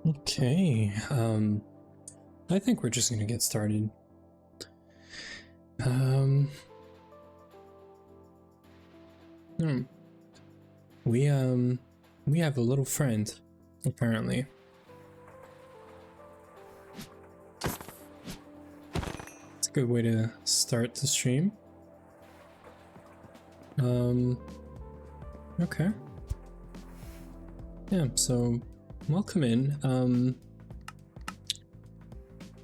Okay, I think we're just gonna get started. Um, hmm. We, we have a little friend, apparently. It's a good way to start the stream. Okay. Yeah, so welcome in.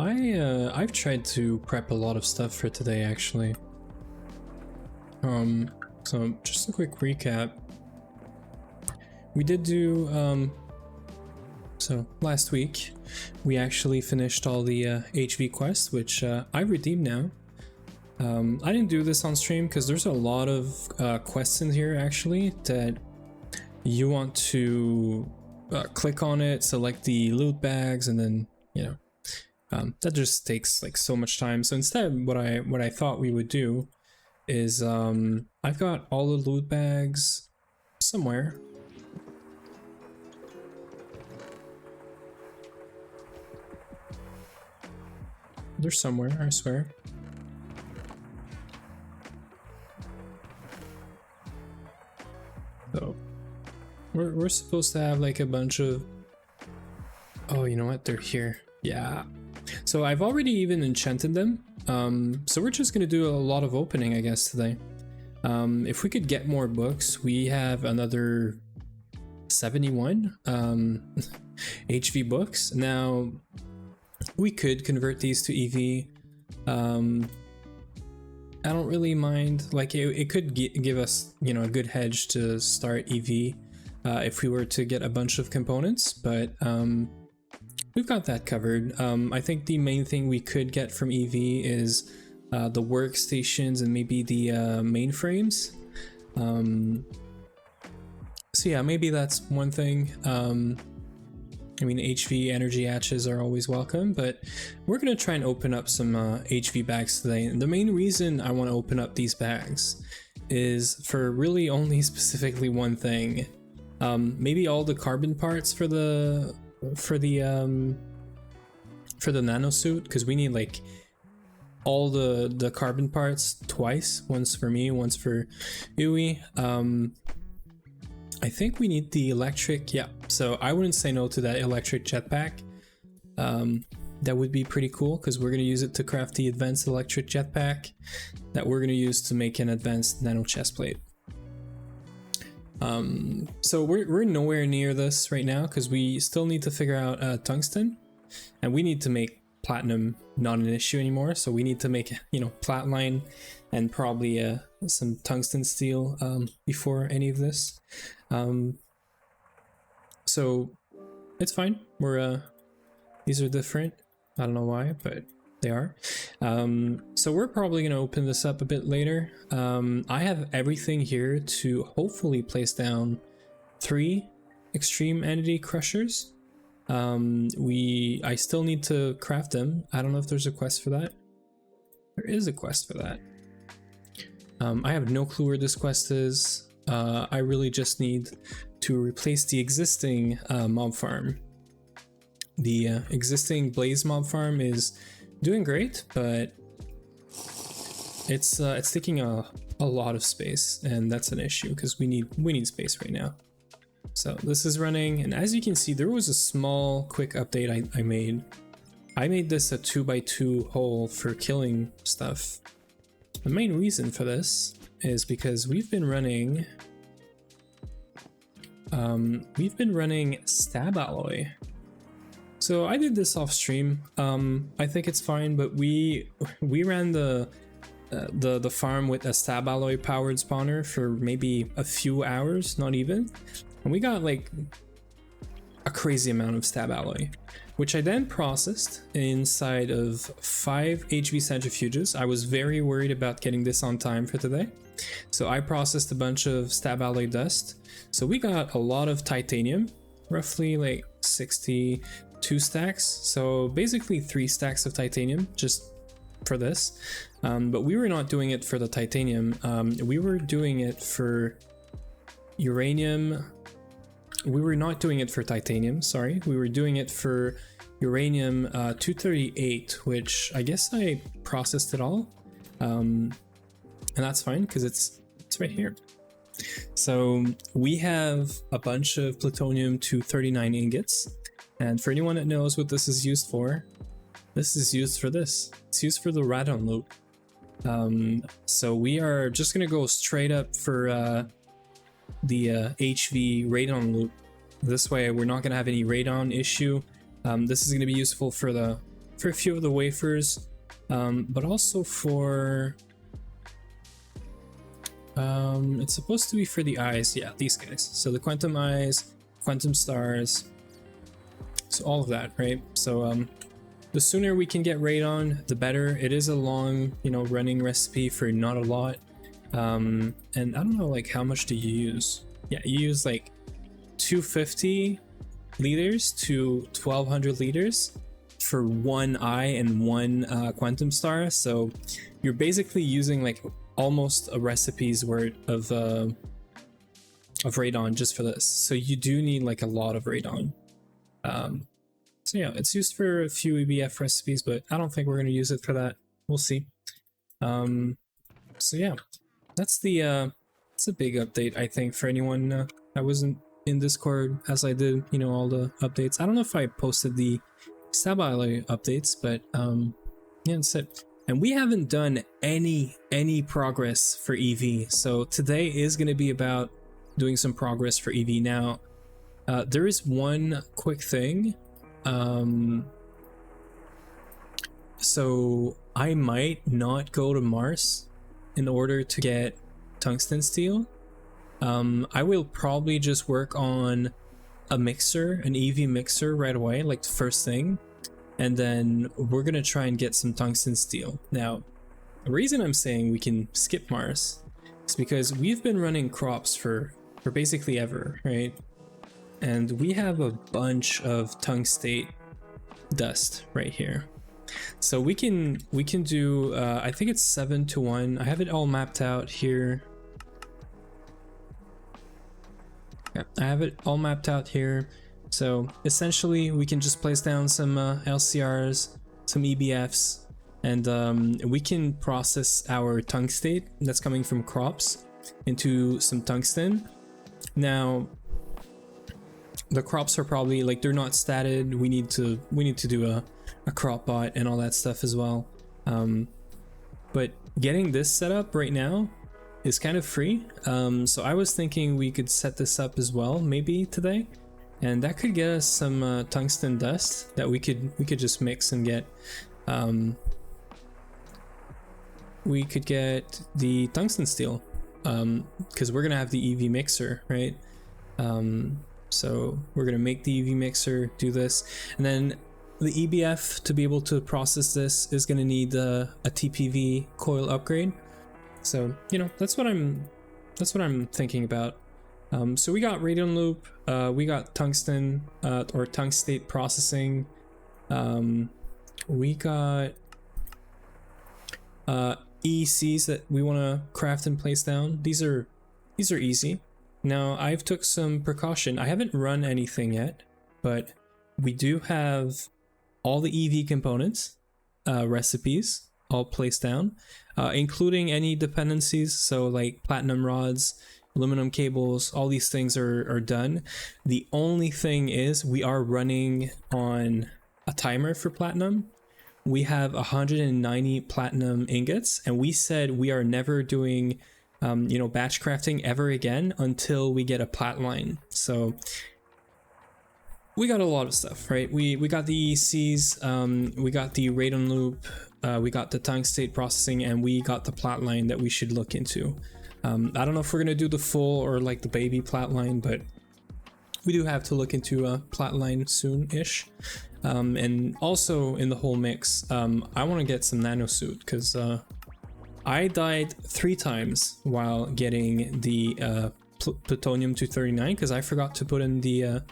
I've tried to prep a lot of stuff for today, actually. So just a quick recap. We did do, so last week, we actually finished all the HV quests, which I've redeemed now. I didn't do this on stream because there's a lot of quests in here, actually, that you want to click on it, select the loot bags, and then, you know, that just takes like so much time. So instead, what I thought we would do is I've got all the loot bags somewhere. They're somewhere, I swear. So we're supposed to have like a bunch of, oh, you know what, they're here. Yeah, so I've already even enchanted them. So we're just gonna do a lot of opening, I guess, today. If we could get more books, we have another 71 HV books. Now we could convert these to EV. I don't really mind, like it could give us, you know, a good hedge to start EV if we were to get a bunch of components, but we've got that covered. I think the main thing we could get from EV is the workstations and maybe the mainframes. So yeah, maybe that's one thing. I mean, HV energy hatches are always welcome, but we're gonna try and open up some HV bags today. And the main reason I want to open up these bags is for really only specifically one thing. Maybe all the carbon parts for the nano suit, because we need like all the carbon parts twice. Once for me, once for Yui. I think we need the electric, yeah, so I wouldn't say no to that electric jetpack. That would be pretty cool because we're going to use it to craft the advanced electric jetpack that we're going to use to make an advanced nano chestplate. So we're nowhere near this right now because we still need to figure out tungsten, and we need to make platinum not an issue anymore, so we need to make, you know, platline and probably some tungsten steel before any of this. So it's fine. We're these are different. I don't know why, but they are. So we're probably gonna open this up a bit later. I have everything here to hopefully place down 3 extreme entity crushers. I still need to craft them. I don't know if there's a quest for that. There is a quest for that. I have no clue where this quest is. I really just need to replace the existing mob farm. The existing blaze mob farm is doing great, but it's taking a lot of space, and that's an issue because we need space right now. So this is running, and as you can see, there was a small quick update I made. I made this a 2x2 hole for killing stuff. The main reason for this is because we've been running stab alloy. So I did this off stream. I think it's fine, but we ran the farm with a stab alloy powered spawner for maybe a few hours, not even, and we got like a crazy amount of stab alloy, which I then processed inside of 5 HV centrifuges. I was very worried about getting this on time for today, so I processed a bunch of stab alloy dust. So we got a lot of titanium, roughly like 62 stacks. So basically 3 stacks of titanium just for this. But we were not doing it for the titanium. We were doing it for uranium, we were not doing it for titanium, sorry. We were doing it for uranium 238, which I guess I processed it all. And that's fine because it's right here. So we have a bunch of plutonium 239 ingots. And for anyone that knows what this is used for, this is used for this. It's used for the radon loop. So we are just gonna go straight up for the HV radon loop. This way we're not gonna have any radon issue. This is gonna be useful for a few of the wafers, but also for it's supposed to be for the eyes. Yeah, these guys. So the quantum eyes, quantum stars, so all of that, right? So the sooner we can get radon, the better. It is a long, running recipe for not a lot. And I don't know, like, how much do you use? Yeah, you use like 250 liters to 1200 liters for one eye and one quantum star. So you're basically using like almost a recipe's worth of radon just for this. So you do need like a lot of radon. So yeah, it's used for a few EBF recipes, but I don't think we're going to use it for that. We'll see. So yeah, that's it's a big update, I think, for anyone that wasn't in Discord as I did, all the updates. I don't know if I posted the stab alloy updates, but yeah, that's it. And we haven't done any progress for EV. So today is going to be about doing some progress for EV. Now, there is one quick thing. So I might not go to Mars in order to get tungsten steel. I will probably just work on a mixer, an EV mixer right away, like the first thing. And then we're gonna try and get some tungsten steel. Now, the reason I'm saying we can skip Mars is because we've been running crops for basically ever, right? And we have a bunch of tungstate dust right here. So we can do, I think it's 7-to-1. I have it all mapped out here. Yeah, I have it all mapped out here. So essentially we can just place down some LCRs, some EBFs, and we can process our tungstate that's coming from crops into some tungsten. Now, the crops are probably like, they're not statted. We need to do a crop bot and all that stuff as well. But getting this set up right now is kind of free. So I was thinking we could set this up as well, maybe today, and that could get us some tungsten dust that we could just mix and get. We could get the tungsten steel, because we're gonna have the EV mixer, right? So we're gonna make the EV mixer, do this, and then the EBF, to be able to process this, is gonna need a TPV coil upgrade. So that's what I'm thinking about. So we got radon loop, we got tungsten or tungstate processing, we got EECs that we want to craft and place down. These are easy. Now, I've took some precaution. I haven't run anything yet, but we do have all the EV components, recipes, all placed down, including any dependencies. So like platinum rods, aluminum cables, all these things are done. The only thing is we are running on a timer for platinum. We have 190 platinum ingots, and we said we are never doing batch crafting ever again until we get a plat line. So we got a lot of stuff, right? We got the ECs, we got the radon loop, we got the tungstate processing, and we got the plat line that we should look into. I don't know if we're gonna do the full or like the baby plat line, but we do have to look into a plat line soon-ish. And also in the whole mix, I want to get some nanosuit, because I died 3 times while getting the plutonium 239 because I forgot to put on the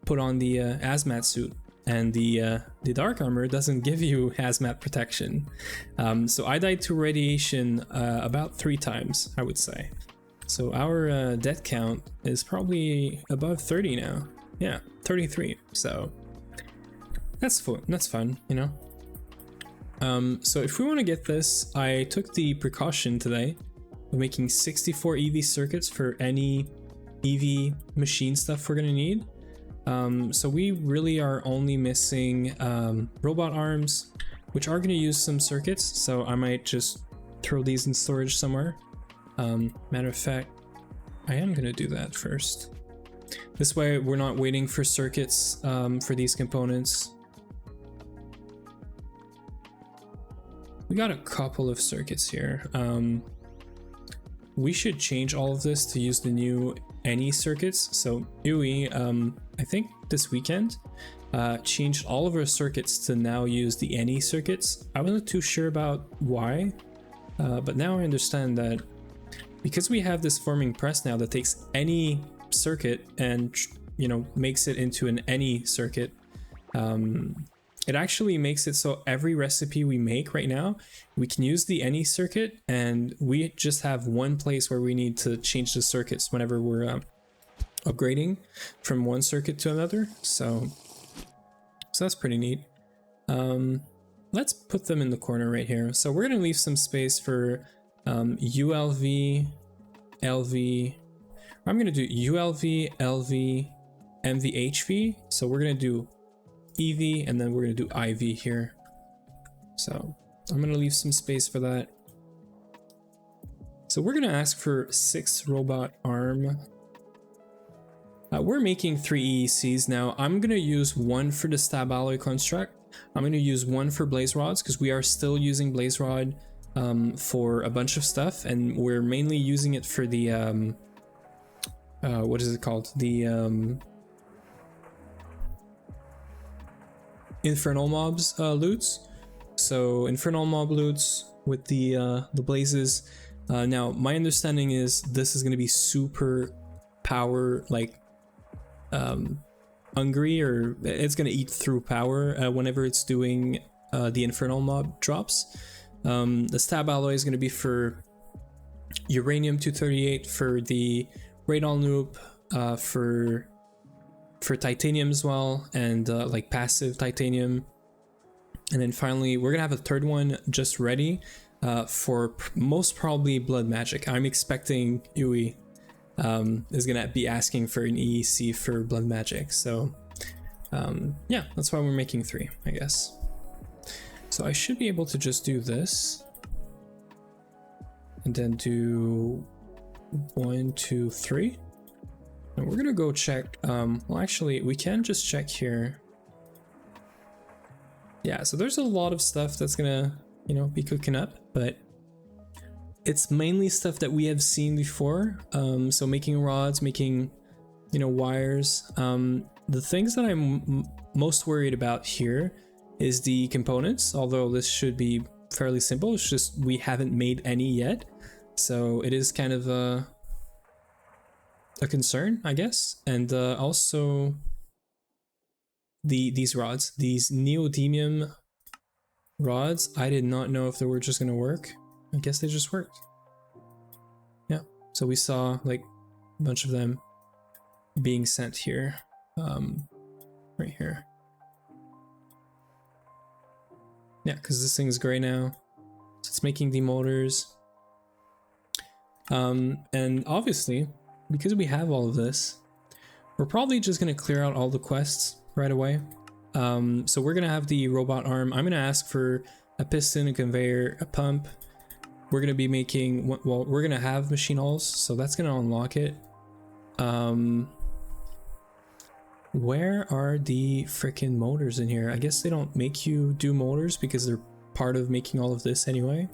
hazmat suit, and the dark armor doesn't give you hazmat protection. So I died to radiation about 3 times, I would say. So our death count is probably above 30 now. Yeah, 33. So that's fun, you know. So if we want to get this, I took the precaution today of making 64 EV circuits for any EV machine stuff we're gonna need. So we really are only missing robot arms, which are gonna use some circuits. So I might just throw these in storage somewhere. Matter of fact, I am gonna do that first. This way we're not waiting for circuits for these components. We got a couple of circuits here. We should change all of this to use the new any circuits. So UE, I think this weekend, changed all of our circuits to now use the any circuits. I wasn't too sure about why, but now I understand that because we have this forming press now that takes any circuit and, you know, makes it into an any circuit, it actually makes it so every recipe we make right now, we can use the any circuit, and we just have one place where we need to change the circuits whenever we're upgrading from one circuit to another. So that's pretty neat. Let's put them in the corner right here. So we're gonna leave some space for ULV, LV. I'm gonna do ULV, LV, MVHV. So we're gonna do EV, and then we're gonna do IV here. So I'm gonna leave some space for that. So we're gonna ask for 6 robot arm. We're making 3 EECs now. I'm gonna use 1 for the stab alloy construct. I'm gonna use 1 for blaze rods because we are still using blaze rod for a bunch of stuff, and we're mainly using it for the what is it called? The infernal mobs loots. So infernal mob loots with the blazes. Now my understanding is this is going to be super power like hungry, or it's going to eat through power whenever it's doing the infernal mob drops. The stab alloy is going to be for uranium 238, for the radon loop, for titanium as well, and like passive titanium. And then finally we're gonna have a third one just ready for most probably blood magic. I'm expecting UE is gonna be asking for an EEC for blood magic, so yeah, that's why we're making 3, I guess. So I should be able to just do this and then do 1, 2, 3. And we're gonna go check, well actually we can just check here. Yeah, so there's a lot of stuff that's gonna, you know, be cooking up, but it's mainly stuff that we have seen before. So making rods, making, you know, wires. The things that I'm most worried about here is the components, although this should be fairly simple. It's just we haven't made any yet. So it is kind of a concern, I guess. And also these rods, these neodymium rods, I did not know if they were just gonna work. I guess they just worked. Yeah, so we saw like a bunch of them being sent here, right here. Yeah, because this thing's gray now, so it's making the motors. And obviously, because we have all of this, we're probably just gonna clear out all the quests right away. So we're gonna have the robot arm. I'm gonna ask for a piston, a conveyor, a pump. We're gonna be making, well, we're gonna have machine hulls, so that's gonna unlock it. Where are the freaking motors in here? I guess they don't make you do motors because they're part of making all of this anyway,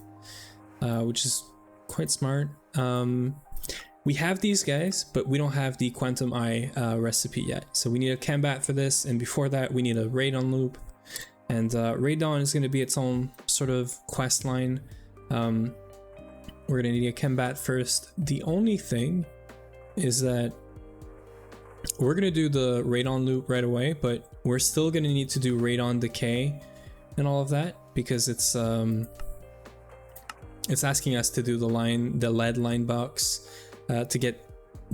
which is quite smart. We have these guys, but we don't have the Quantum Eye recipe yet. So we need a Cambat for this, and before that we need a Radon loop. And Radon is going to be its own sort of quest line. We're going to need a Cambat first. The only thing is that we're going to do the Radon loop right away, but we're still going to need to do Radon decay and all of that, because it's asking us to do the lead line box to get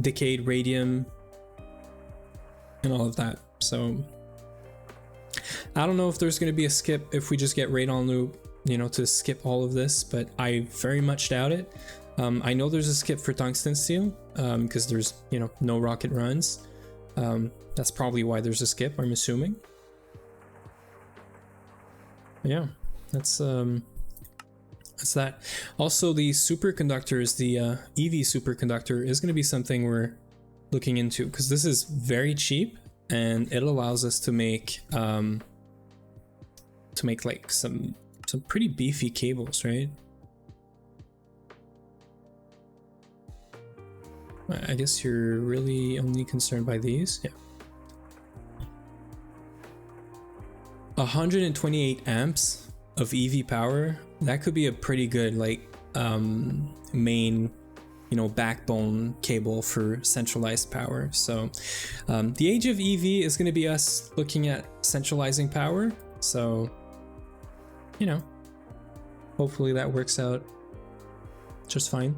decayed radium and all of that. So I don't know if there's going to be a skip if we just get radon loop, you know, to skip all of this, but I very much doubt it. I know there's a skip for tungsten steel because there's, you know, no rocket runs. That's probably why there's a skip, I'm assuming. Yeah, that's that. Also, the superconductors, the EV superconductor is going to be something we're looking into because this is very cheap and it allows us to make like some pretty beefy cables, right? I guess you're really only concerned by these. Yeah. 128 amps of EV power. That could be a pretty good like main, you know, backbone cable for centralized power. So the age of EV is going to be us looking at centralizing power. So, you know, hopefully that works out just fine.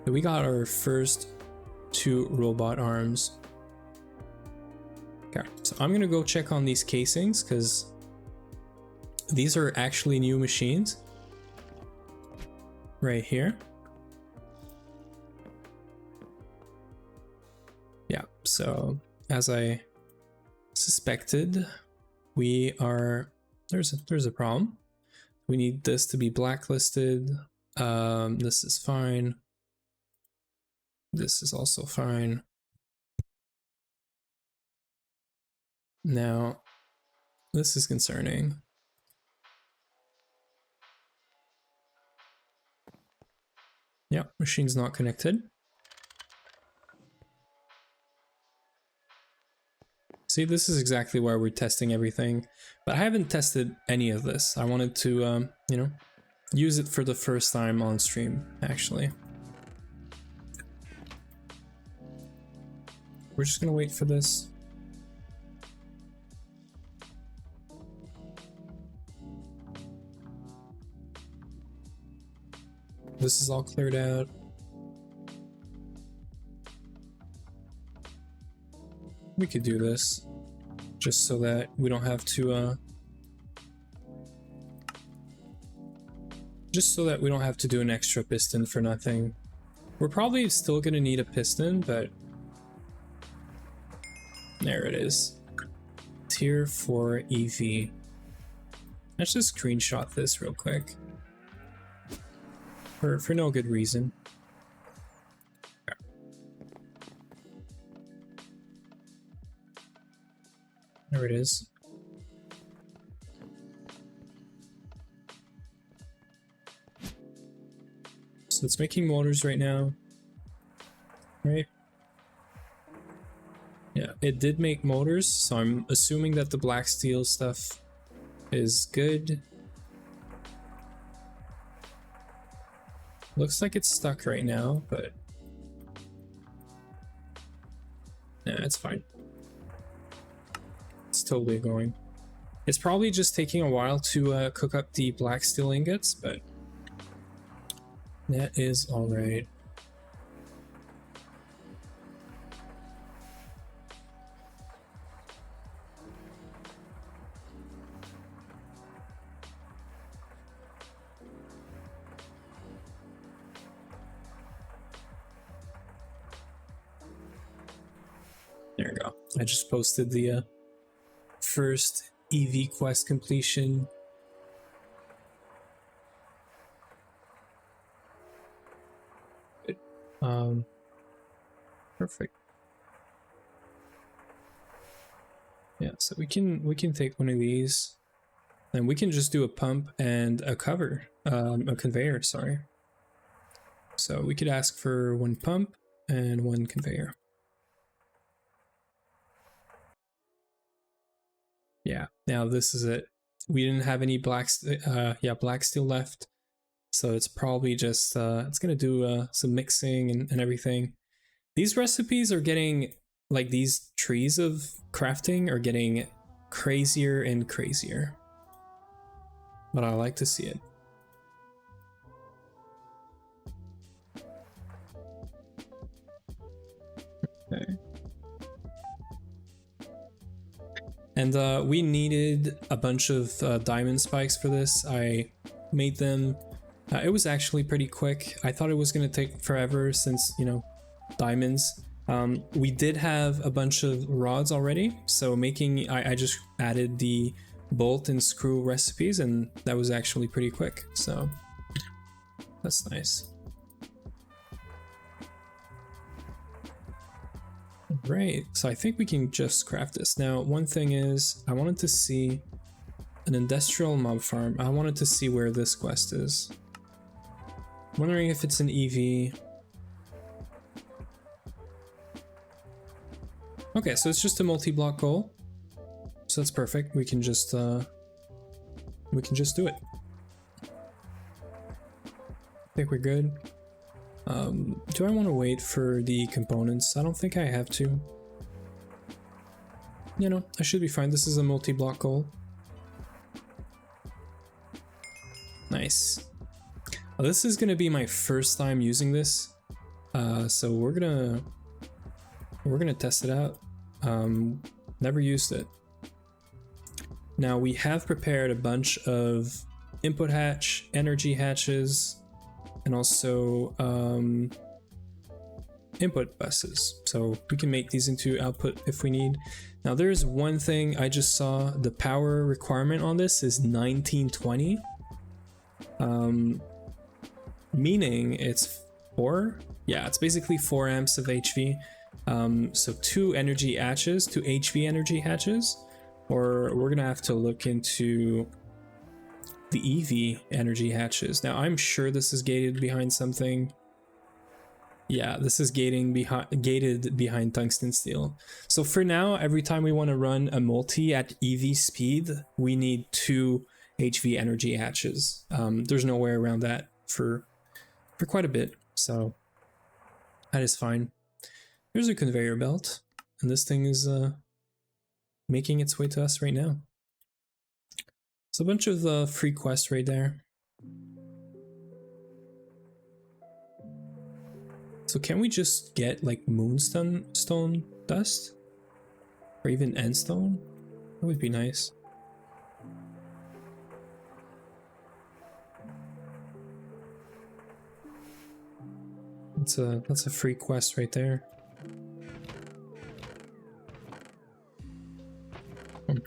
We got our first 2 robot arms. Okay, so I'm gonna go check on these casings because these are actually new machines right here. Yeah, so as I suspected, there's a problem. We need this to be blacklisted. This is fine. This is also fine. Now, this is concerning. Yeah, machine's not connected. See, this is exactly why we're testing everything, but I haven't tested any of this. I wanted to, you know, use it for the first time on stream, actually. We're just gonna wait for this. This is all cleared out. We could do this just so that we don't have to do an extra piston for nothing. We're probably still gonna need a piston, but there it is. Tier 4 EV. Let's just screenshot this real quick. For no good reason. There it is. So it's making motors right now. Right? Yeah, it did make motors, so I'm assuming that the black steel stuff is good. Looks like it's stuck right now, but yeah, it's fine. It's totally going. It's probably just taking a while to cook up the black steel ingots, but that is all right. There we go. I just posted the first EV quest completion. Perfect. Yeah, so we can take one of these, and we can just do a pump and a cover, a conveyor. Sorry. So we could ask for 1 pump and 1 conveyor. Yeah, now this is it. We didn't have any black steel left, so it's probably just it's gonna do some mixing and everything. These recipes are getting, like, these trees of crafting are getting crazier and crazier, but I like to see it. And we needed a bunch of diamond spikes for this. I made them. It was actually pretty quick. I thought it was going to take forever since, you know, diamonds. We did have a bunch of rods already, so I just added the bolt and screw recipes, and that was actually pretty quick, so that's nice. Right, so I think we can just craft this. Now, one thing is, I wanted to see an industrial mob farm. I wanted to see where this quest is. I'm wondering if it's an EV. Okay, so it's just a multi-block goal. So that's perfect. We can just do it. I think we're good. Do I want to wait for the components? I don't think I have to. You know, I should be fine. This is a multi-block goal. Nice. Well, this is gonna be my first time using this, so we're gonna test it out. Never used it. Now we have prepared a bunch of input hatch, energy hatches, and also input buses, so we can make these into output if we need. Now there's one thing I just saw, the power requirement on this is 1920, meaning it's 4, yeah, it's basically 4 amps of HV. So 2 energy hatches, 2 HV energy hatches, or we're gonna have to look into the EV energy hatches. Now I'm sure this is gated behind something. Yeah, this is gated behind tungsten steel. So for now, every time we want to run a multi at EV speed, we need 2 HV energy hatches. There's no way around that for quite a bit, so that is fine. There's a conveyor belt, and this thing is making its way to us right now. So a bunch of free quests right there. So can we just get like moonstone dust? Or even endstone? That would be nice. That's a free quest right there.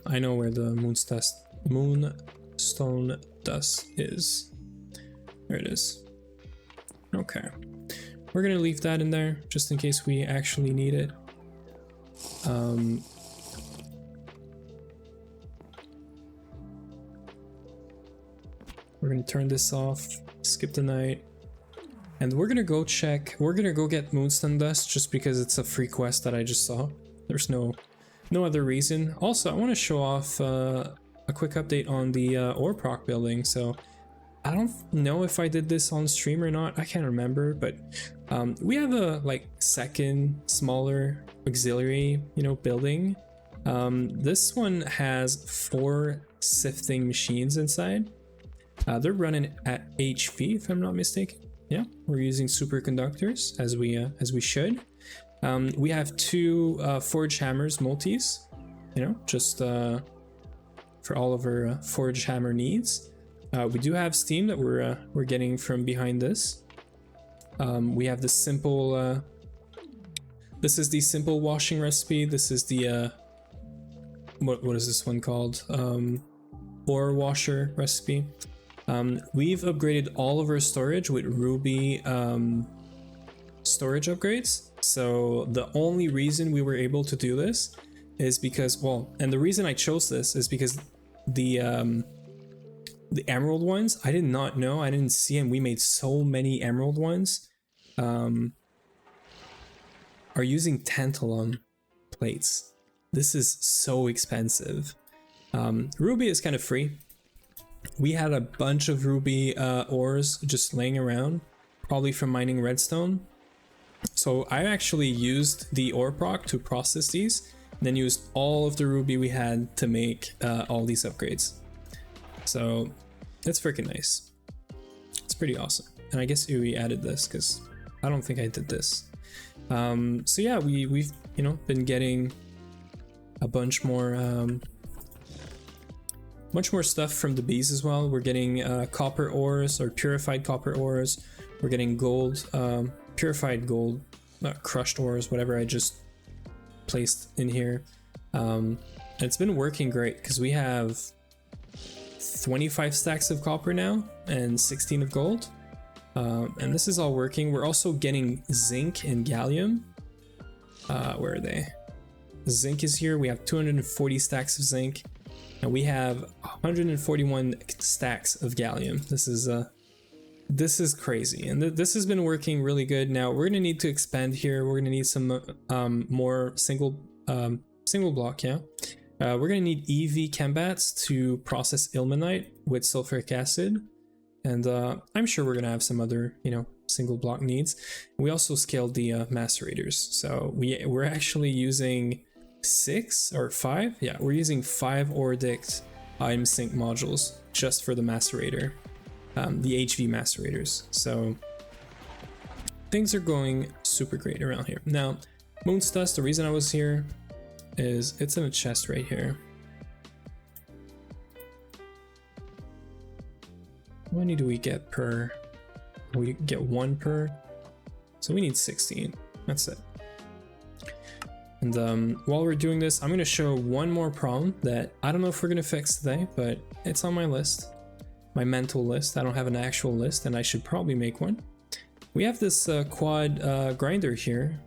I know where the moonstone dust is. There it is. Okay. We're gonna leave that in there just in case we actually need it. We're gonna turn this off, skip the night, and we're gonna go get moonstone dust just because it's a free quest that I just saw. There's no other reason. Also, I want to show off a quick update on the ore proc building. So I don't know if I did this on stream or not, I can't remember, but we have a like second smaller auxiliary, you know, building. This one has 4 sifting machines inside. They're running at HV if I'm not mistaken. Yeah, we're using superconductors as we should. We have 2 forge hammers multis, you know, just for all of our forge hammer needs. We do have steam that we're getting from behind this. We have the simple. This is the simple washing recipe. This is the what is this one called? Ore washer recipe. We've upgraded all of our storage with ruby storage upgrades. So the only reason we were able to do this is because, well, and the reason I chose this is because the emerald ones, I did not know, I didn't see, and we made so many emerald ones, are using tantalum plates. This is so expensive. Ruby is kind of free. We had a bunch of ruby ores just laying around, probably from mining redstone. So I actually used the ore proc to process these, and then used all of the ruby we had to make all these upgrades. So it's freaking nice. It's pretty awesome. And I guess we added this because I don't think I did this. So yeah, we've you know been getting a bunch more much more stuff from the bees as well. We're getting copper ores or purified copper ores. We're getting gold, purified gold, crushed ores, whatever I just placed in here. And it's been working great because we have 25 stacks of copper now and 16 of gold. And this is all working. We're also getting zinc and gallium. Where are they? Zinc is here. We have 240 stacks of zinc, and we have 141 stacks of gallium. This is crazy, and this has been working really good. Now we're gonna need to expand here. We're gonna need some more single block. Yeah, we're gonna need EV chembats to process ilmenite with sulfuric acid, and I'm sure we're gonna have some other, you know, single block needs. We also scaled the macerators, so we're actually using 6 or 5. Yeah, we're using 5 Oredict item sync modules just for the macerator, the HV macerators. So things are going super great around here. Now, Moon's Dust, the reason I was here is it's in a chest right here. How many do we get per? We get 1 per, so we need 16. That's it. And while we're doing this, I'm going to show one more problem that I don't know if we're going to fix today, but it's on my list, my mental list. I don't have an actual list, and I should probably make one. We have this quad grinder here,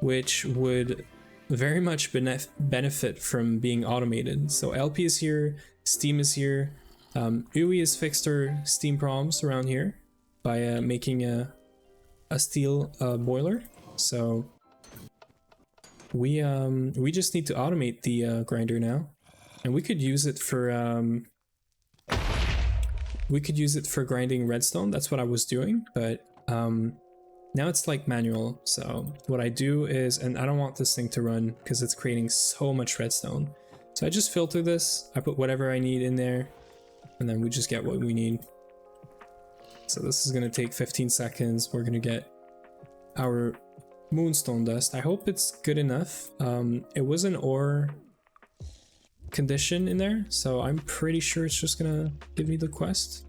which would very much benefit from being automated. So LP is here, Steam is here. UI has fixed our Steam problems around here by making a steel boiler. So we just need to automate the grinder now, and we could use it for grinding redstone. That's what I was doing, but now it's like manual. So what I do is, and I don't want this thing to run because it's creating so much redstone, so I just filter this, I put whatever I need in there, and then we just get what we need. So this is going to take 15 seconds. We're going to get our moonstone dust. I hope it's good enough. It was an ore condition in there, so I'm pretty sure it's just going to give me the quest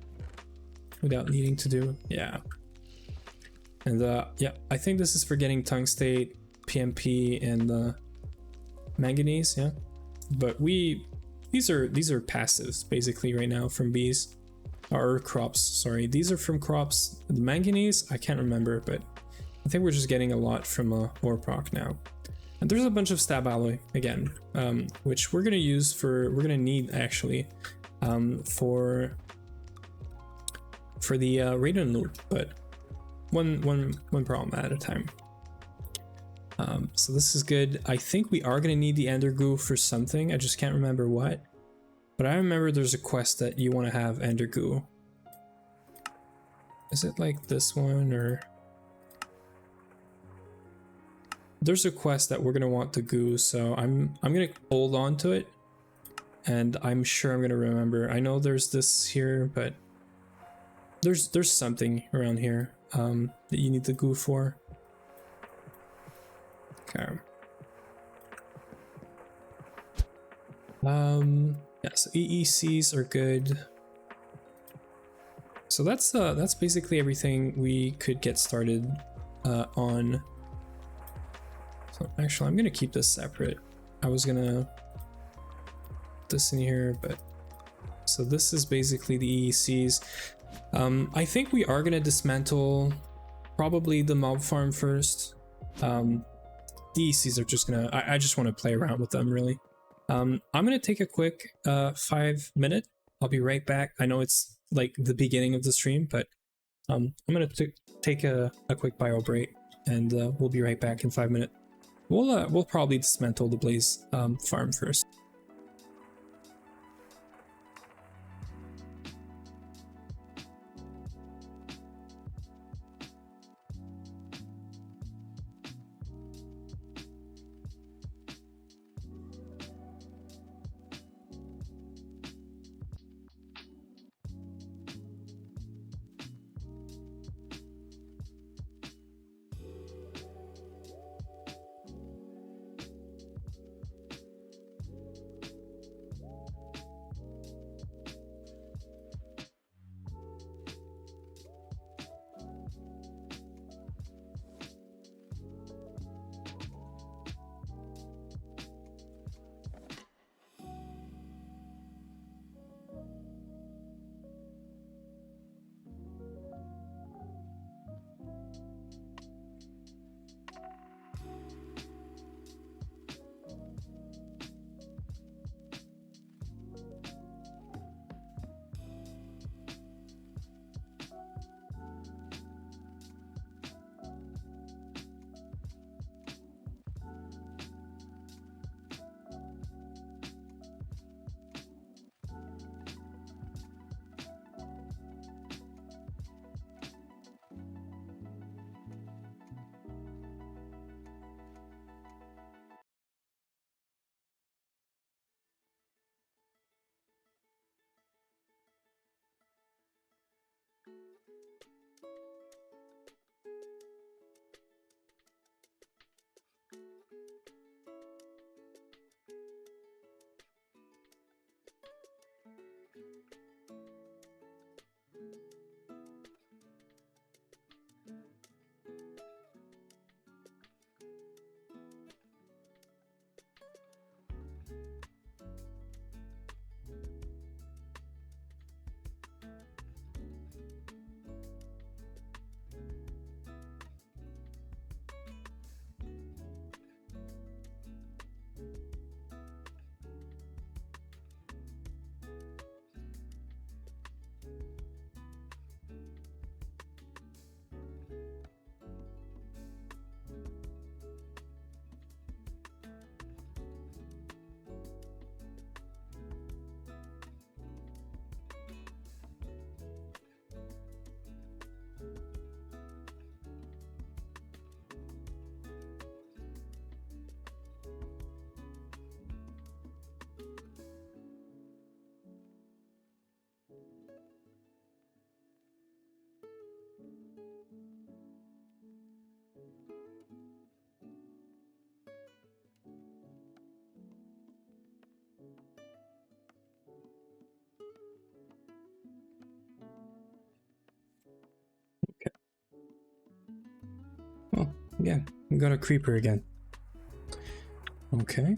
without needing to do, yeah. And yeah, I think this is for getting tungstate, PMP, and manganese, yeah. But these are passives basically right now from bees. Or crops, sorry. These are from crops. The manganese, I can't remember, but I think we're just getting a lot from ore proc now. And there's a bunch of stab alloy again, which we're gonna use for, we're gonna need actually for the radon loop, but one problem at a time. So this is good. I think we are gonna need the ender goo for something. I just can't remember what. But I remember there's a quest that you want to have ender goo. Is it like this one, or? There's a quest that we're gonna want the goo, so I'm gonna hold on to it, and I'm sure I'm gonna remember. I know there's this here, but there's something around here that you need the goo for. Okay. Yeah, so EECs are good. So that's basically everything we could get started on. So actually, I'm gonna keep this separate. I was gonna put this in here, but so this is basically the EECs. I think we are gonna dismantle probably the mob farm first. The EECs are just gonna. I just want to play around with them really. I'm gonna take a quick 5-minute. I'll be right back. I know it's like the beginning of the stream, but I'm gonna take a quick bio break, and we'll be right back in 5 minutes. We'll probably dismantle the blaze farm first. Oh, yeah, we got a creeper again. Okay.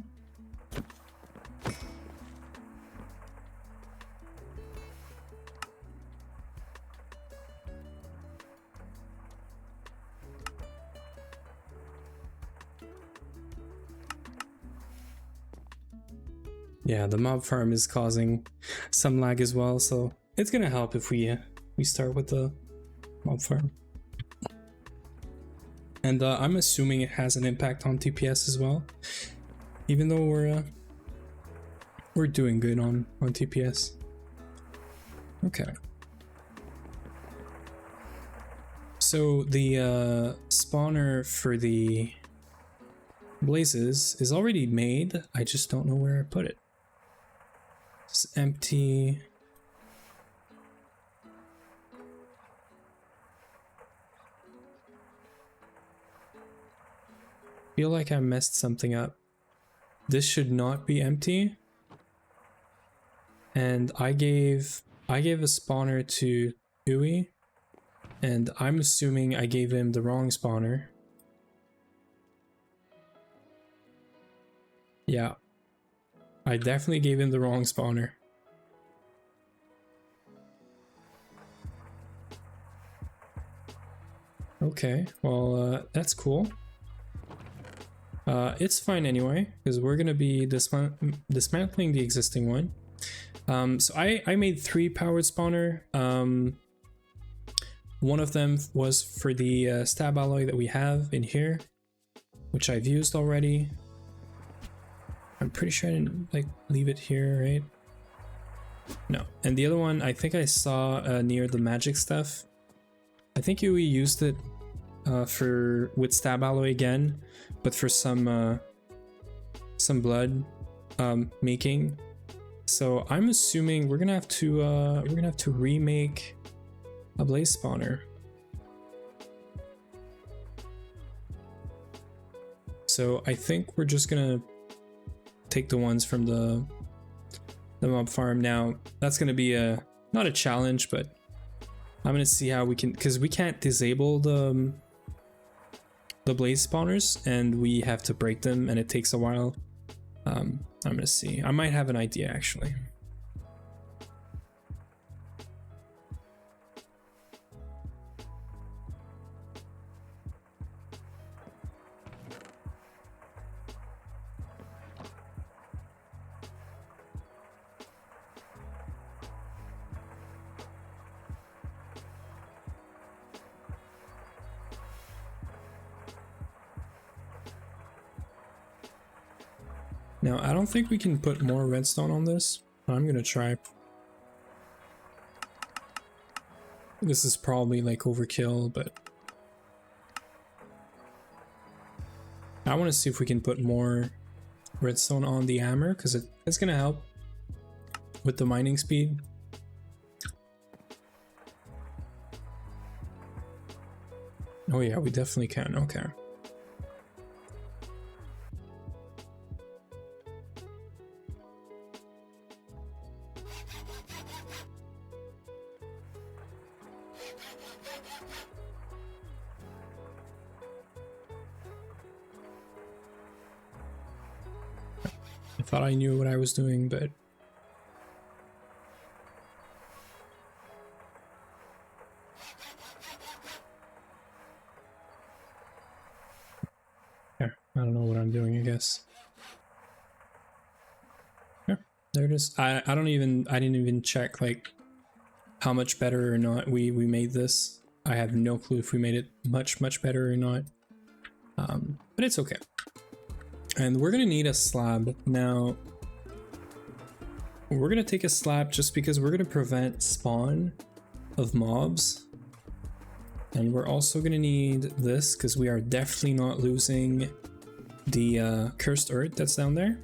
Yeah, the mob farm is causing some lag as well, so it's gonna help if we start with the mob farm. And I'm assuming it has an impact on TPS as well, even though we're doing good on TPS. Okay. So the spawner for the blazes is already made. I just don't know where I put it. It's empty. Feel like I messed something up. This should not be empty. And I gave a spawner to Uwe, and I'm assuming I gave him the wrong spawner. Yeah, I definitely gave him the wrong spawner. Okay, well, that's cool. It's fine anyway, because we're gonna be dismantling the existing one. So I made 3 powered spawner. One of them was for the stab alloy that we have in here, which I've used already. I'm pretty sure I didn't like leave it here, right? No. And the other one I think I saw near the magic stuff. I think we used it with stab alloy again, but for some blood making. So I'm assuming we're gonna have to remake a blaze spawner. So I think we're just gonna take the ones from the mob farm. Now that's gonna be not a challenge, but I'm gonna see how we can, because we can't disable the blaze spawners and we have to break them and it takes a while. I'm gonna see. I might have an idea actually. Now, I don't think we can put more redstone on this. I'm gonna try. This is probably like overkill, but I want to see if we can put more redstone on the hammer, because it's gonna help with the mining speed. Oh yeah, we definitely can. Okay. I thought I knew what I was doing, but yeah, I don't know what I'm doing, I guess. Yeah, there it is. I didn't even check like how much better or not we made this. I have no clue if we made it much better or not. But it's okay. And we're gonna need a slab. Now, we're gonna take a slab just because we're gonna prevent spawn of mobs. And we're also gonna need this because we are definitely not losing the cursed earth that's down there.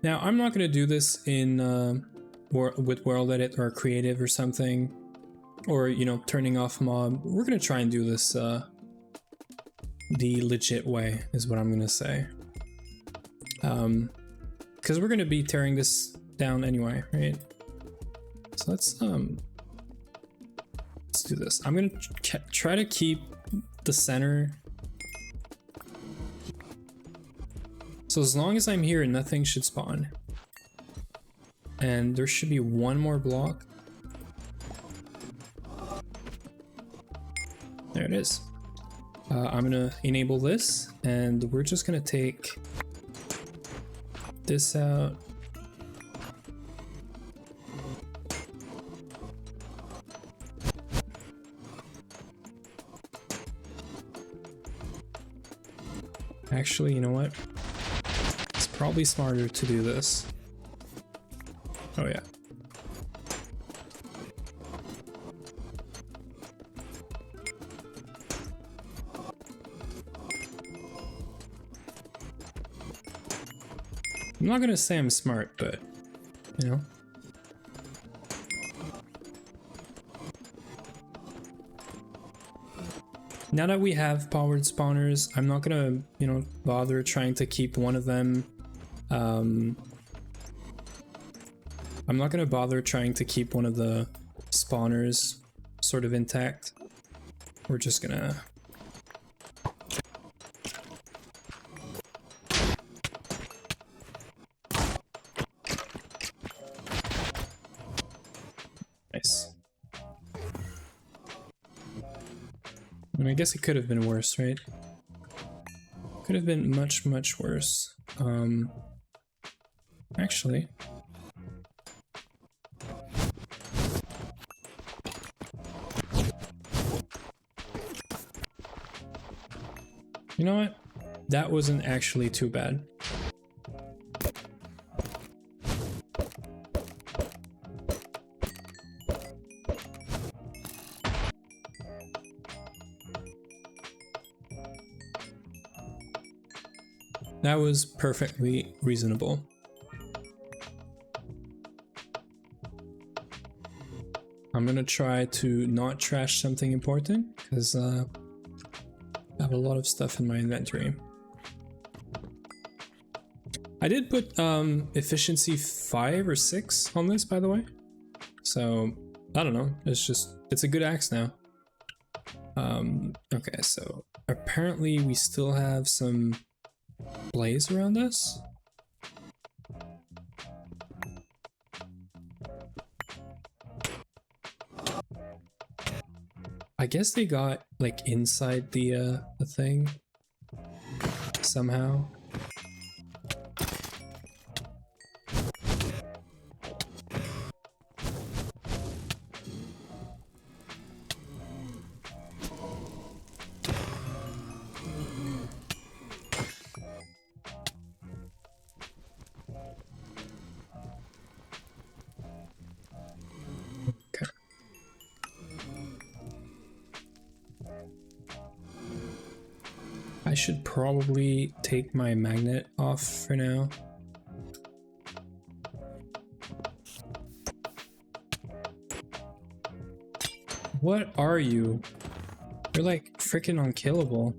Now, I'm not gonna do this in with world edit or creative or something, or you know, turning off mob. We're gonna try and do this the legit way, is what I'm gonna say. Because we're gonna be tearing this down anyway, right? So let's do this. I'm gonna try to keep the center. So as long as I'm here, nothing should spawn. And there should be one more block. There it is. I'm gonna enable this, and we're just gonna take this out. Actually, you know what? It's probably smarter to do this. Oh yeah. I'm not gonna say I'm smart, but, you know. Now that we have powered spawners, I'm not gonna, you know, bother trying to keep one of them. I'm not gonna bother trying to keep one of the spawners sort of intact. We're just gonna... Nice. I mean, I guess it could have been worse, right? Could have been much worse. Actually... You know what? That wasn't actually too bad. That was perfectly reasonable. I'm gonna try to not trash something important, because I have a lot of stuff in my inventory. I did put efficiency 5 or 6 on this, by the way. So, I don't know, it's a good axe now. Okay, so apparently we still have some blaze around us. I guess they got like inside the thing somehow. I should probably take my magnet off for now. What are you? You're like freaking unkillable.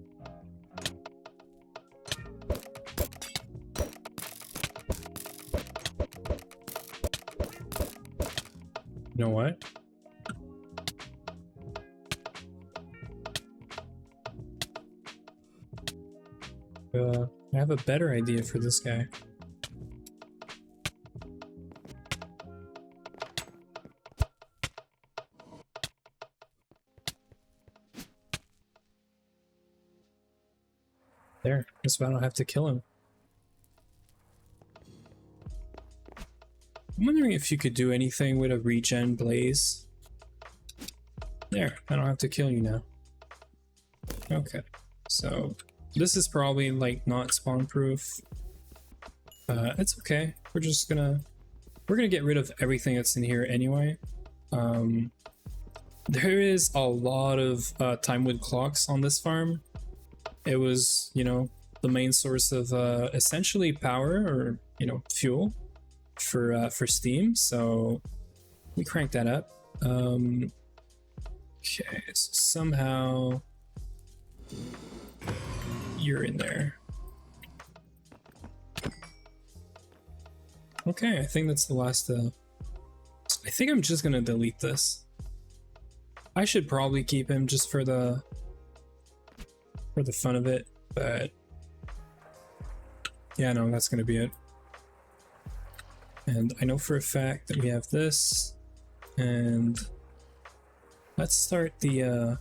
You know what? I have a better idea for this guy. There, that's why I don't have to kill him. I'm wondering if you could do anything with a regen blaze. There, I don't have to kill you now. Okay, so this is probably like not spawn proof. It's okay. We're gonna get rid of everything that's in here anyway. There is a lot of time with clocks on this farm. It was, you know, the main source of essentially power or, you know, fuel for Steam. So we cranked that up. Okay, so somehow you're in there. Okay, I think that's the last. I think I'm just gonna delete this. I should probably keep him just for the fun of it, but yeah, no, that's gonna be it. And I know for a fact that we have this, and let's start the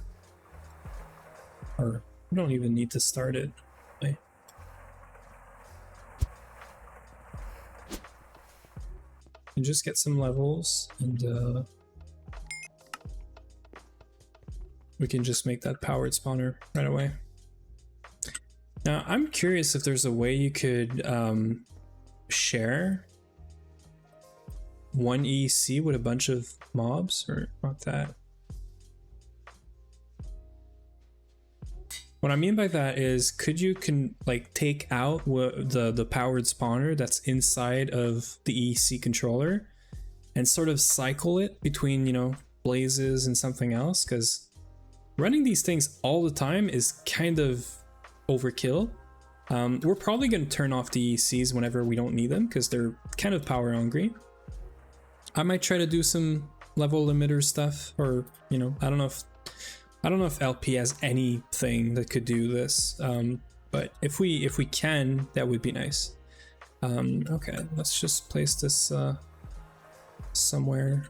or we don't even need to start it. Right? And just get some levels, and we can just make that powered spawner right away. Now, I'm curious if there's a way you could share one EEC with a bunch of mobs, or not that. What I mean by that is, could you like take out the powered spawner that's inside of the EEC controller and sort of cycle it between, you know, blazes and something else? Because running these things all the time is kind of overkill. We're probably going to turn off the EECs whenever we don't need them because they're kind of power hungry. I might try to do some level limiter stuff, or, you know, I don't know if LP has anything that could do this, but if we can, that would be nice. Okay, let's just place this somewhere.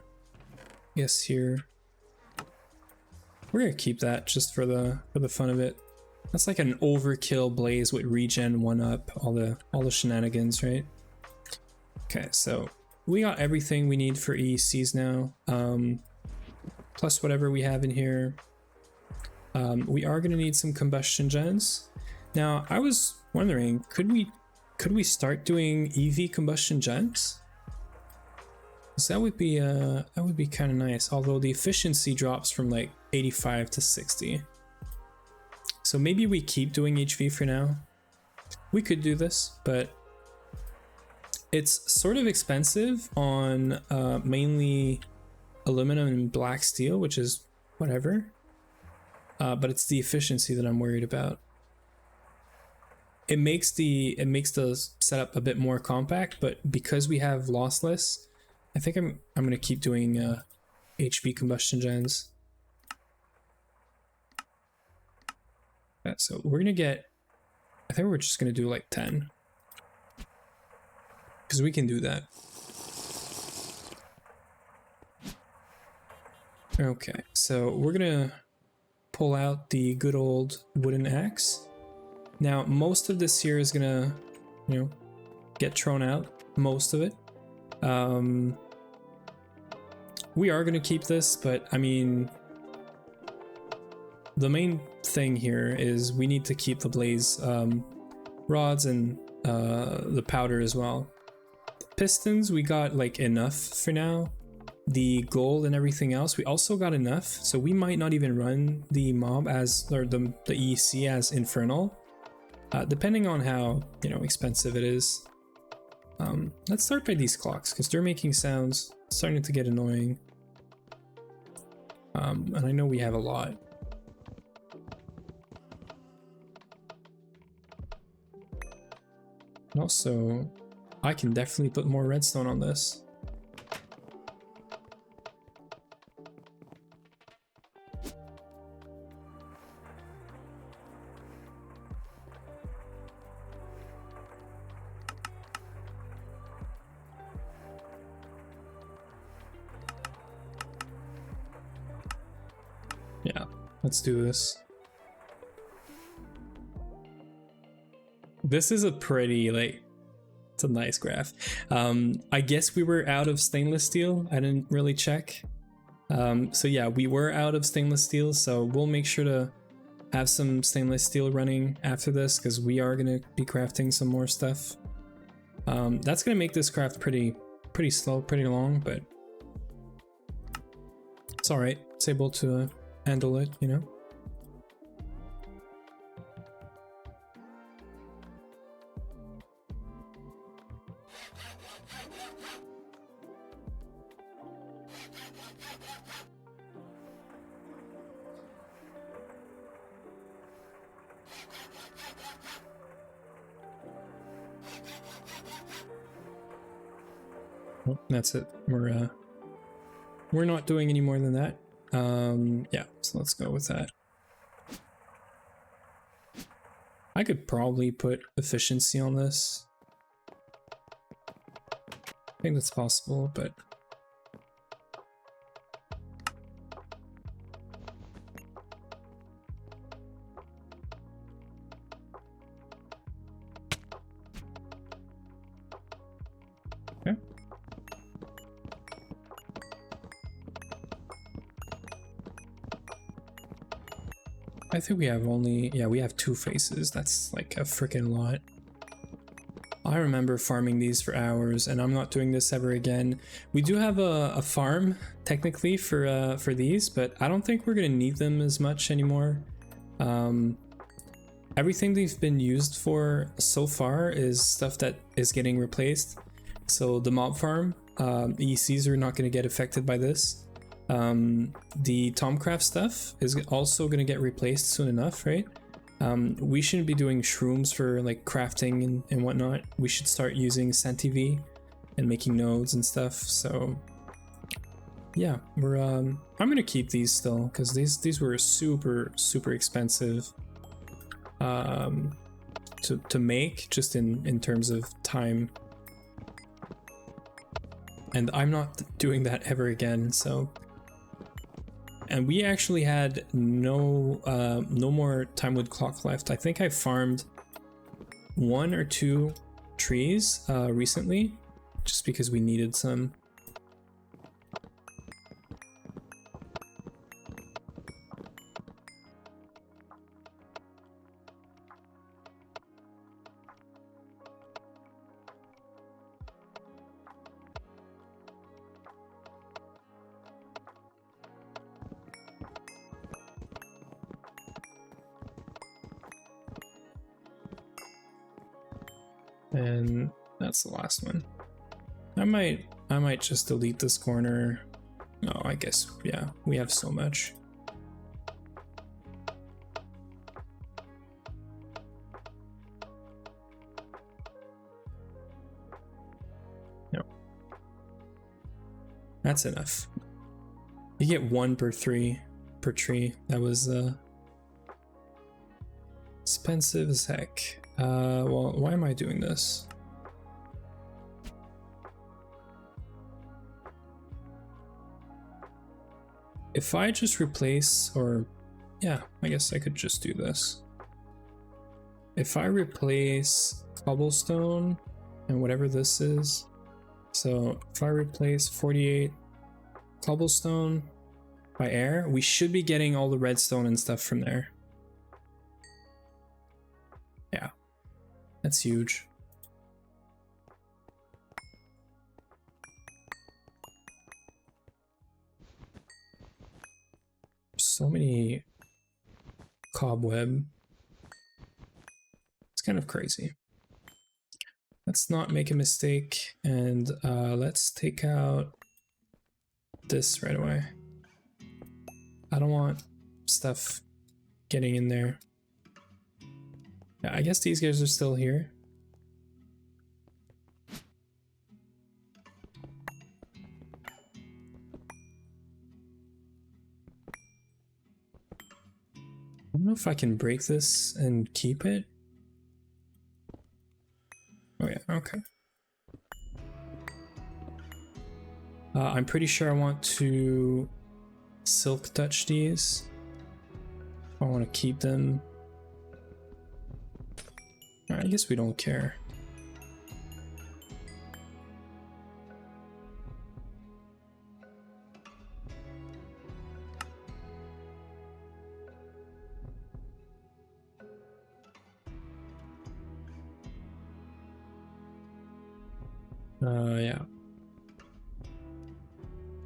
Yes, here. We're gonna keep that just for the fun of it. That's like an overkill blaze with regen 1-up, all the shenanigans, right? Okay, so we got everything we need for EECs now, plus whatever we have in here. We are going to need some combustion gens. Now, I was wondering, could we start doing EV combustion gens? Because that would be kind of nice. Although the efficiency drops from like 85 to 60. So maybe we keep doing HV for now. We could do this, but it's sort of expensive on mainly aluminum and black steel, which is whatever. But it's the efficiency that I'm worried about. It makes the setup a bit more compact, but because we have lossless, I think I'm gonna keep doing HV combustion gens. Yeah, so we're gonna get. I think we're just gonna do like 10, because we can do that. Okay, so we're gonna pull out the good old wooden axe. Now, most of this here is gonna, you know, get thrown out. Most of it. We are gonna keep this, but I mean, the main thing here is we need to keep the blaze rods and the powder as well. Pistons, we got like enough for now. The gold and everything else, we also got enough, so we might not even run the mob as, or the EEC as infernal, depending on how, you know, expensive it is. Let's start by these clocks because they're making sounds, starting to get annoying. And I know we have a lot. Also, I can definitely put more redstone on this. Yeah, let's do this. This is a pretty, like, it's a nice graph. I guess we were out of stainless steel. I didn't really check. So yeah, we were out of stainless steel, so we'll make sure to have some stainless steel running after this, because we are going to be crafting some more stuff. That's going to make this craft pretty slow, pretty long, but it's all right. It's able to handle it, you know? That's it. We're not doing any more than that. Yeah, so let's go with that. I could probably put efficiency on this. I think that's possible, but okay. I think we have only, yeah, we have 2 faces. That's like a freaking lot. I remember farming these for hours, and I'm not doing this ever again. We do have a farm technically for these, but I don't think we're gonna need them as much anymore. Everything they've been used for so far is stuff that is getting replaced. So the mob farm, ECs are not gonna get affected by this. The Tomcraft stuff is also going to get replaced soon enough, right? We shouldn't be doing shrooms for like crafting and whatnot. We should start using CentiV and making nodes and stuff. So yeah, we're I'm gonna keep these still, because these were super expensive to make, just in terms of time. And I'm not doing that ever again, so. And we actually had no more Timewood clock left. I think I farmed 1 or 2 trees recently, just because we needed some. And that's the last one. I might just delete this corner. Oh, I guess, yeah, we have so much. No. That's enough. You get 1 per tree. That was expensive as heck. Well, why am I doing this? If I just replace, or yeah, I guess I could just do this. If I replace cobblestone and whatever this is, so if I replace 48 cobblestone by air, we should be getting all the redstone and stuff from there. Yeah, that's huge. So many cobweb. It's kind of crazy. Let's not make a mistake, and let's take out this right away. I don't want stuff getting in there. Yeah, I guess these guys are still here. I don't know if I can break this and keep it. Oh yeah, okay. I'm pretty sure I want to silk touch these. I want to keep them. I guess we don't care. Yeah.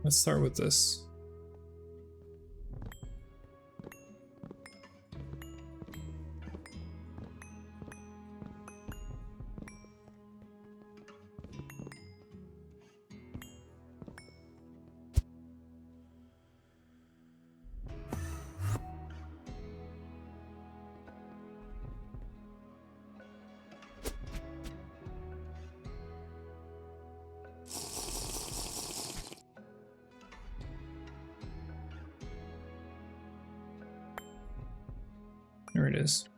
Let's start with this. There it is.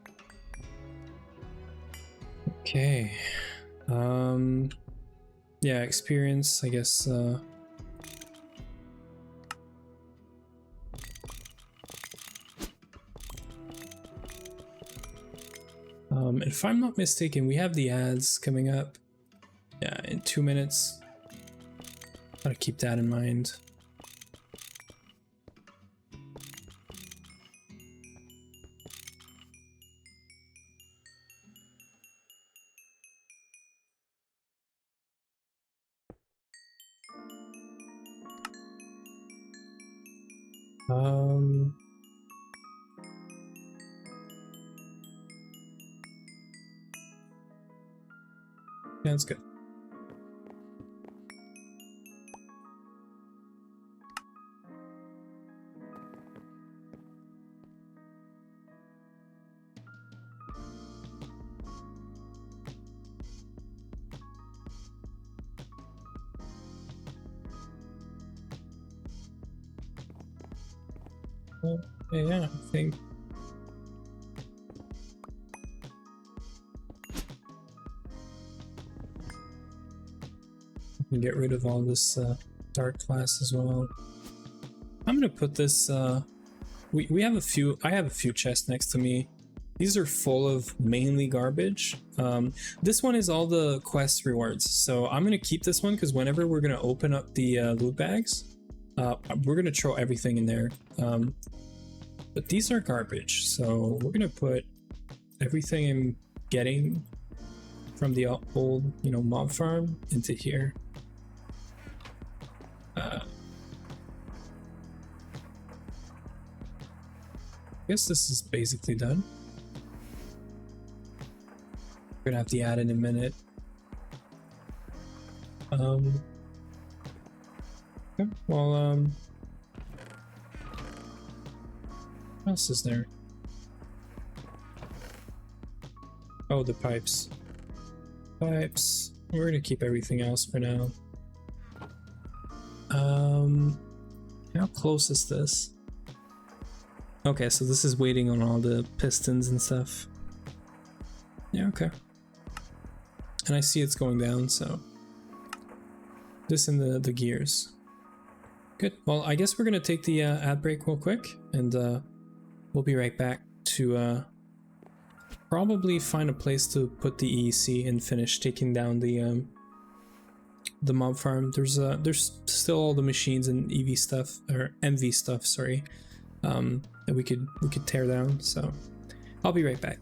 Okay. Yeah, experience, I guess. If I'm not mistaken, we have the ads coming up. Yeah, in 2 minutes. Gotta keep that in mind. Yeah, that's good. Well, yeah, I think. I can get rid of all this dark class as well. I'm gonna put this. We have a few. I have a few chests next to me. These are full of mainly garbage. This one is all the quest rewards, so I'm gonna keep this one because whenever we're gonna open up the loot bags, we're gonna throw everything in there. But these are garbage, so we're gonna put everything I'm getting from the old, mob farm into here. I guess this is basically done. We're gonna have to add in a minute. Okay, well, what else is there? Oh, the pipes. Pipes. We're gonna keep everything else for now. How close is this? Okay, so this is waiting on all the pistons and stuff. Yeah, okay. And I see it's going down, so this and the gears. Good. Well, I guess we're gonna take the ad break real quick, and we'll be right back to probably find a place to put the EEC and finish taking down the mob farm. There's still all the machines and EV stuff, or MV stuff, sorry, that we could tear down. So I'll be right back.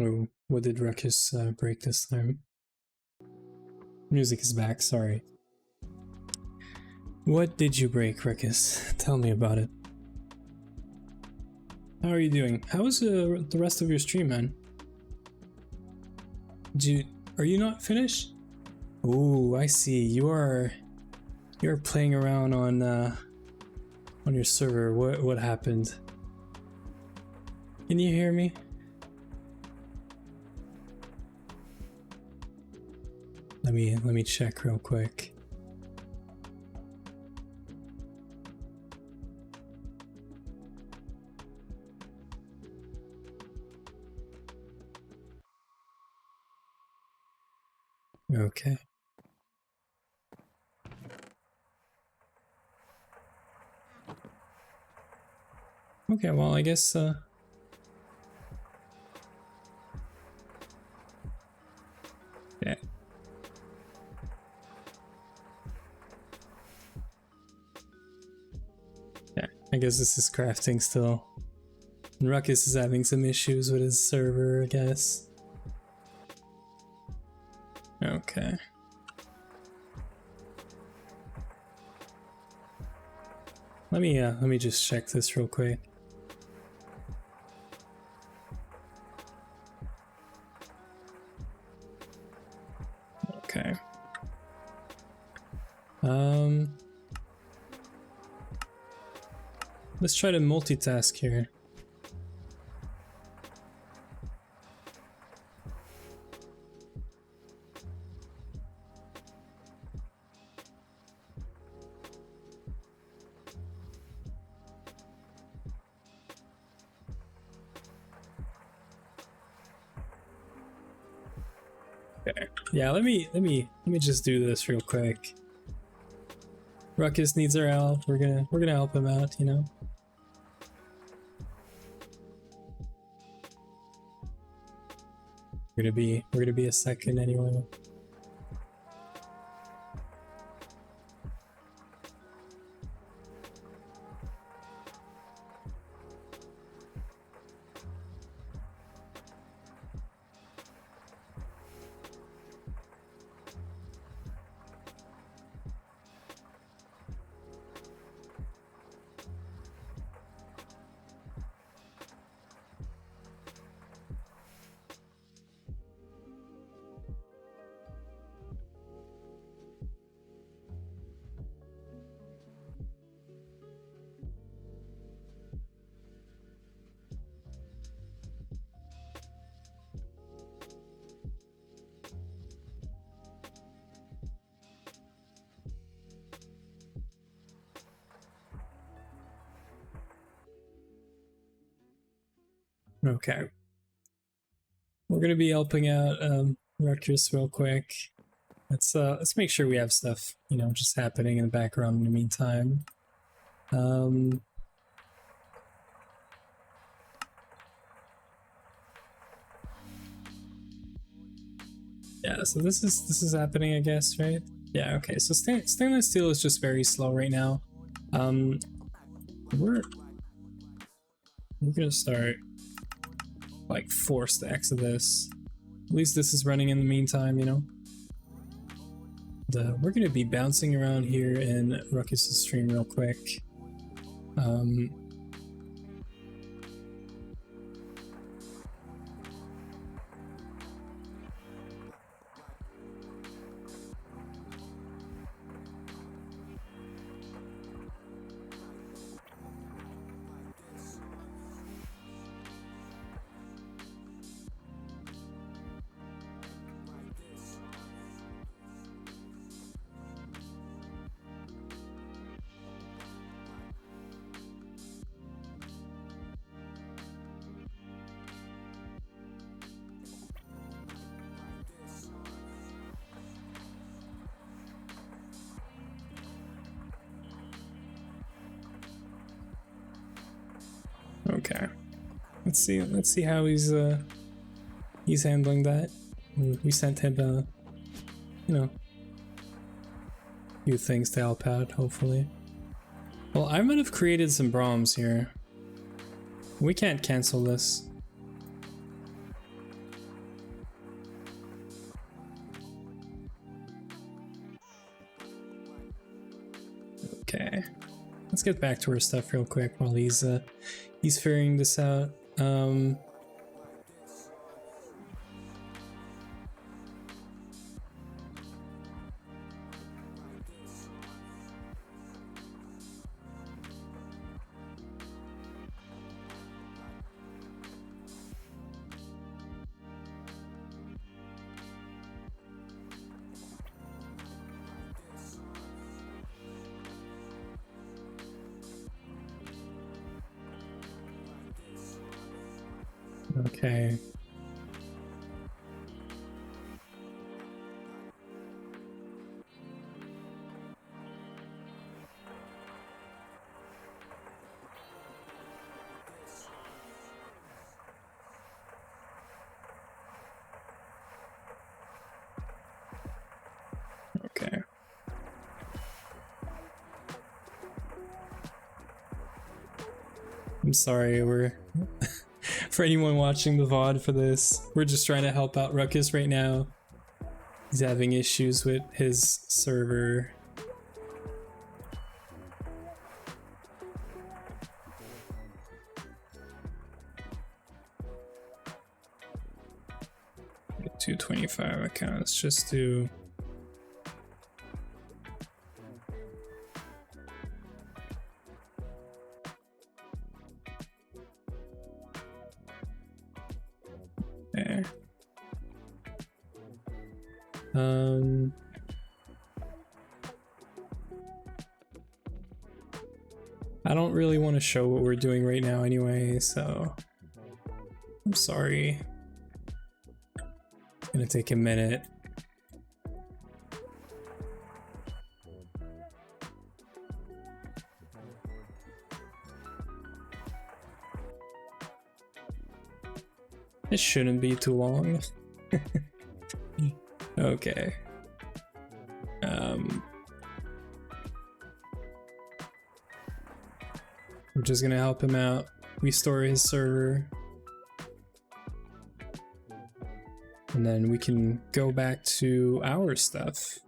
Oh, what did Ruckus break this time? Music is back, sorry. What did you break, Ruckus? Tell me about it. How are you doing? How was the rest of your stream, man? Are you not finished? Oh, I see. You're playing around on your server. What happened? Can you hear me? Let me check real quick. Okay. Okay, well, I guess yeah. Yeah, I guess this is crafting still. And Ruckus is having some issues with his server, I guess. Okay. Let me just check this real quick. Okay. Let's try to multitask here. Okay. Yeah, let me just do this real quick. Ruckus needs our help. We're gonna help him out, you know. We're gonna be a second anyway. Okay. We're gonna be helping out Ruckus real quick. Let's make sure we have stuff, you know, just happening in the background in the meantime. Yeah, so this is happening, I guess, right? Yeah, okay. So stainless steel is just very slow right now. We're gonna start like 4 stacks of this. At least this is running in the meantime, you know. We're gonna be bouncing around here in Ruckus' stream real quick. Okay, let's see how he's handling that. We sent him you know, a few things to help out, hopefully. Well, I might have created some Brahms here. We can't cancel this. let's get back to our stuff real quick while he's figuring this out. Okay. Okay. I'm sorry, we're for anyone watching the VOD for this, we're just trying to help out Ruckus right now. He's having issues with his server. Get 225 accounts just to there. I don't really want to show what we're doing right now anyway, so I'm sorry. It's gonna take a minute. It shouldn't be too long. Okay. I'm just gonna help him out, restore his server, and then we can go back to our stuff.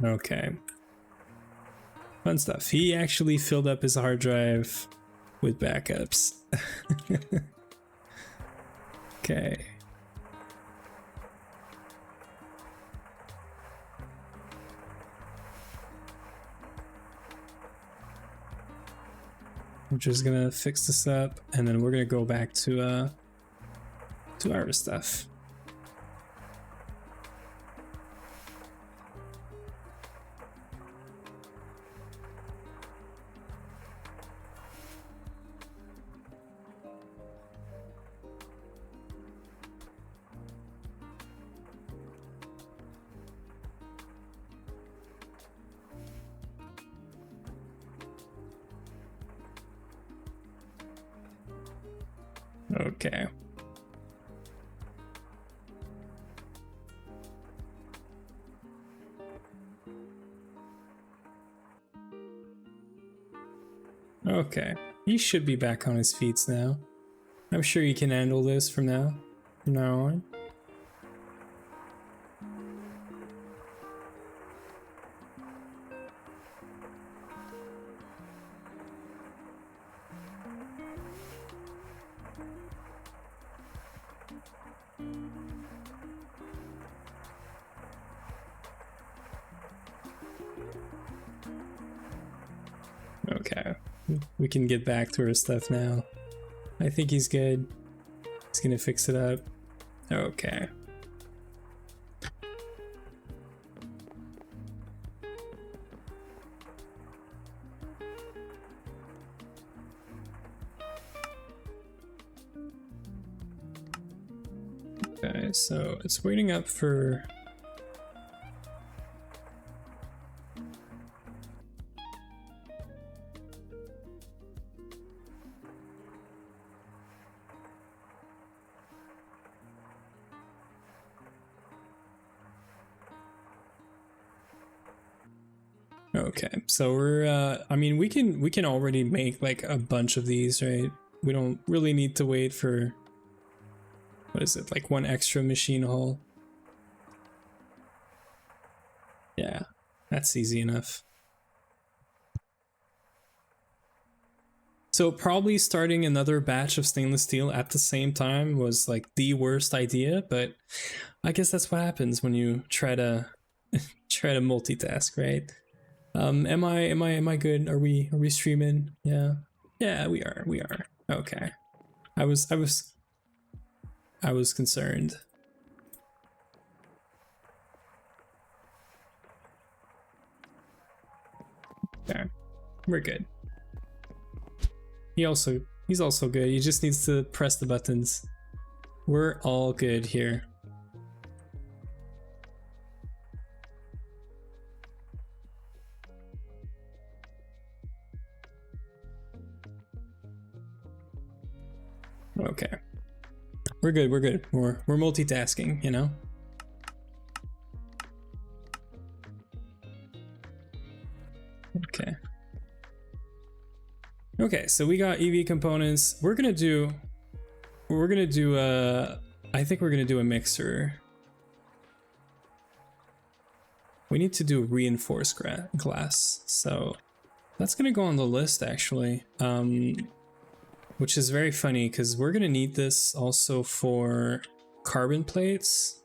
Okay. Fun stuff. He actually filled up his hard drive with backups. Okay. I'm just gonna fix this up, and then we're gonna go back to our stuff. Okay. Okay. He should be back on his feet now. I'm sure he can handle this from now on. Okay, we can get back to our stuff now. I think he's good. He's gonna fix it up. Okay. Okay, so it's waiting up for... Okay, so we're I mean we can already make like a bunch of these, right? We don't really need to wait for, what is it, like one extra machine hull. Yeah, that's easy enough. So probably starting another batch of stainless steel at the same time was like the worst idea, but I guess that's what happens when you try to try to multitask, right? Am I good? Are we streaming? Yeah. Yeah, we are. Okay. I was concerned. Okay. We're good. He's also good. He just needs to press the buttons. We're all good here. Okay. We're good, we're good. We're multitasking, you know? Okay. Okay, so we got EV components. I think we're gonna do a mixer. We need to do reinforced glass, so that's gonna go on the list actually. Which is very funny because we're gonna need this also for carbon plates.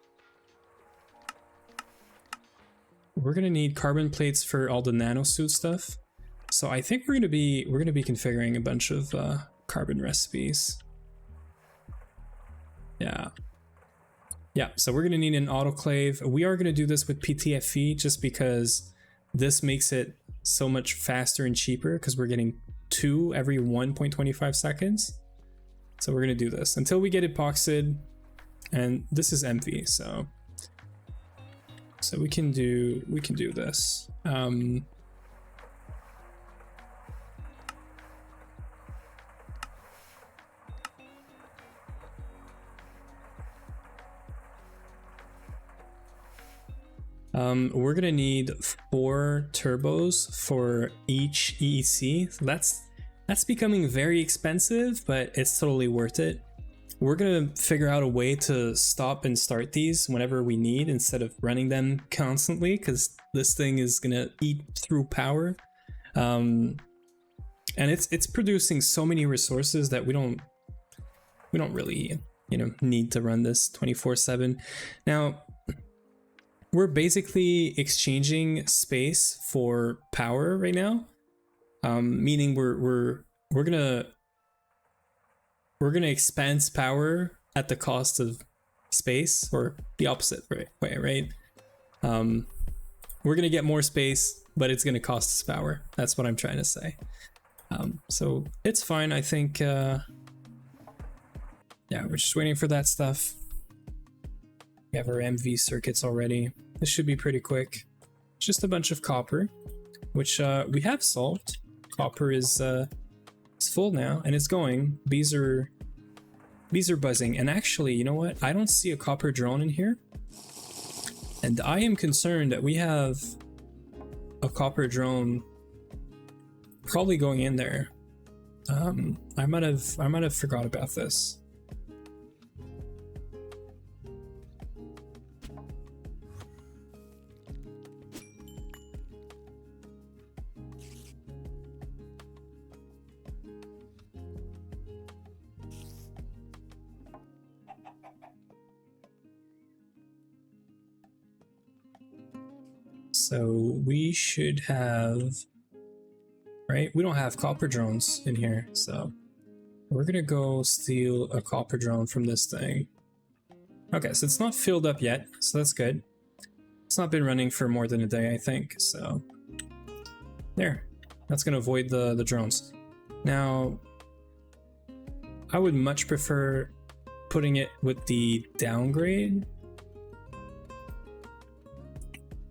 We're gonna need carbon plates for all the nanosuit stuff. So I think we're gonna be configuring a bunch of carbon recipes. Yeah. Yeah, so we're gonna need an autoclave. We are gonna do this with PTFE just because this makes it so much faster and cheaper because we're getting 2 every 1.25 seconds. So we're gonna do this until we get epoxid, and this is MV, so we can do this. We're gonna need 4 turbos for each EEC. So that's becoming very expensive, but it's totally worth it. We're gonna figure out a way to stop and start these whenever we need instead of running them constantly, because this thing is gonna eat through power. And it's producing so many resources that we don't really, you know, need to run this 24/7. Now, we're basically exchanging space for power right now, meaning we're gonna expense power at the cost of space, or the opposite way, right? We're gonna get more space, but it's gonna cost us power. That's what I'm trying to say. So it's fine, I think. Yeah, we're just waiting for that stuff. We have our MV circuits already. This should be pretty quick. Just a bunch of copper, which we have solved. Copper is full now, and it's going. Bees are buzzing. And actually, you know what? I don't see a copper drone in here, and I am concerned that we have a copper drone probably going in there. I might have forgot about this. So we should have, right? We don't have copper drones in here, so we're gonna go steal a copper drone from this thing. Okay, so it's not filled up yet, so that's good. It's not been running for more than a day, I think, so there. That's gonna avoid the drones. Now, I would much prefer putting it with the downgrade.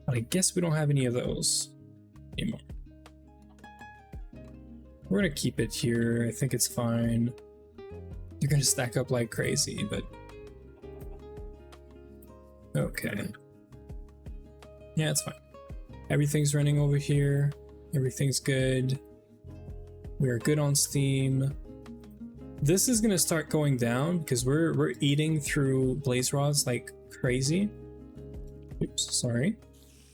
But I guess we don't have any of those anymore. We're gonna keep it here. I think it's fine. You're gonna stack up like crazy, but okay. Yeah, it's fine. Everything's running over here. Everything's good. We are good on Steam. This is gonna start going down because we're eating through blaze rods like crazy. Oops, sorry.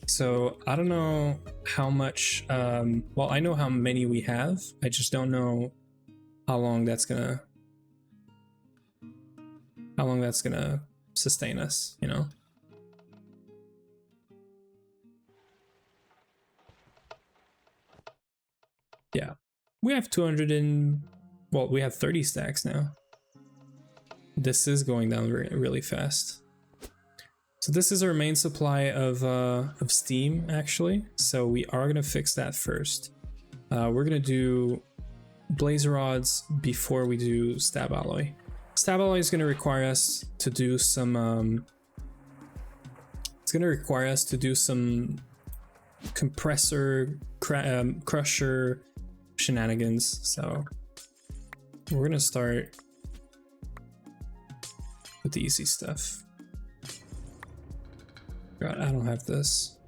So I don't know how much. Well, I know how many we have. I just don't know how long that's gonna sustain us. You know. Yeah, we have 200 and, well, we have 30 stacks now. This is going down really fast. So this is our main supply of steam, actually. So we are gonna fix that first. We're gonna do blaze rods before we do stab alloy. Stab alloy is gonna require us to do some. It's gonna require us to do some compressor, crusher shenanigans. So we're gonna start with the easy stuff. God, I don't have this.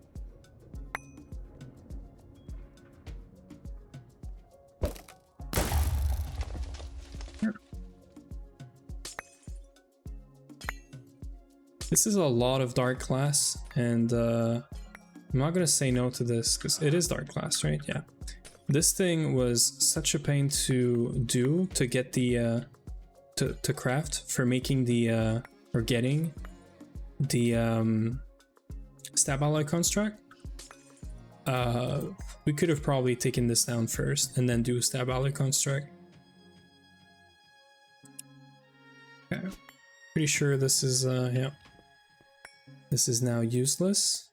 This is a lot of dark class, and I'm not gonna say no to this because it is dark class, right? Yeah. This thing was such a pain to do, to get the to craft, for making the or getting the stab alloy construct. We could have probably taken this down first and then do stab alloy construct. Okay. Pretty sure this is yeah. This is now useless.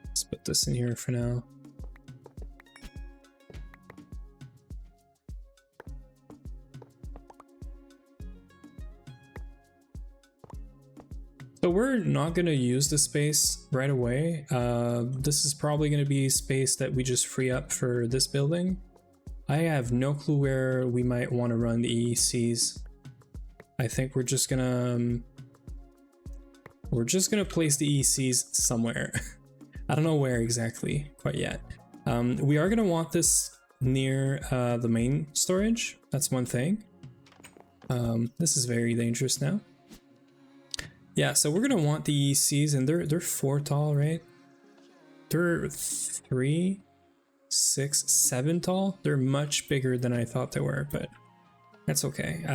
Let's put this in here for now. So we're not going to use the space right away. This is probably going to be space that we just free up for this building. I have no clue where we might want to run the EECs. I think we're just gonna place the EECs somewhere. I don't know where exactly quite yet. We are gonna want this near the main storage. That's one thing. This is very dangerous now. Yeah, so we're gonna want the ECs, and they're 4 tall, right? They're 3, 6, 7 tall. They're much bigger than I thought they were, but that's okay.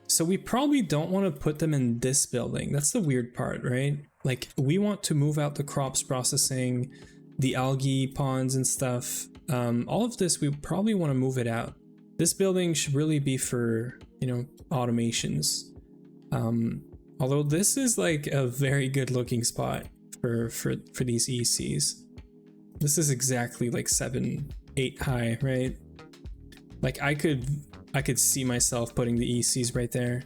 So we probably don't want to put them in this building. That's the weird part, right? Like, we want to move out the crops processing, the algae ponds and stuff. All of this, we probably want to move it out. This building should really be for, you know, automations. Although this is like a very good looking spot for these ECs. This is exactly like 7, 8 high, right? Like I could see myself putting the ECs right there.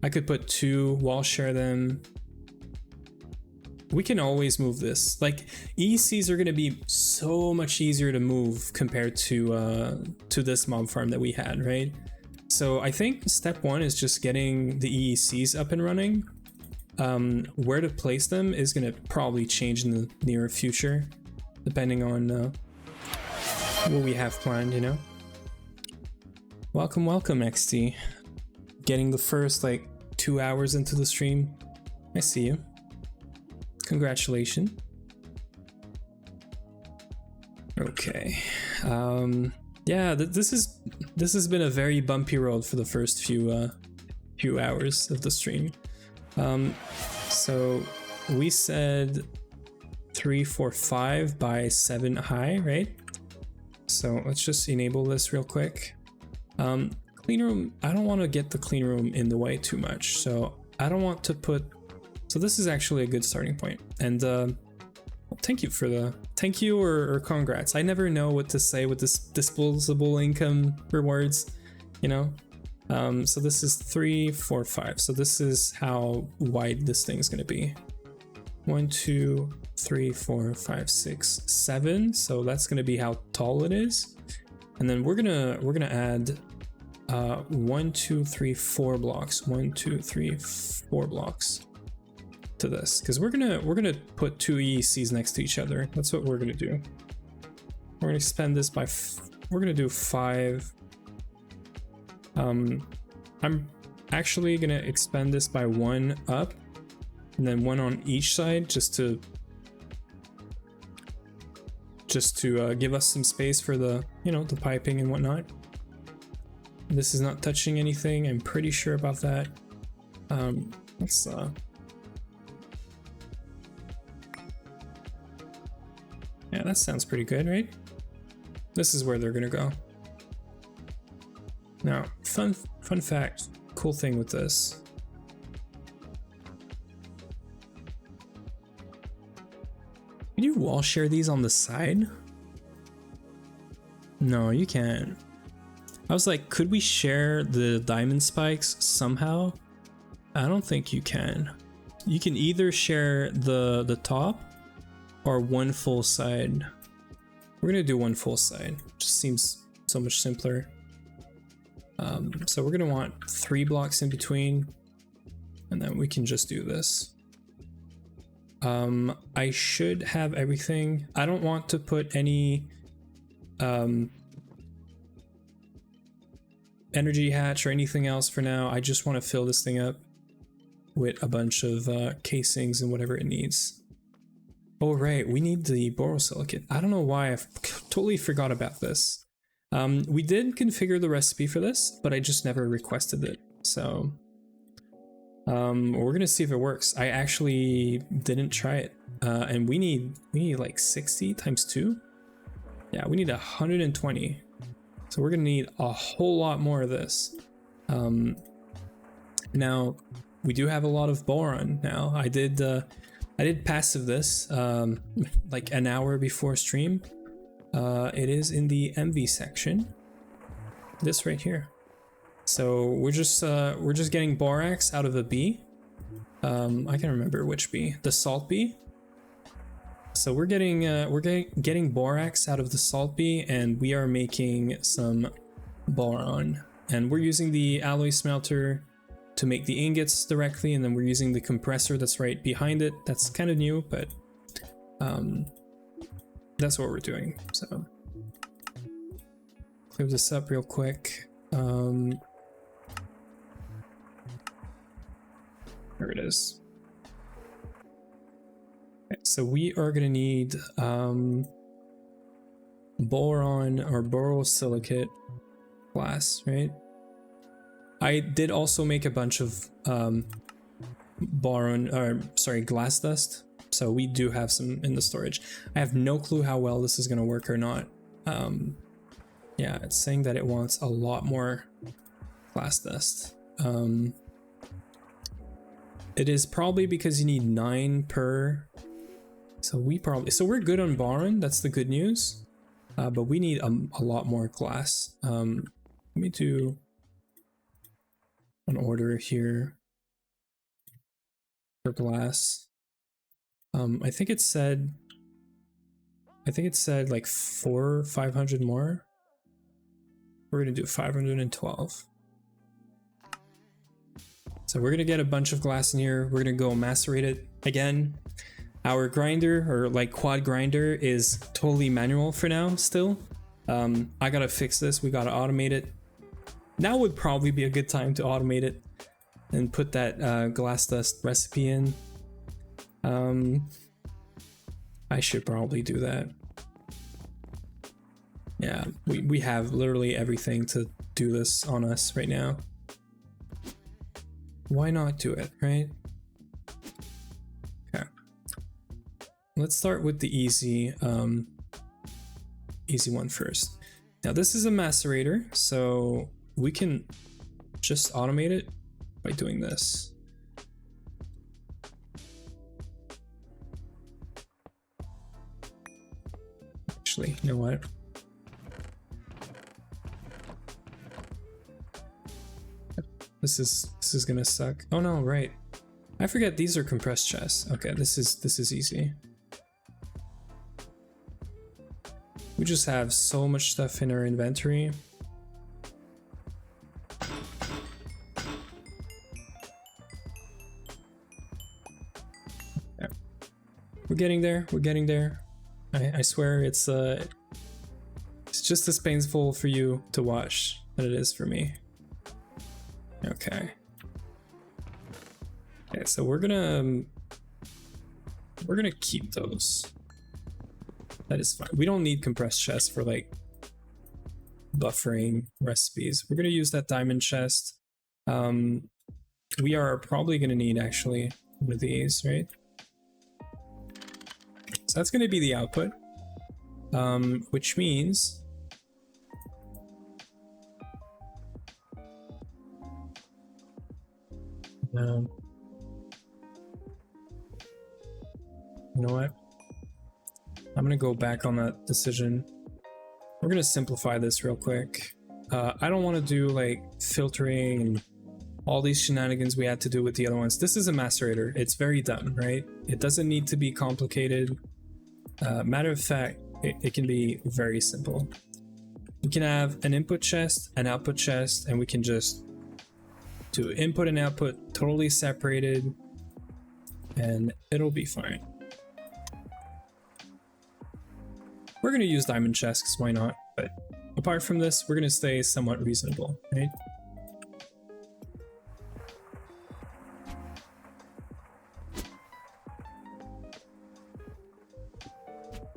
I could put 2, wall share them. We can always move this. Like, ECs are gonna be so much easier to move compared to this mob farm that we had, right? So I think step 1 is just getting the EECs up and running. Where to place them is gonna probably change in the near future, depending on what we have planned, you know? Welcome, welcome, XT. Getting the first, like, 2 hours into the stream. I see you. Congratulations. Okay. Yeah, this has been a very bumpy road for the first few hours of the stream. So we said 3, 4, 5 by 7 high, right? So let's just enable this real quick. Clean room, I don't want to get the clean room in the way too much, so I don't want to put, so this is actually a good starting point. And thank you or congrats. I never know what to say with this disposable income rewards, you know. So this is 3, 4, 5. So this is how wide this thing's gonna be. 1, 2, 3, 4, 5, 6, 7. So that's gonna be how tall it is. And then we're gonna add 1, 2, 3, 4 blocks. 1, 2, 3, 4 blocks to this, because we're gonna put two EECs next to each other. That's what we're gonna do. We're gonna expand this by we're gonna do 5. I'm actually gonna expand this by 1 up and then 1 on each side, just to give us some space for the, you know, the piping and whatnot. This is not touching anything, I'm pretty sure about that. Let's yeah, that sounds pretty good, right? This is where they're gonna go. Now, fun fact, cool thing with this. Can you wall share these on the side? No, you can't. I was like, could we share the diamond spikes somehow? I don't think you can. You can either share the top or one full side. We're gonna do one full side. Just seems so much simpler. So we're gonna want 3 blocks in between, and then we can just do this. I should have everything. I don't want to put any energy hatch or anything else for now. I just want to fill this thing up with a bunch of casings and whatever it needs. Oh right, we need the borosilicate. I don't know why, I've totally forgot about this. We did configure the recipe for this, but I just never requested it. So we're gonna see if it works. I actually didn't try it, and we need like 60 times 2. Yeah, we need 120. So we're gonna need a whole lot more of this. Now we do have a lot of boron now. I did passive this like an hour before stream. It is in the MV section. This right here. So we're just getting borax out of a bee. I can't remember which bee. The salt bee. So we're getting borax out of the salt bee, and we are making some boron. And we're using the alloy smelter to make the ingots directly, and then we're using the compressor that's right behind it. That's kind of new, but that's what we're doing. So clear this up real quick. There it is. Okay, so we are gonna need boron or borosilicate glass, right? I did also make a bunch of glass dust, so we do have some in the storage. I have no clue how well this is gonna work or not. Yeah, it's saying that it wants a lot more glass dust. It is probably because you need 9 per. So we're good on boron. That's the good news. But we need a lot more glass. Let me do an order here for glass. I think it said like 500 more. We're gonna do 512. So we're gonna get a bunch of glass in here. We're gonna go macerate it again. Our grinder, or like quad grinder, is totally manual for now still. I gotta fix this. We gotta automate it. Now would probably be a good time to automate it and put that glass dust recipe in. I should probably do that. Yeah, we have literally everything to do this on us right now. Why not do it, right? Okay. Let's start with the easy one first. Now this is a macerator, so we can just automate it by doing this. actually. You know what? This is gonna suck. Oh no, right. I forget these are compressed chests. Okay, this is easy. We just have so much stuff in our inventory. Yeah. We're getting there. We're getting there. I swear it's just as painful for you to watch than it is for me. Okay. Okay, so we're gonna keep those. That is fine. We don't need compressed chests for like buffering recipes. We're gonna use that diamond chest. We are probably gonna need actually one of these, right? So that's gonna be the output, which means you know what? I'm gonna go back on that decision. We're gonna simplify this real quick. I don't want to do like filtering and all these shenanigans we had to do with the other ones. This is a macerator. It's very dumb, right? It doesn't need to be complicated. Matter of fact, it can be very simple. We can have an input chest, an output chest, and we can just do input and output totally separated, and it'll be fine. We're gonna use diamond chests, because why not? But apart from this, we're gonna stay somewhat reasonable, right?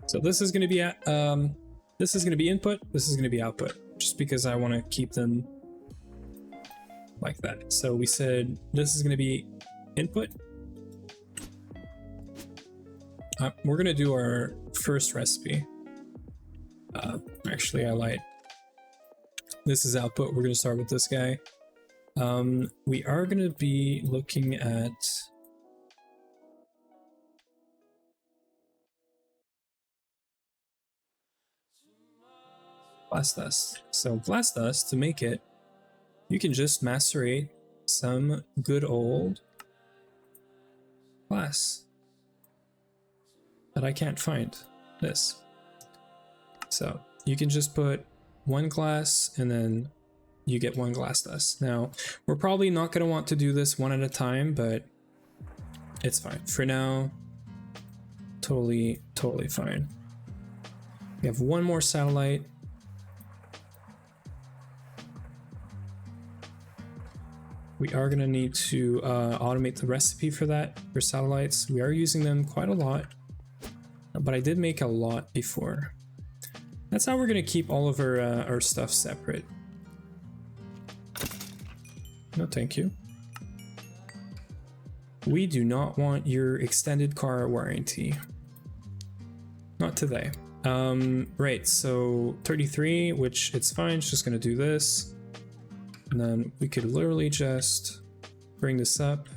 So this is gonna be this is gonna be input. This is gonna be output, just because I want to keep them like that. So we said this is gonna be input. We're gonna do our first recipe. Actually, I lied. This is output. We're gonna start with this guy. We are gonna be looking at blast dust. So blast dust, to make it, you can just macerate some good old glass that I can't find. This. So you can just put one glass and then you get one glass dust. Now, we're probably not going to want to do this one at a time, but it's fine. For now, totally fine. We have one more satellite. We are going to need to automate the recipe for that, for satellites. We are using them quite a lot, but I did make a lot before. That's how we're going to keep all of our stuff separate. No, thank you. We do not want your extended car warranty. Not today. Right, so 33, which it's fine, it's just going to do this. And then we could literally just bring this up.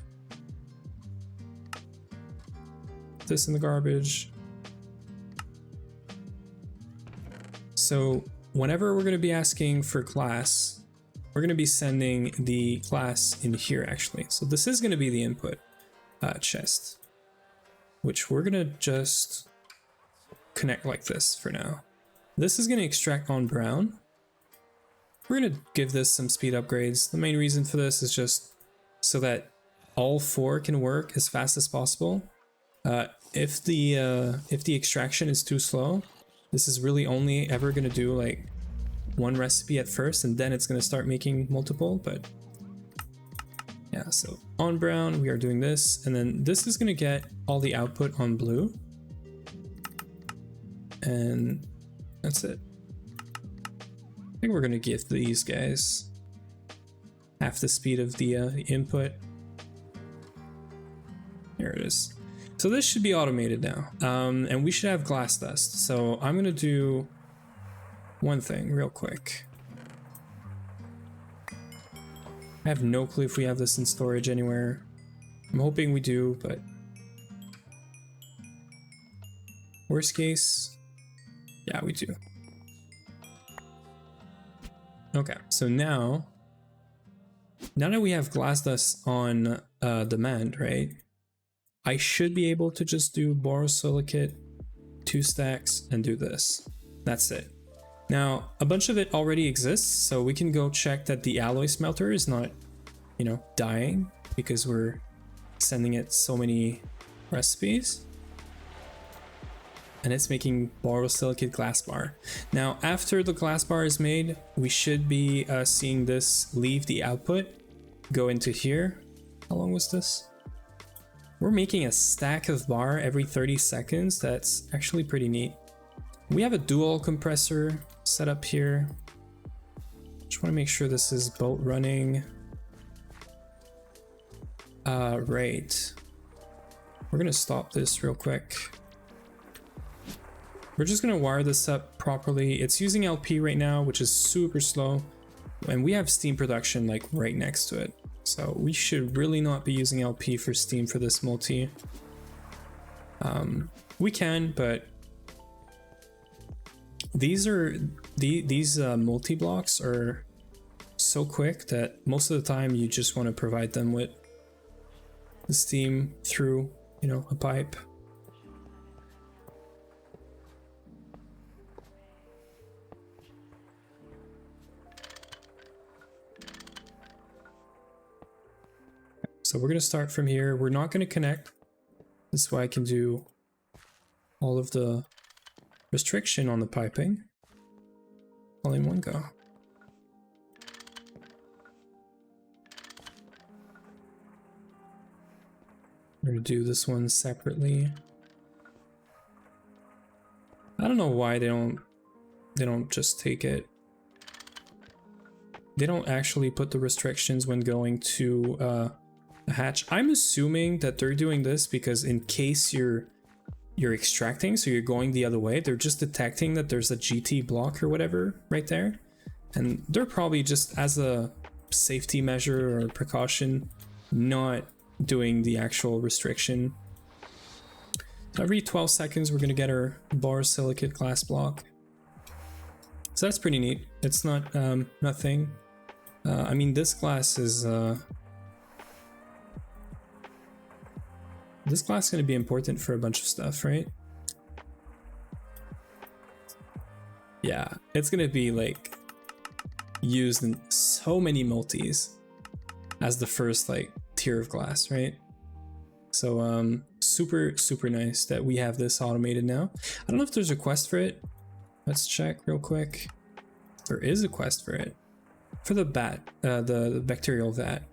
Put this in the garbage. So whenever we're going to be asking for class, we're going to be sending the class in here actually. So this is going to be the input chest, which we're going to just connect like this for now. This is going to extract on brown. We're going to give this some speed upgrades. The main reason for this is just so that all four can work as fast as possible. If the extraction is too slow, this is really only ever going to do like one recipe at first, and then it's going to start making multiple. But yeah, so on brown, we are doing this, and then this is going to get all the output on blue. And that's it. I think we're going to give these guys half the speed of the input. Here it is. So this should be automated now, and we should have glass dust. So I'm going to do one thing real quick. I have no clue if we have this in storage anywhere. I'm hoping we do, but worst case, Yeah, we do. Okay, so now that we have glass dust on demand, right? I should be able to just do borosilicate, 2 stacks, and do this. That's it. Now, a bunch of it already exists, so we can go check that the alloy smelter is not, you know, dying because we're sending it so many recipes. And it's making borosilicate glass bar. Now, after the glass bar is made, we should be seeing this leave the output, go into here. How long was this? We're making a stack of bar every 30 seconds. That's actually pretty neat. We have a dual compressor set up here. Just want to make sure this is both running. Right. We're gonna stop this real quick. We're just gonna wire this up properly. It's using LP right now, which is super slow. And we have steam production like right next to it. So we should really not be using LP for steam for this multi. We can, but these multi blocks are so quick that most of the time you just want to provide them with the steam through, you know, a pipe. So we're going to start from here. We're not going to connect. This way I can do all of the restriction on the piping all in one go. We're going to do this one separately. I don't know why they don't just take it. They don't actually put the restrictions when going to a hatch. I'm assuming that they're doing this because in case you're extracting, so you're going the other way, they're just detecting that there's a GT block or whatever right there, and they're probably just as a safety measure or precaution not doing the actual restriction. So every 12 seconds we're gonna get our borosilicate glass block. So that's pretty neat. It's not nothing. I mean, this glass is this glass is going to be important for a bunch of stuff, right? Yeah, it's going to be like used in so many multis as the first like tier of glass, right? So super nice that we have this automated now. I don't know if there's a quest for it. Let's check real quick. There is a quest for it. For the the bacterial vat.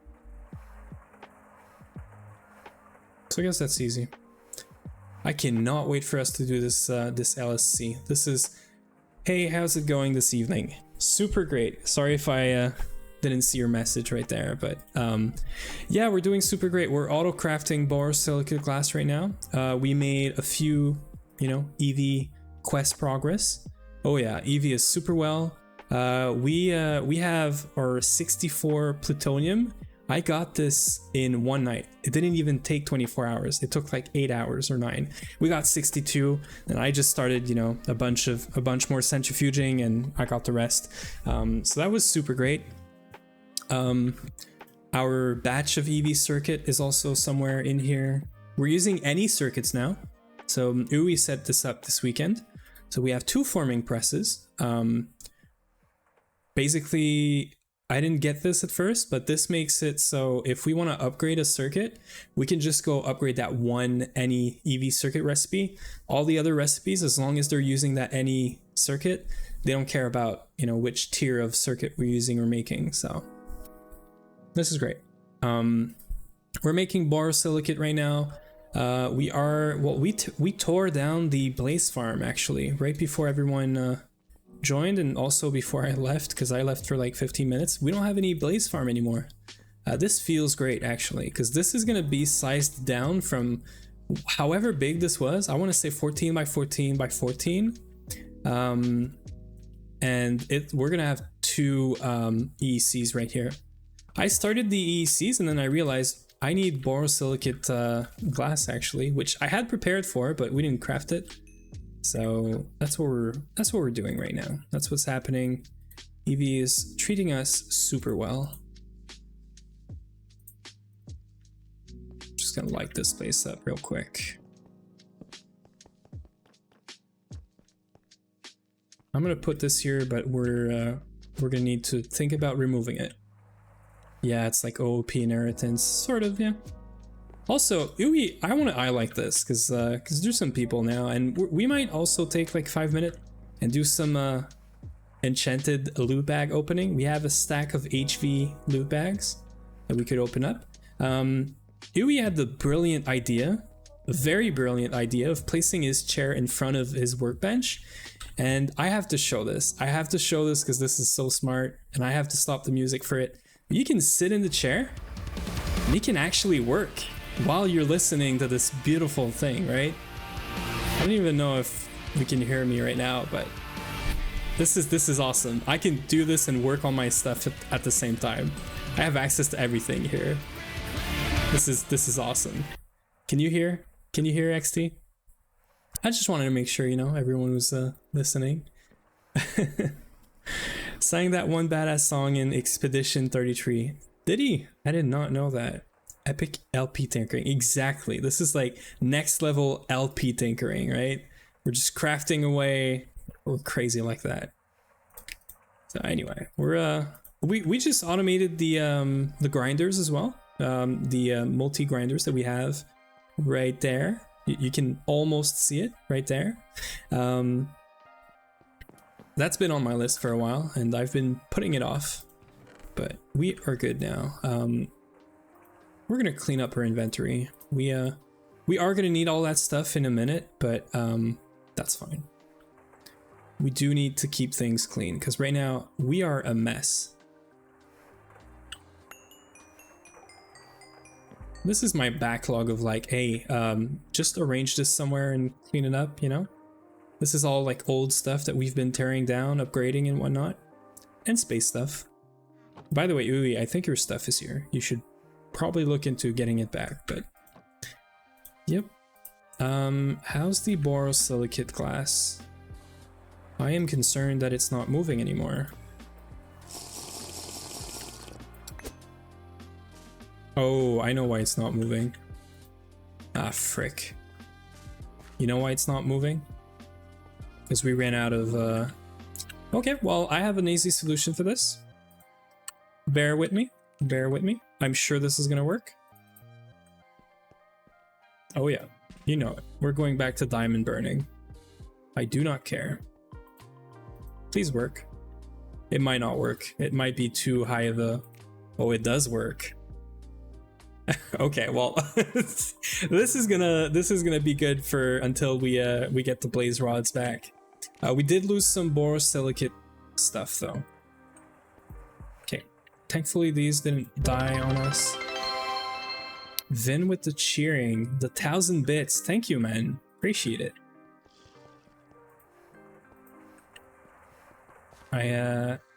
So I guess that's easy. I cannot wait for us to do this this LSC. This is, hey, how's it going this evening? Super great. Sorry if I didn't see your message right there, but yeah, we're doing super great. We're auto crafting borosilicate glass right now. We made a few, you know, EV quest progress. Oh yeah, EV is super well. We have our 64 plutonium. I got this in one night. It didn't even take 24 hours. It took like 8 hours or 9. We got 62, and I just started, you know, a bunch more centrifuging, and I got the rest. So that was super great. Our batch of EV circuit is also somewhere in here. We're using any circuits now. So Uwe set this up this weekend. So we have 2 forming presses. Basically, I didn't get this at first, but this makes it so if we want to upgrade a circuit, we can just go upgrade that one any EV circuit recipe. All the other recipes, as long as they're using that any circuit, they don't care about, you know, which tier of circuit we're using or making. So this is great. We're making borosilicate right now. We tore down the Blaze farm actually right before everyone joined, and also before I left, because I left for like 15 minutes. We don't have any Blaze farm anymore. This feels great actually, because this is going to be sized down from however big this was. I want to say 14 by 14 by 14. And we're going to have 2 EECs right here. I started the EECs and then I realized I need borosilicate glass actually, which I had prepared for, but we didn't craft it. So that's what we're doing right now. That's what's happening. Eevee is treating us super well. Just gonna light this place up real quick. I'm gonna put this here, but we're gonna need to think about removing it. Yeah, it's like OOP inheritance, sort of, yeah. Also, Uwe, I want to highlight this because there's some people now, and we might also take like 5 minutes and do some enchanted loot bag opening. We have a stack of HV loot bags that we could open up. Uwe had the brilliant idea, a very brilliant idea, of placing his chair in front of his workbench. And I have to show this. I have to show this because this is so smart, and I have to stop the music for it. You can sit in the chair, and you can actually work while you're listening to this beautiful thing, right? I don't even know if you can hear me right now, but this is awesome. I can do this and work on my stuff at the same time. I have access to everything here. This is awesome. Can you hear? Can you hear XT? I just wanted to make sure, you know, everyone was listening. Sang that one badass song in Expedition 33. Did he? I did not know that. Epic LP tinkering. Exactly. This is like next level LP tinkering, right? We're just crafting away. We're crazy like that. So anyway, we're we just automated the grinders as well. The multi grinders that we have right there. You can almost see it right there. That's been on my list for a while, and I've been putting it off, but we are good now. We're gonna clean up our inventory. We are gonna need all that stuff in a minute, but that's fine. We do need to keep things clean because right now we are a mess. This is my backlog of like, hey, just arrange this somewhere and clean it up, you know? This is all like old stuff that we've been tearing down, upgrading and whatnot. And space stuff. By the way, Uwe, I think your stuff is here. You should probably look into getting it back, but... Yep. How's the borosilicate glass? I am concerned that it's not moving anymore. Oh, I know why it's not moving. Ah, frick. You know why it's not moving? Because we ran out of, Okay, well, I have an easy solution for this. Bear with me. Bear with me. I'm sure this is gonna work. Oh yeah, you know it. We're going back to diamond burning. I do not care. Please work. It might not work. It might be too high of a... Oh, it does work. Okay, well, this is gonna be good for until we get the blaze rods back. We did lose some borosilicate stuff though. Okay, thankfully these didn't die on us. Vin with the cheering, the 1,000 bits. Thank you, man. Appreciate it.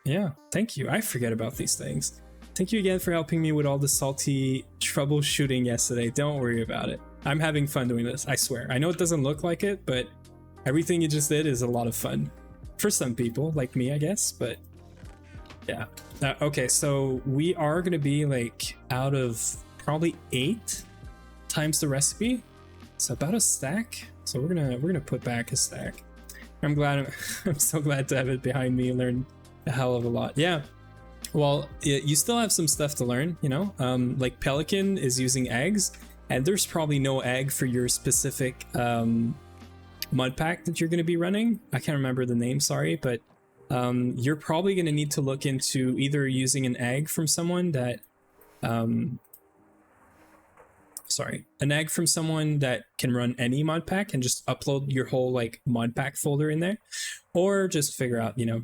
Yeah, thank you. I forget about these things. Thank you again for helping me with all the salty troubleshooting yesterday. Don't worry about it. I'm having fun doing this, I swear. I know it doesn't look like it, but everything you just did is a lot of fun. For some people, like me, I guess, but yeah. Okay, so we are gonna be like out of probably 8 times the recipe. So about a stack. So we're gonna put back a stack. I'm so glad to have it behind me and learn a hell of a lot. Yeah. Well, you still have some stuff to learn, you know? Like Pelican is using eggs, and there's probably no egg for your specific mud pack that you're going to be running. I can't remember the name, sorry, but you're probably going to need to look into either using an egg from someone that... an egg from someone that can run any mod pack and just upload your whole like mod pack folder in there, or just figure out, you know,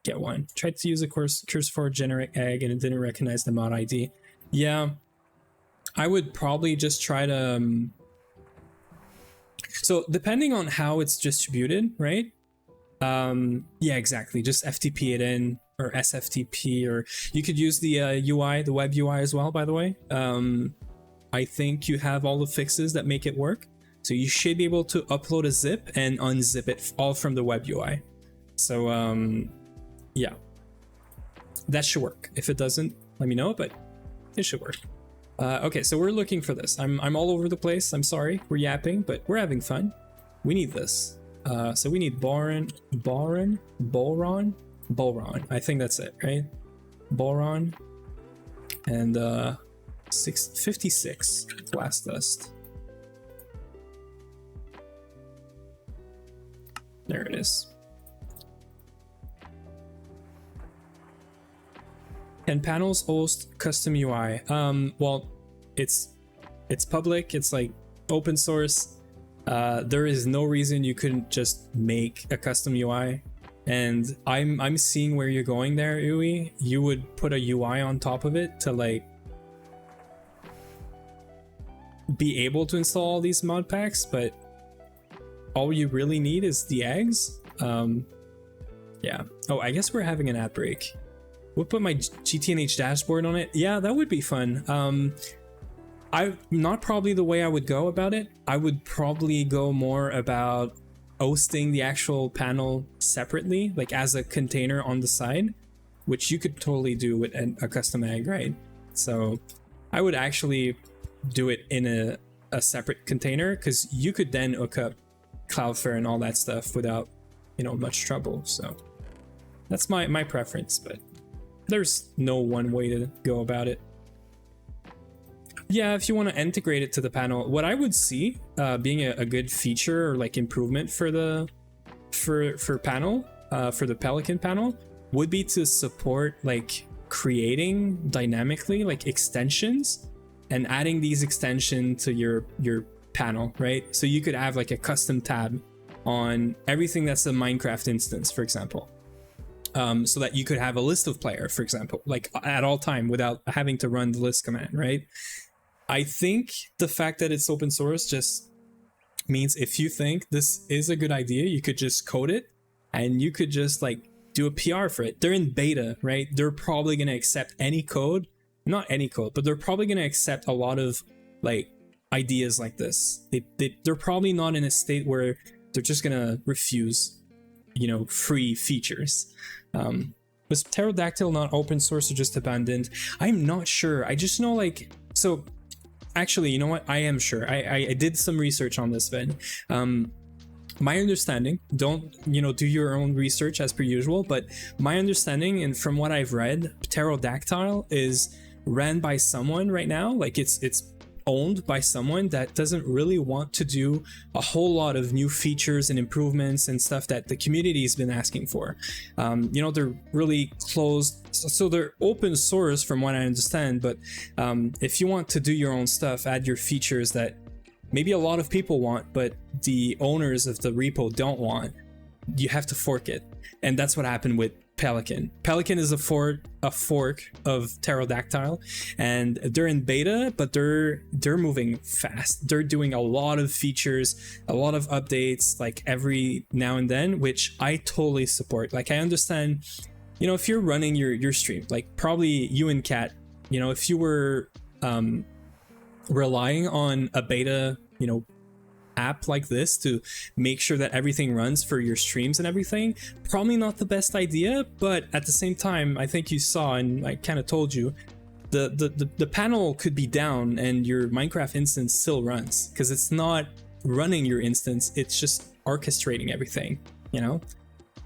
get one. Tried to use a curse for a generic egg and it didn't recognize the mod ID. Yeah, I would probably just try to so depending on how it's distributed, right? Yeah, exactly, just FTP it in, or SFTP, or you could use the UI, the web UI as well, by the way. I think you have all the fixes that make it work. So you should be able to upload a zip and unzip it all from the web UI. So yeah, that should work. If it doesn't, let me know, but it should work. Okay, so we're looking for this. I'm all over the place. I'm sorry, we're yapping, but we're having fun. We need this. So we need boron. I think that's it, right? Boron and 656 glass dust. There it is. Can panels host custom UI? Well, it's public. It's like open source. There is no reason you couldn't just make a custom UI. And I'm seeing where you're going there, Uwe. You would put a UI on top of it to like be able to install all these mod packs, but all you really need is the eggs. Yeah. Oh, I guess we're having an ad break. We'll put my GTNH dashboard on it. Yeah, that would be fun. Not probably the way I would go about it. I would probably go more about hosting the actual panel separately, like as a container on the side, which you could totally do with a custom egg, right? So I would actually do it in a separate container, because you could then hook up Cloudflare and all that stuff without, you know, much trouble. So that's my preference, but there's no one way to go about it. Yeah, if you want to integrate it to the panel, what I would see being a good feature or like improvement for the panel, for the Pelican panel, would be to support like creating dynamically like extensions and adding these extensions to your panel, right? So you could have like a custom tab on everything that's a Minecraft instance, for example. So that you could have a list of player, for example, like at all time without having to run the list command, right? I think the fact that it's open source just means if you think this is a good idea, you could just code it and you could just like do a PR for it. They're in beta, right? They're probably going to accept any code, not any code, but they're probably going to accept a lot of like ideas like this. They're probably not in a state where they're just going to refuse, you know, free features. Was Pterodactyl not open source or just abandoned? I'm not sure. I just know like, so actually, you know what? I am sure. I did some research on this, Ven. My understanding, don't, you know, do your own research as per usual, but my understanding and from what I've read, Pterodactyl is ran by someone right now. Like it's owned by someone that doesn't really want to do a whole lot of new features and improvements and stuff that the community has been asking for. You know, they're really closed, so they're open source from what I understand, but if you want to do your own stuff, add your features that maybe a lot of people want but the owners of the repo don't want, you have to fork it. And that's what happened with Pelican. Pelican is a fork of Pterodactyl, and they're in beta, but they're moving fast. They're doing a lot of features, a lot of updates, like every now and then, which I totally support. Like I understand, you know, if you're running your stream, like probably you and Kat, you know, if you were relying on a beta, you know, app like this to make sure that everything runs for your streams and everything, probably not the best idea. But at the same time, I think you saw, and I kind of told you, the panel could be down and your Minecraft instance still runs, because it's not running your instance, it's just orchestrating everything, you know.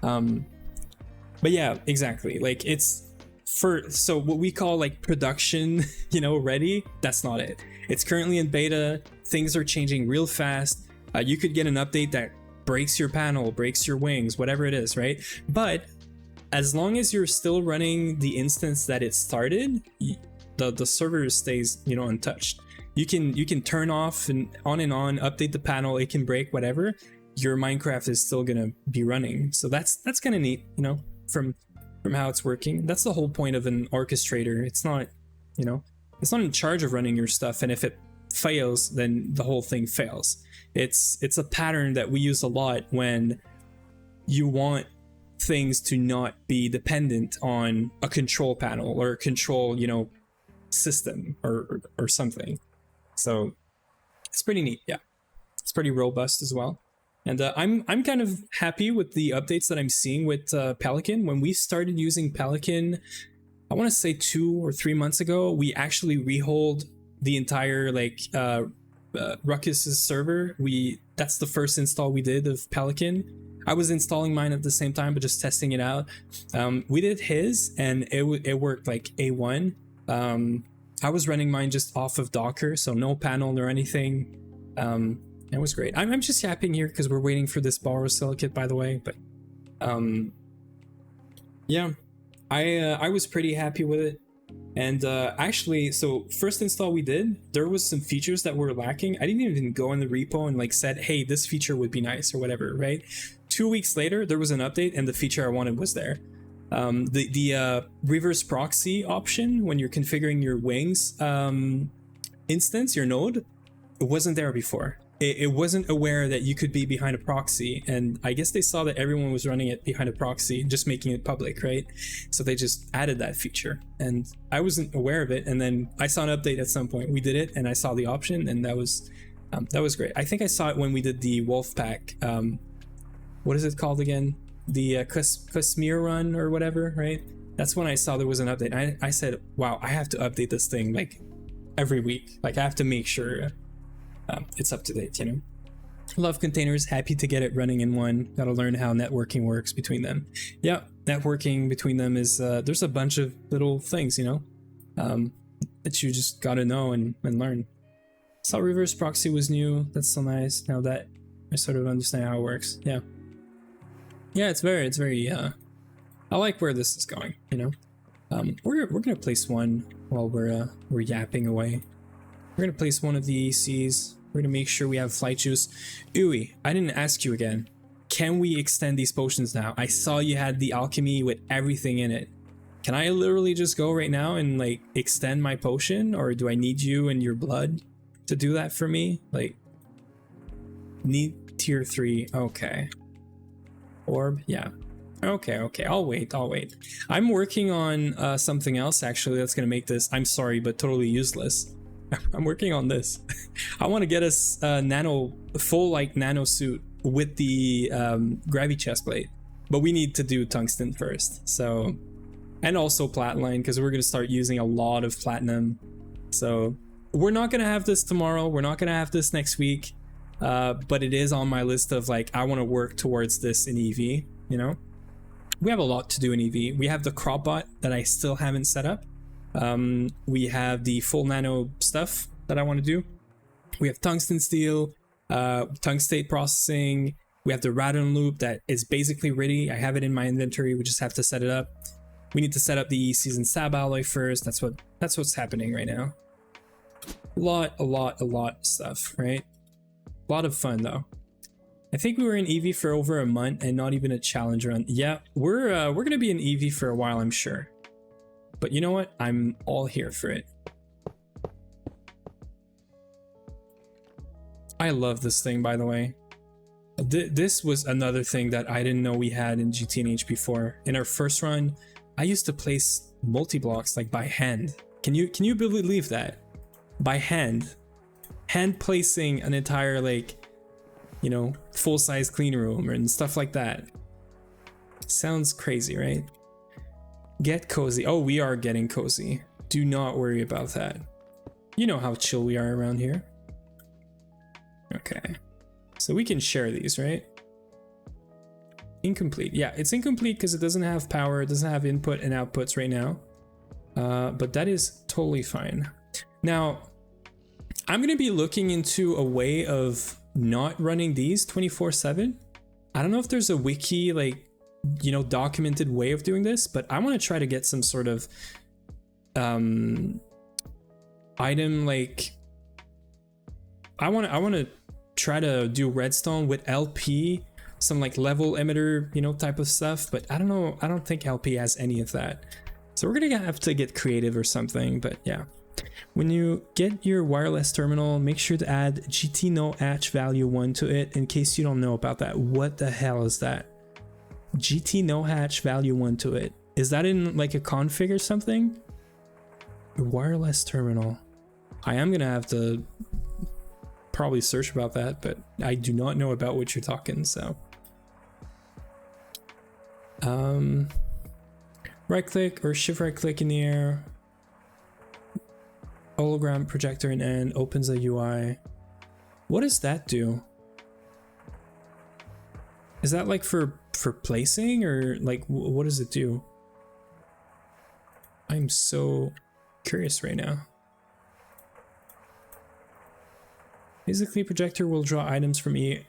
But yeah, exactly, like it's so what we call like production, you know, ready, that's not it. It's currently in beta. Things are changing real fast. You could get an update that breaks your panel, breaks your wings, whatever it is, right? But as long as you're still running the instance that it started, the server stays, you know, untouched. You can turn off and on, update the panel, it can break, whatever. Your Minecraft is still gonna be running. So that's kind of neat, you know, from how it's working. That's the whole point of an orchestrator. It's not, you know, it's not in charge of running your stuff, and if it fails, then the whole thing fails. It's a pattern that we use a lot when you want things to not be dependent on a control panel or a control, you know, system or something. So it's pretty neat, yeah. It's pretty robust as well. And I'm kind of happy with the updates that I'm seeing with Pelican. When we started using Pelican, I want to say 2 or 3 months ago, we actually reholed the entire like Ruckus's server. That's the first install we did of Pelican. I was installing mine at the same time, but just testing it out. We did his, and it worked like A1. I was running mine just off of Docker, so no panel or anything. It was great. I'm just yapping here because we're waiting for this borosilicate, by the way. But yeah, I was pretty happy with it. And actually, so first install we did, there was some features that were lacking. I didn't even go in the repo and like said, hey, this feature would be nice or whatever, right? 2 weeks later, there was an update and the feature I wanted was there. The reverse proxy option when you're configuring your wings instance, your node, it wasn't there before. It wasn't aware that you could be behind a proxy, and I guess they saw that everyone was running it behind a proxy, just making it public, right? So they just added that feature, and I wasn't aware of it. And then I saw an update at some point. We did it, and I saw the option, and that was great. I think I saw it when we did the Wolfpack. What is it called again? The Cosmere run or whatever, right? That's when I saw there was an update. I said, wow, I have to update this thing like every week. Like I have to make sure it's up to date, you know. Love containers, happy to get it running in one. Gotta learn how networking works between them. Yeah, networking between them is there's a bunch of little things, you know, that you just gotta know and learn. Saw reverse proxy was new. That's so nice. Now that I sort of understand how it works. Yeah, it's very I like where this is going, you know. We're gonna place one while we're yapping away. We're gonna place one of the ECs. We're gonna make sure we have flight juice. Uwe, I didn't ask you again. Can we extend these potions now? I saw you had the alchemy with everything in it. Can I literally just go right now and like extend my potion, or do I need you and your blood to do that for me? Like, need tier 3. Okay. Orb, yeah. Okay, I'll wait. I'm working on something else actually that's gonna make this, I'm sorry, but totally useless. I'm working on this. I want to get us full nano suit with the gravity chestplate, but we need to do tungsten first. So, and also platinum, because we're gonna start using a lot of platinum. So we're not gonna have this tomorrow. We're not gonna have this next week. But it is on my list of like, I want to work towards this in EV. You know, we have a lot to do in EV. We have the crop bot that I still haven't set up. We have the full nano stuff that I want to do. We have tungsten steel, tungstate processing. We have the radon loop that is basically ready. I have it in my inventory. We just have to set it up. We need to set up the season stab alloy first. That's what's happening right now. A lot of stuff, right? A lot of fun though. I think we were in EV for over a month and not even a challenge run. Yeah, we're gonna be in EV for a while, I'm sure. But you know what? I'm all here for it. I love this thing, by the way. This was another thing that I didn't know we had in GTNH before. In our first run, I used to place multi-blocks like by hand. Can you believe that? By hand. Hand placing an entire like, you know, full-size clean room and stuff like that. Sounds crazy, right? Get cozy. Oh, we are getting cozy. Do not worry about that. You know how chill we are around here. Okay. So we can share these, right? Incomplete. Yeah, it's incomplete because it doesn't have power. It doesn't have input and outputs right now. But that is totally fine. Now, I'm going to be looking into a way of not running these 24/7. I don't know if there's a wiki, like, you know, documented way of doing this, but I want to try to get some sort of item, like I want to try to do redstone with LP, some like level emitter, you know, type of stuff, but I don't know, I don't think LP has any of that. So we're gonna have to get creative or something, but yeah. When you get your wireless terminal, make sure to add GTNH value 1 to it in case you don't know about that. What the hell is that? GTNH value 1 to it. Is that in like a config or something? Wireless terminal. I am gonna have to probably search about that, but I do not know about what you're talking, so. Right click or shift right click in the air. Hologram projector in end opens a UI. What does that do? Is that like for placing, or like what does it do? I'm so curious right now. Basically, projector will draw items from E.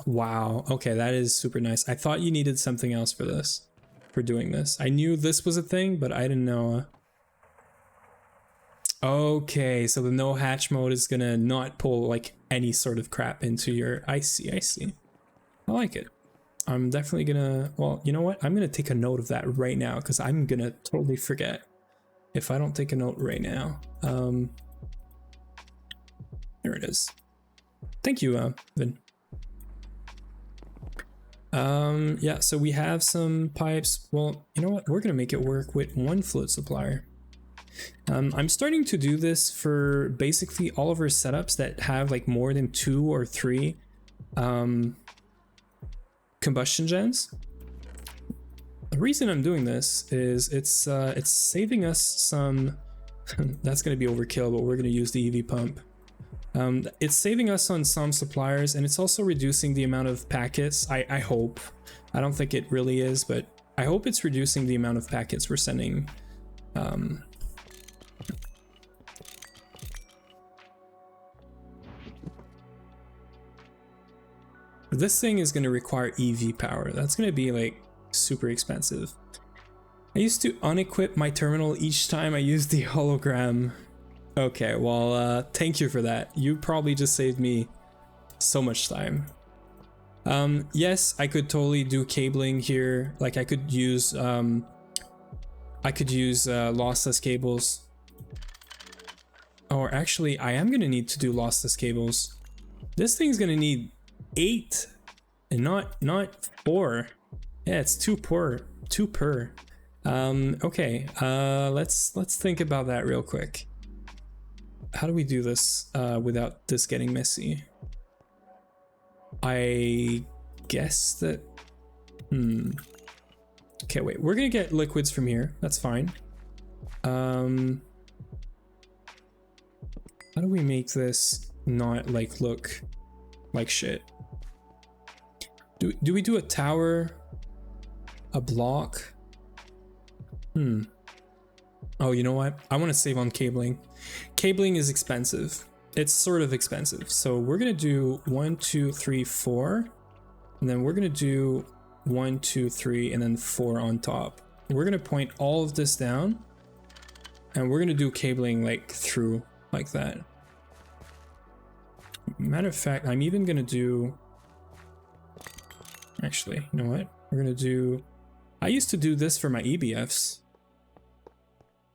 Wow. Okay, that is super nice. I thought you needed something else for this, for doing this. I knew this was a thing, but I didn't know. Okay, so the no hatch mode is gonna not pull like any sort of crap into your. I see. I like it. I'm definitely gonna. Well, you know what? I'm gonna take a note of that right now because I'm gonna totally forget if I don't take a note right now. There it is. Thank you, Vin. Yeah, so we have some pipes. Well, you know what? We're gonna make it work with one fluid supplier. I'm starting to do this for basically all of our setups that have like more than 2 or 3 combustion gens. The reason I'm doing this is it's saving us some. That's gonna be overkill, but we're gonna use the EV pump. It's saving us on some suppliers, and it's also reducing the amount of packets. I hope. I don't think it really is, but I hope it's reducing the amount of packets we're sending. This thing is going to require EV power. That's going to be like super expensive. I used to unequip my terminal each time I used the hologram. Okay, well, thank you for that. You probably just saved me so much time. Yes, I could totally do cabling here. Like I could use lossless cables. Or actually, I am gonna need to do lossless cables. This thing's gonna need 8 and not 4. Yeah, it's 2 per. Okay, let's think about that real quick. How do we do this without this getting messy? I guess that. Okay, wait. We're gonna get liquids from here. That's fine. How do we make this not like look like shit? Do we do a tower? A block? Oh, you know what? I want to save on cabling. Cabling is expensive. It's sort of expensive. So we're gonna do 1, 2, 3, 4, and then we're gonna do 1, 2, 3, and then 4 on top. We're gonna point all of this down, and we're gonna do cabling like through like that. Matter of fact, I'm even gonna do. Actually, you know what? We're gonna do. I used to do this for my EBFs.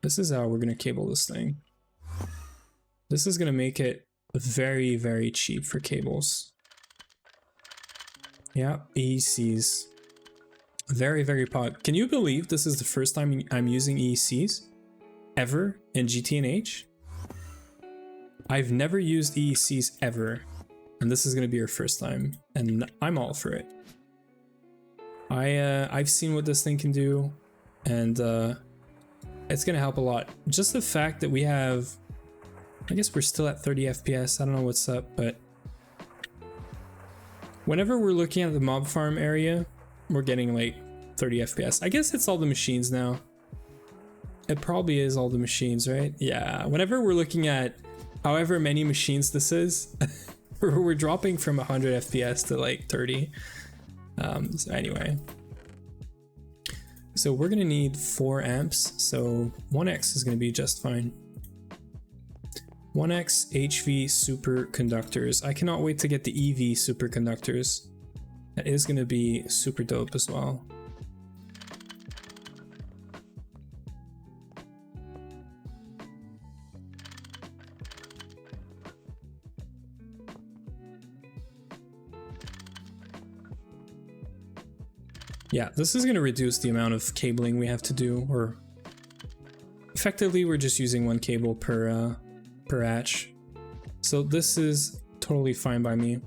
This is how we're gonna cable this thing. This is gonna make it very, very cheap for cables. Yeah, EECs. Very, very pod. Can you believe this is the first time I'm using EECs ever in GTNH? I've never used EECs ever, and this is gonna be your first time, and I'm all for it. I've seen what this thing can do, and it's gonna help a lot. Just the fact that we have, I guess we're still at 30 FPS. I don't know what's up, but whenever we're looking at the mob farm area, we're getting like 30 FPS. I guess it's all the machines now. It probably is all the machines, right? Yeah. Whenever we're looking at however many machines this is, we're dropping from 100 FPS to like 30. So anyway, so we're gonna need 4 amps, so 1x is gonna be just fine. 1x HV superconductors. I cannot wait to get the EV superconductors. That is gonna be super dope as well. Yeah, this is going to reduce the amount of cabling we have to do, or effectively we're just using 1 cable per hatch. So this is Totally fine by me.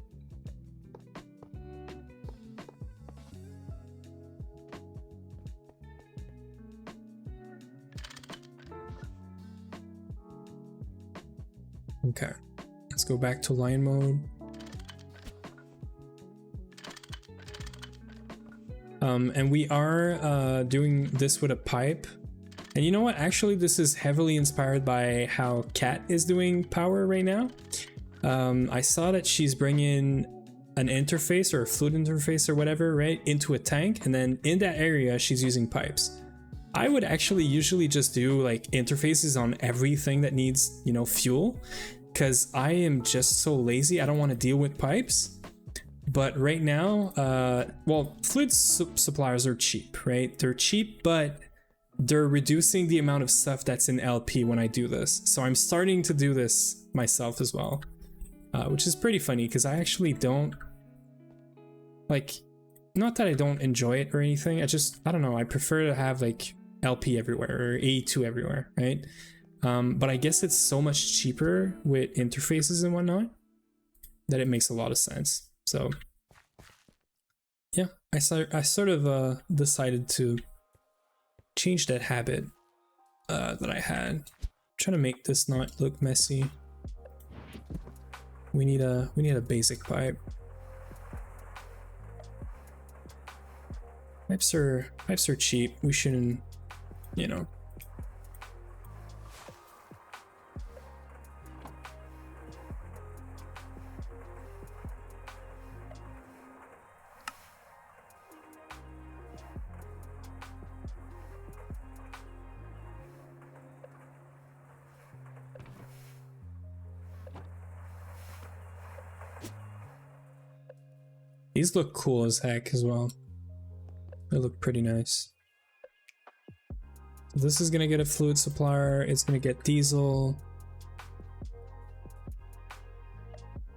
Okay, let's go back to line mode. And we are doing this with a pipe. And you know what? Actually, this is heavily inspired by how Kat is doing power right now. I saw that she's bringing an interface or a fluid interface or whatever, right, into a tank. And then in that area, she's using pipes. I would actually usually just do like interfaces on everything that needs, you know, fuel, because I am just so lazy. I don't want to deal with pipes. But right now, well, fluid suppliers are cheap, right? They're cheap, but they're reducing the amount of stuff that's in LP when I do this. So I'm starting to do this myself as well, which is pretty funny because I actually don't, like, not that I don't enjoy it or anything. I don't know. I prefer to have like LP everywhere or A2 everywhere, right? But I guess it's so much cheaper with interfaces and whatnot that it makes a lot of sense. So yeah, I sort of decided to change that habit that I had. I'm trying to make this not look messy. We need a basic pipe. Pipes are cheap. We shouldn't, you know. These look cool as heck as well. They look pretty nice. This is gonna get a fluid supplier, it's gonna get diesel.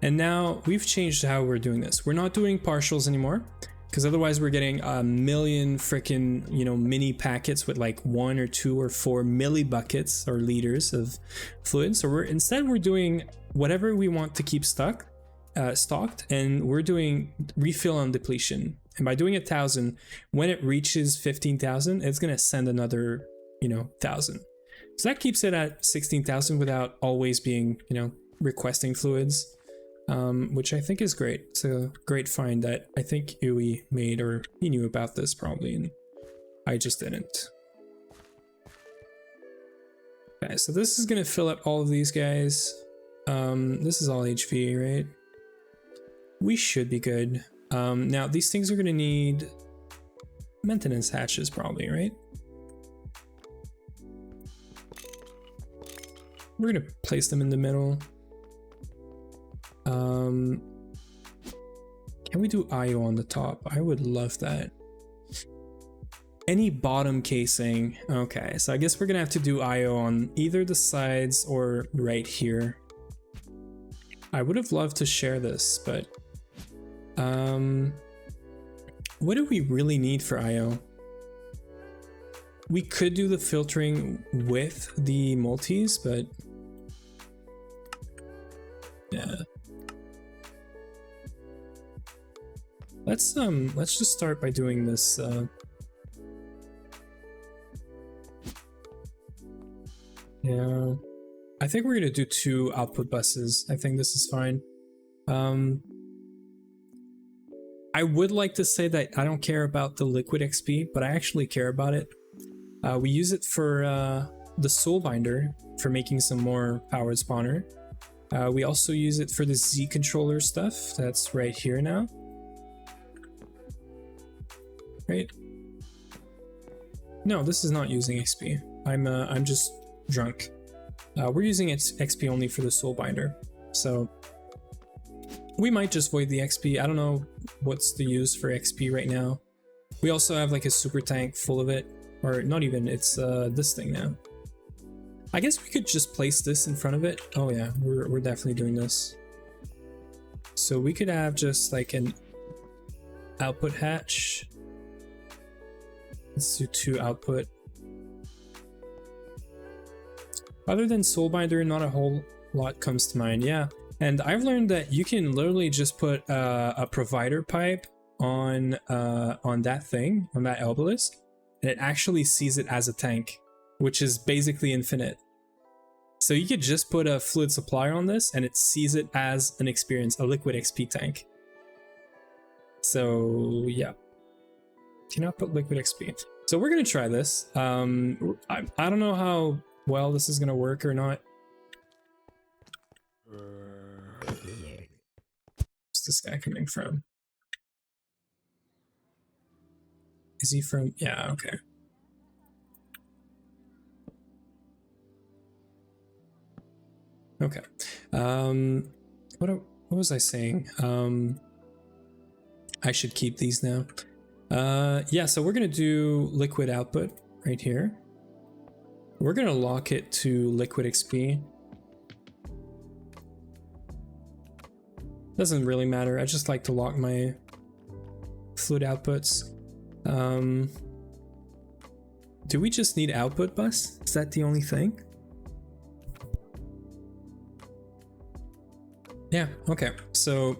And now we've changed how we're doing this. We're not doing partials anymore, because otherwise we're getting a million freaking, you know, mini packets with like 1 or 2 or 4 millibuckets or liters of fluid. So instead we're doing whatever we want to keep stocked, and we're doing refill on depletion. And by doing 1,000, when it reaches 15,000, it's gonna send another, you know, 1,000. So that keeps it at 16,000 without always being, you know, requesting fluids, which I think is great. It's a great find that I think Uwe made, or he knew about this probably, and I just didn't. Okay, so this is gonna fill up all of these guys. This is all HV, right? We should be good. Now these things are gonna need maintenance hatches probably, right? We're gonna place them in the middle. Can we do IO on the top? I would love that. Any bottom casing. Okay, so I guess we're gonna have to do IO on either the sides or right here. I would have loved to share this, but what do we really need for IO? We could do the filtering with the multis, but yeah. Let's just start by doing this. Yeah, I think we're gonna do 2 output buses. I think this is fine. I would like to say that I don't care about the liquid XP, but I actually care about it. We use it for the soul binder for making some more powered spawner. We also use it for the Z controller stuff that's right here now. Right? No, this is not using XP. I'm just drunk. We're using its XP only for the soul binder, so we might just void the XP. I don't know what's the use for XP right now. We also have like a super tank full of it, or not even. It's this thing now. I guess we could just place this in front of it. Oh yeah, we're definitely doing this. So we could have just like an output hatch. Let's do 2 output. Other than Soulbinder, not a whole lot comes to mind. Yeah, And I've learned that you can literally just put a provider pipe on that thing, on that Elbolus, and it actually sees it as a tank, which is basically infinite. So you could just put a fluid supply on this and it sees it as an experience, a liquid XP tank. So yeah, cannot put liquid XP. So we're gonna try this. I don't know how well this is gonna work or not. Where's this guy coming from? Is he from? Yeah, okay. Okay. What was I saying? I should keep these now. Yeah, so we're gonna do liquid output right here. We're gonna lock it to liquid XP. Doesn't really matter. I just like to lock my fluid outputs. Do we just need output bus? Is that the only thing? Yeah, okay. So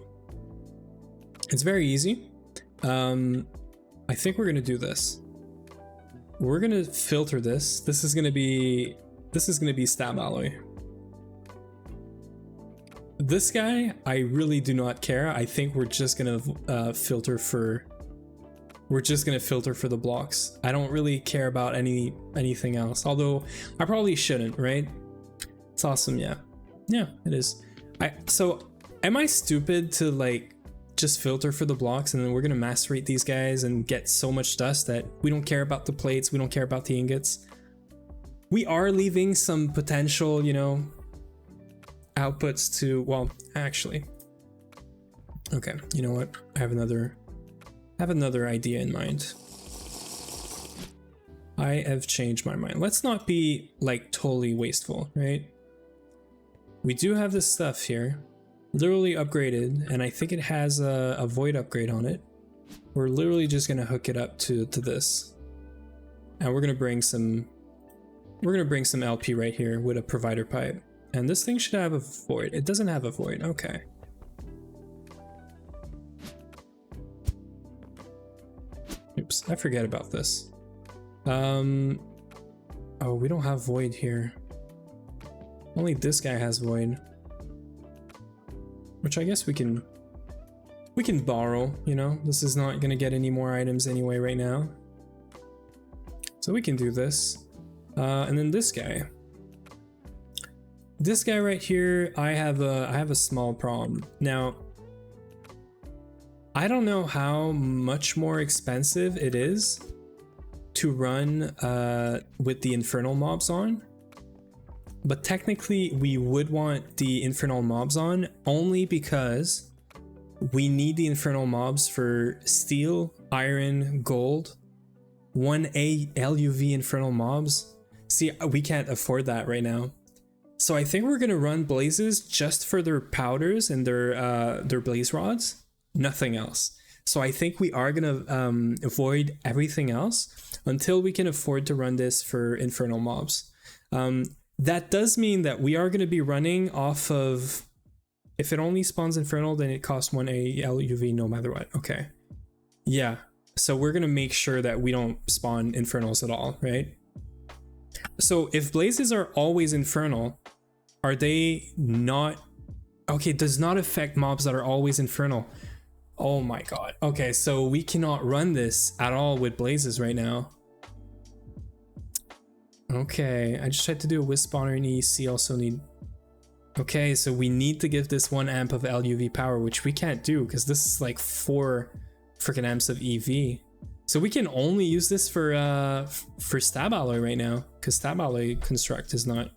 it's very easy. I think we're gonna do this. We're gonna filter this. This is gonna be stab alloy. This guy, I really do not care. I think we're just gonna filter for the blocks. I don't really care about anything else. Although I probably shouldn't, right? It's awesome, yeah. Yeah, it is. So am I stupid to like just filter for the blocks and then we're gonna macerate these guys and get so much dust that we don't care about the plates, we don't care about the ingots? We are leaving some potential, you know, outputs to, well, actually. Okay, you know what? I have another idea in mind. I have changed my mind. Let's not be like totally wasteful, right? We do have this stuff here, literally upgraded, and I think it has a void upgrade on it. We're literally just gonna hook it up to this, and we're gonna bring some LP right here with a provider pipe, and this thing should have a void. It doesn't have a void. Okay. Oops, I forget about this. Oh, we don't have void here. Only this guy has void, which I guess we can borrow, you know. This is not gonna get any more items anyway right now, so we can do this. And then this guy right here, I have a small problem. Now, I don't know how much more expensive it is to run with the infernal mobs on. But technically, we would want the infernal mobs on only because we need the infernal mobs for steel, iron, gold, 1A LUV infernal mobs. See, we can't afford that right now. So I think we're gonna run blazes just for their powders and their blaze rods, nothing else. So I think we are gonna avoid everything else until we can afford to run this for infernal mobs. That does mean that we are going to be running off of, if it only spawns infernal, then it costs 1A LUV no matter what. Okay. Yeah. So we're going to make sure that we don't spawn infernals at all, right? So if blazes are always infernal, are they not? Okay, it does not affect mobs that are always infernal. Oh my god. Okay, so we cannot run this at all with blazes right now. Okay, I just tried to do a wisp spawner and EC also need... Okay, so we need to give this 1 amp of LUV power, which we can't do because this is like 4 freaking amps of EV. So we can only use this for stab alloy right now, because stab alloy construct is not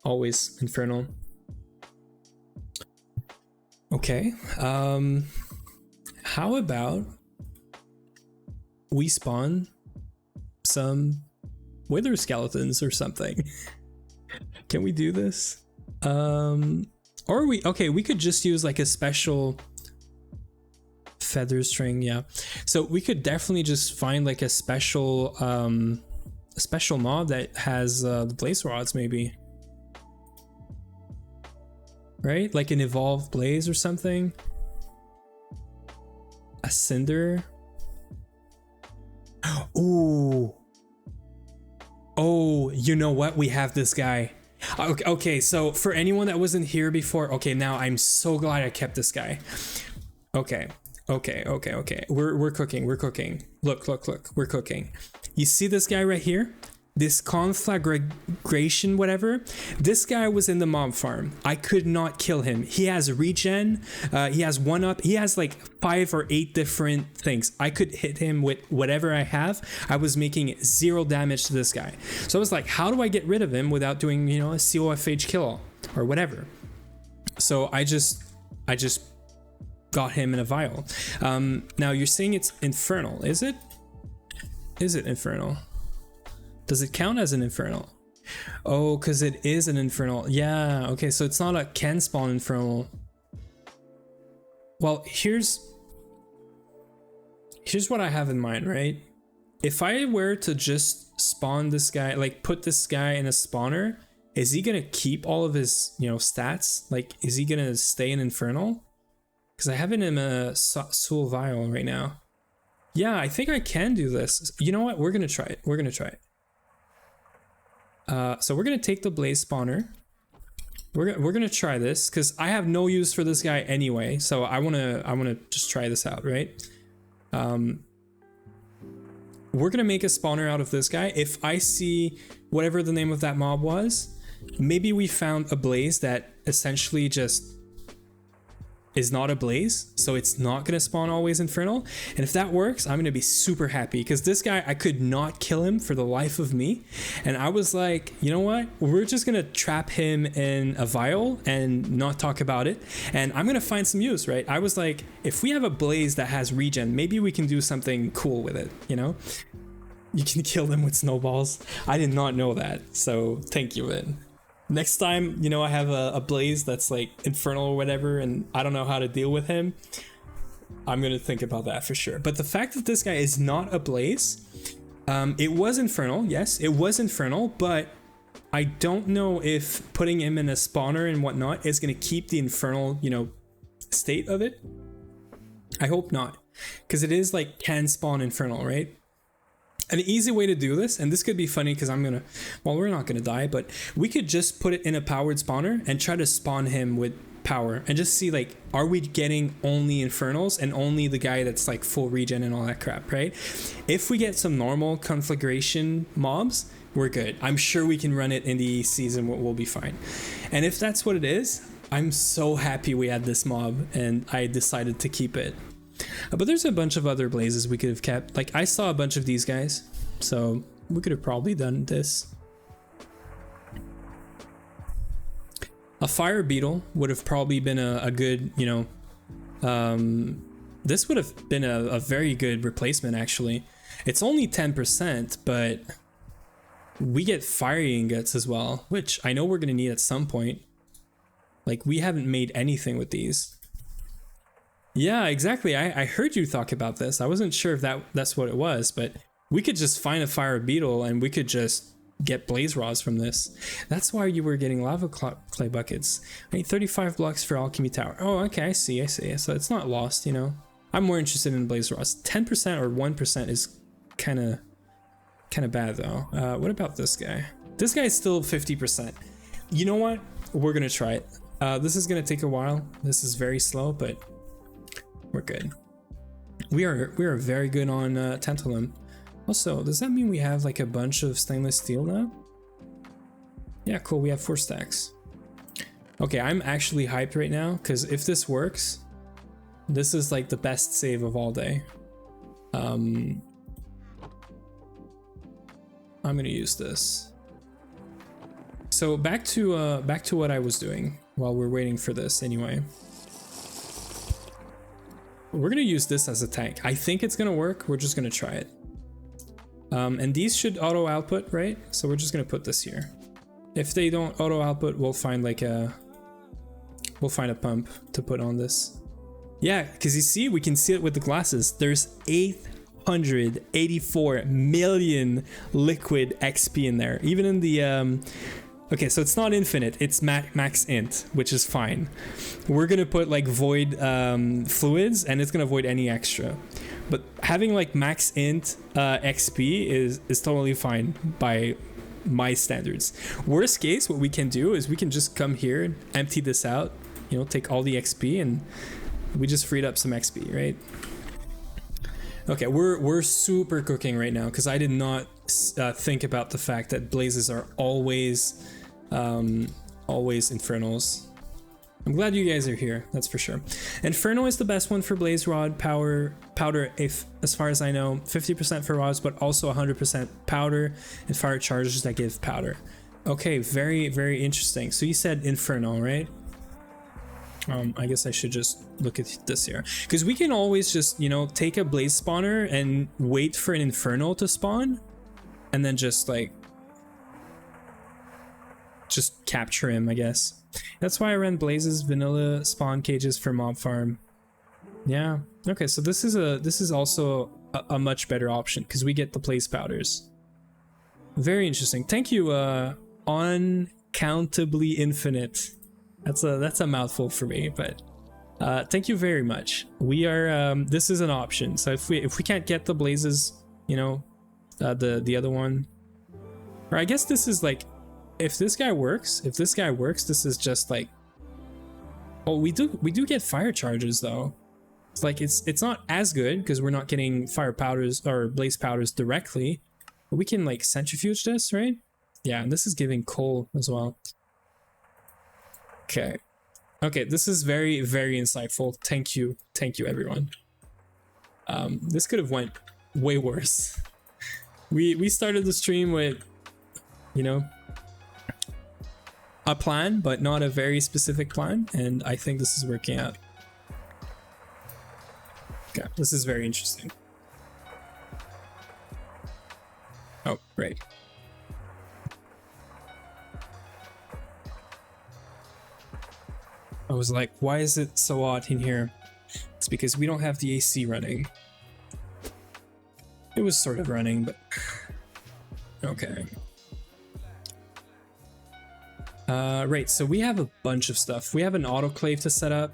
always infernal. Okay, how about we spawn some wither skeletons or something? Can we do this? Or we could just use like a special feather string. Yeah, so we could definitely just find like a special mob that has the blaze rods maybe. right? Like an evolved blaze or something. A cinder. Ooh. Oh, you know what? We have this guy. Okay, so for anyone that wasn't here before, okay, now I'm so glad I kept this guy. Okay. We're cooking. Look, we're cooking. You see this guy right here? This conflagration, whatever. This guy was in the mob farm. I could not kill him. He has regen. He has 1-up. He has like 5 or 8 different things. I could hit him with whatever I have. I was making 0 damage to this guy. So I was like, how do I get rid of him without doing, you know, a COFH kill all or whatever? So I just got him in a vial. Now you're saying it's infernal, is it? Is it infernal? Does it count as an infernal? Oh, because it is an infernal. Yeah, okay, so it's not a can spawn infernal. Well, here's what I have in mind, right? If I were to just spawn this guy, like put this guy in a spawner, is he gonna keep all of his, you know, stats? Like, is he gonna stay an infernal? Because I have it in a soul vial right now. Yeah, I think I can do this. You know what? We're gonna try it. So we're gonna take the blaze spawner. We're gonna try this because I have no use for this guy anyway. So I wanna just try this out, right? We're gonna make a spawner out of this guy. If I see whatever the name of that mob was, maybe we found a blaze that essentially just is not a blaze, so it's not gonna spawn always infernal. And if that works, I'm gonna be super happy because this guy, I could not kill him for the life of me. And I was like, you know what? We're just gonna trap him in a vial and not talk about it. And I'm gonna find some use, right? I was like, if we have a blaze that has regen, maybe we can do something cool with it, you know? You can kill them with snowballs. I did not know that, so thank you, Vin. Next time, you know, I have a blaze that's like infernal or whatever, and I don't know how to deal with him, I'm gonna think about that for sure. But the fact that this guy is not a blaze, it was infernal, yes, it was infernal, but I don't know if putting him in a spawner and whatnot is gonna keep the infernal, you know, state of it. I hope not, because it is like can spawn infernal, right? An easy way to do this, and this could be funny because well, we're not gonna die, but we could just put it in a powered spawner and try to spawn him with power and just see, like, are we getting only infernals and only the guy that's like full regen and all that crap, right? If we get some normal conflagration mobs, we're good. I'm sure we can run it in the season, we'll be fine. And if that's what it is, I'm so happy we had this mob and I decided to keep it. But there's a bunch of other blazes we could have kept. Like, I saw a bunch of these guys, so we could have probably done this. A fire beetle would have probably been a good, you know, this would have been a very good replacement, actually. It's only 10%, but we get fire ingots as well, which I know we're going to need at some point. Like, we haven't made anything with these. Yeah, exactly. I heard you talk about this. I wasn't sure if that's what it was, but we could just find a fire beetle and we could just get blaze rods from this. That's why you were getting lava clay buckets. I need 35 blocks for alchemy tower. Oh, okay, I see. So it's not lost, you know. I'm more interested in blaze rods. 10% or 1% is kind of bad though. What about this guy? This guy is still 50%. You know what? We're gonna try it. This is gonna take a while. This is very slow, but we're good. We are very good on tantalum. Also, does that mean we have like a bunch of stainless steel now? Yeah, cool. We have 4 stacks. Okay, I'm actually hyped right now because if this works, this is like the best save of all day. I'm gonna use this. So back to what I was doing while we're waiting for this anyway. We're gonna use this as a tank. I think it's gonna work. We're just gonna try it. And these should auto output, right? So we're just gonna put this here. If they don't auto output, we'll find a pump to put on this. Yeah, because you see, we can see it with the glasses. There's 884 million liquid XP in there. Even in the Okay, so it's not infinite, it's max int, which is fine. We're gonna put like void fluids, and it's gonna void any extra. But having like max int XP is totally fine by my standards. Worst case, what we can do is we can just come here, empty this out, you know, take all the XP, and we just freed up some XP, right? Okay, we're super cooking right now because I did not think about the fact that blazes are always infernals. I'm glad you guys are here, that's for sure. Inferno is the best one for blaze rod powder, if as far as I know, 50% for rods, but also 100% powder and fire charges that give powder. Okay, very, very interesting. So you said Inferno, right? I guess I should just look at this here, because we can always just, you know, take a blaze spawner and wait for an Inferno to spawn, and then just like capture him, I guess. That's why I ran blazes vanilla spawn cages for mob farm. Yeah. Okay, so this is also a much better option because we get the blaze powders. Very interesting. Thank you, uncountably infinite. That's a mouthful for me, but thank you very much. We are this is an option. So if we can't get the blazes, you know, the other one, or I guess this is like, if this guy works, this is just like, oh, we do get fire charges though. It's like it's not as good because we're not getting fire powders or blaze powders directly, but we can like centrifuge this, right? Yeah, and this is giving coal as well. Okay, this is very, very insightful. Thank you everyone. This could have went way worse. We started the stream with, you know, a plan, but not a very specific plan, and I think this is working out. Okay, this is very interesting. Oh, great. I was like, why is it so hot in here? It's because we don't have the AC running. It was sort of running, but okay. Right, so we have a bunch of stuff. We have an autoclave to set up.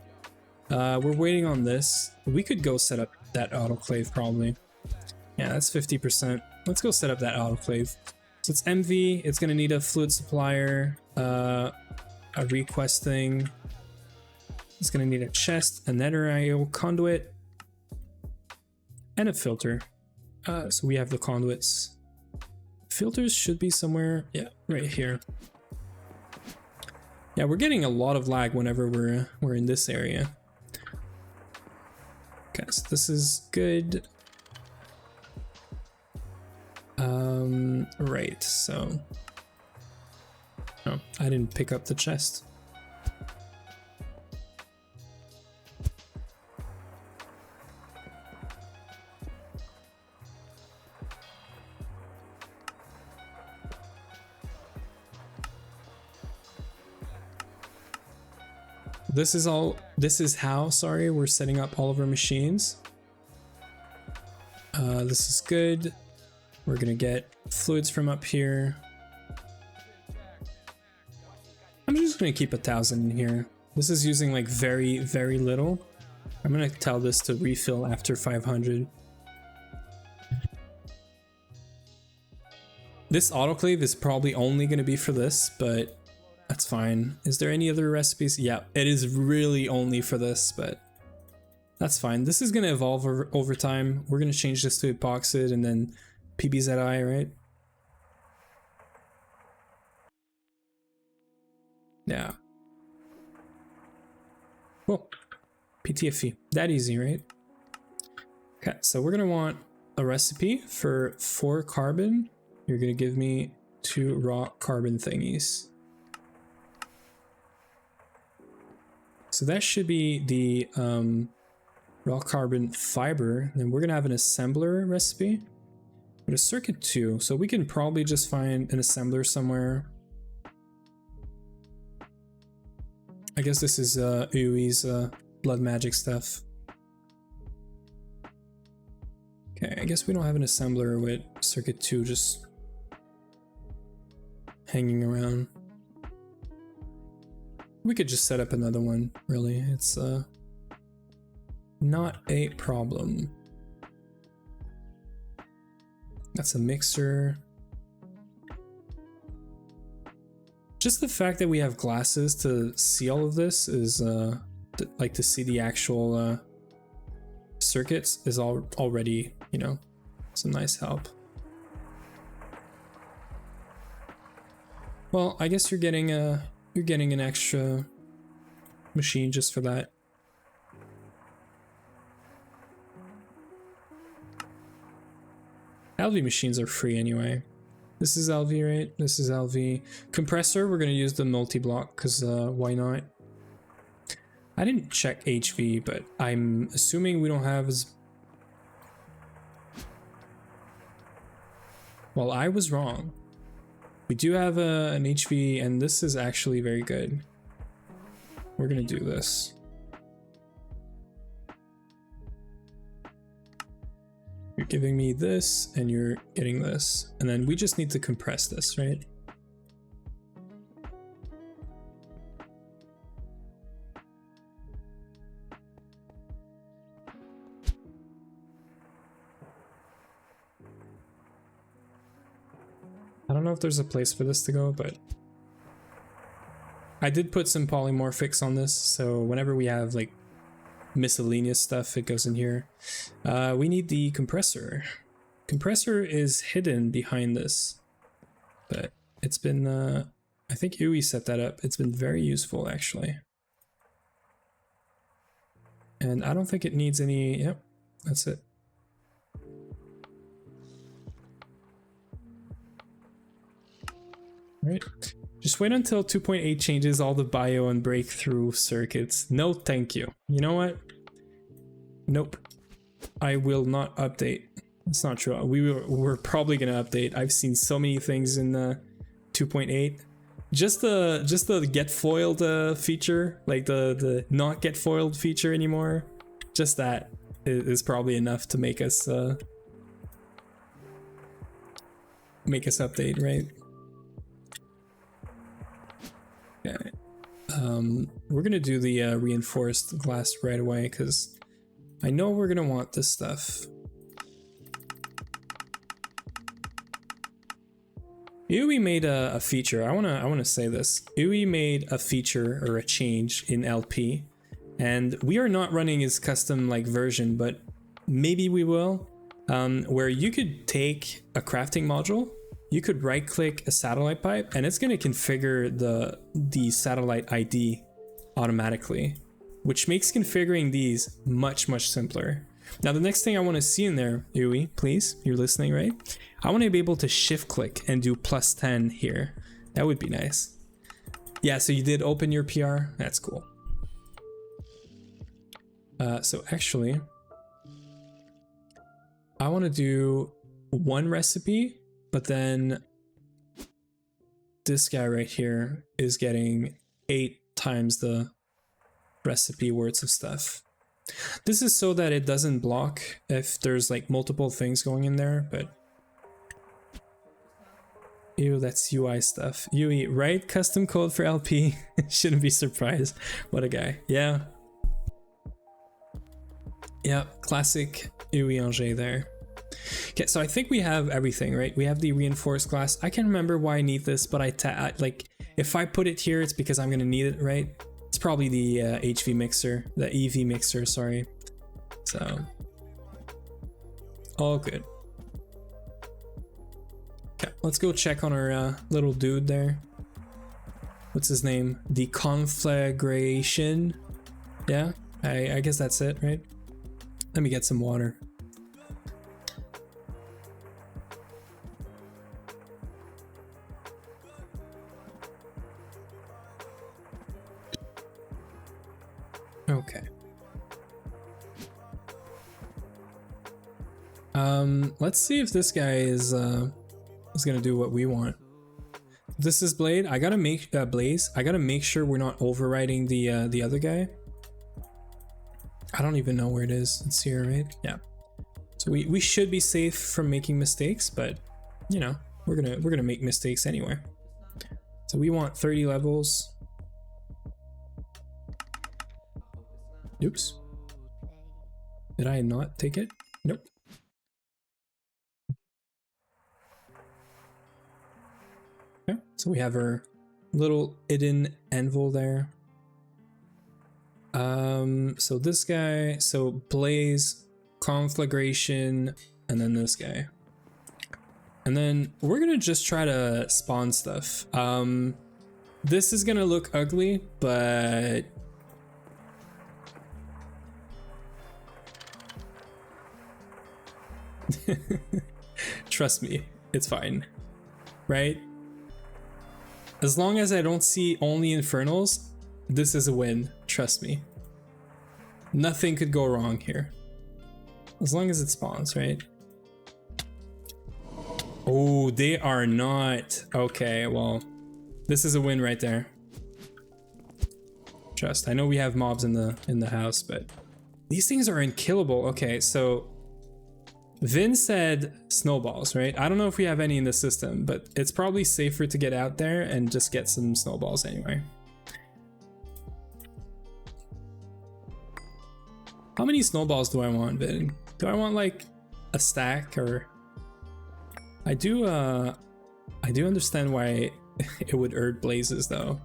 We're waiting on this. We could go set up that autoclave probably. Yeah, that's 50%. Let's go set up that autoclave. So it's MV, it's gonna need a fluid supplier, a request thing. It's gonna need a chest, a nether IO conduit, and a filter. So we have the conduits. Filters should be somewhere, yeah, right here. Yeah, we're getting a lot of lag whenever we're in this area. Okay, so this is good. Right, so... Oh, I didn't pick up the chest. This is how, sorry, we're setting up all of our machines. This is good. We're gonna get fluids from up here. I'm just gonna keep 1,000 in here. This is using like very, very little. I'm gonna tell this to refill after 500. This autoclave is probably only gonna be for this, but that's fine. Is there any other recipes? Yeah, it is really only for this, but that's fine. This is gonna evolve over time. We're gonna change this to epoxid and then PBZI, right? Yeah. Cool. PTFE. That easy, right? Okay, so we're gonna want a recipe for 4 carbon. You're gonna give me 2 raw carbon thingies. So that should be the raw carbon fiber. Then we're gonna have an assembler recipe. But a circuit 2, so we can probably just find an assembler somewhere. I guess this is Uyui's blood magic stuff. Okay, I guess we don't have an assembler with circuit 2 just hanging around. We could just set up another one, really. It's not a problem. That's a mixer. Just the fact that we have glasses to see all of this is like to see the actual circuits is already, you know, some nice help. Well, I guess you're getting an extra machine just for that. LV machines are free anyway. This is LV, right? This is LV. Compressor, we're gonna use the multi-block because why not? I didn't check HV, but I'm assuming we don't have as... Well, I was wrong. We do have an HV, and this is actually very good. We're gonna do this. You're giving me this, and you're getting this. And then we just need to compress this, right? I don't know if there's a place for this to go, but I did put some polymorphics on this, so whenever we have like miscellaneous stuff, it goes in here. We need the compressor. Compressor is hidden behind this, but it's been, I think Uwe set that up. It's been very useful, actually. And I don't think it needs any, yep, that's it. Right. Just wait until 2.8 changes all the bio and breakthrough circuits. No, thank you. You know what? Nope. I will not update. It's not true. We're probably gonna update. I've seen so many things in 2.8. Just the get foiled feature, like the not get foiled feature anymore. Just that is probably enough to make us update, right? Okay. We're gonna do the reinforced glass right away because I know we're gonna want this stuff. Uwe made a feature. I wanna say this. Uwe made a feature or a change in LP, and we are not running his custom like version, but maybe we will. Where you could take a crafting module. You could right click a satellite pipe and it's going to configure the satellite ID automatically, which makes configuring these much simpler. Now the next thing I want to see in there, Uwe, please, you're listening, right? I want to be able to shift click and do +10 here. That would be nice. Yeah, so you did open your PR. That's cool. So actually, I want to do one recipe. But then this guy right here is getting 8 times the recipe words of stuff. This is so that it doesn't block if there's like multiple things going in there, but ew, that's UI stuff. UE, write custom code for LP. Shouldn't be surprised. What a guy. Yeah. Yeah, classic UE Angers there. Okay, so I think we have everything, right? We have the reinforced glass. I can't remember why I need this, but like if I put it here, it's because I'm gonna need it, right? It's probably the HV mixer, the EV mixer, sorry. So, all good. Okay, let's go check on our little dude there. What's his name? The conflagration. Yeah, I guess that's it, right? Let me get some water. Okay. Let's see if this guy is gonna do what we want. This is Blade. I gotta make Blaze. I gotta make sure we're not overriding the other guy. I don't even know where it is. It's here, right? Yeah. So we should be safe from making mistakes, but you know, we're gonna make mistakes anyway. So we want 30 levels. Oops. Did I not take it? Nope. Okay, so we have our little hidden anvil there. So this guy, so blaze, conflagration, and then this guy. And then we're gonna just try to spawn stuff. This is gonna look ugly, but trust me, it's fine, right? As long as I don't see only infernals, this is a win, trust me. Nothing could go wrong here. As long as it spawns, right? Oh, they are not. Okay, well, this is a win right there. Trust. I know we have mobs in the house, but these things are unkillable. Okay, so Vin said snowballs, right? I don't know if we have any in the system, but it's probably safer to get out there and just get some snowballs anyway. How many snowballs do I want, Vin? Do I want like a stack? Or I do understand why it would urge blazes though.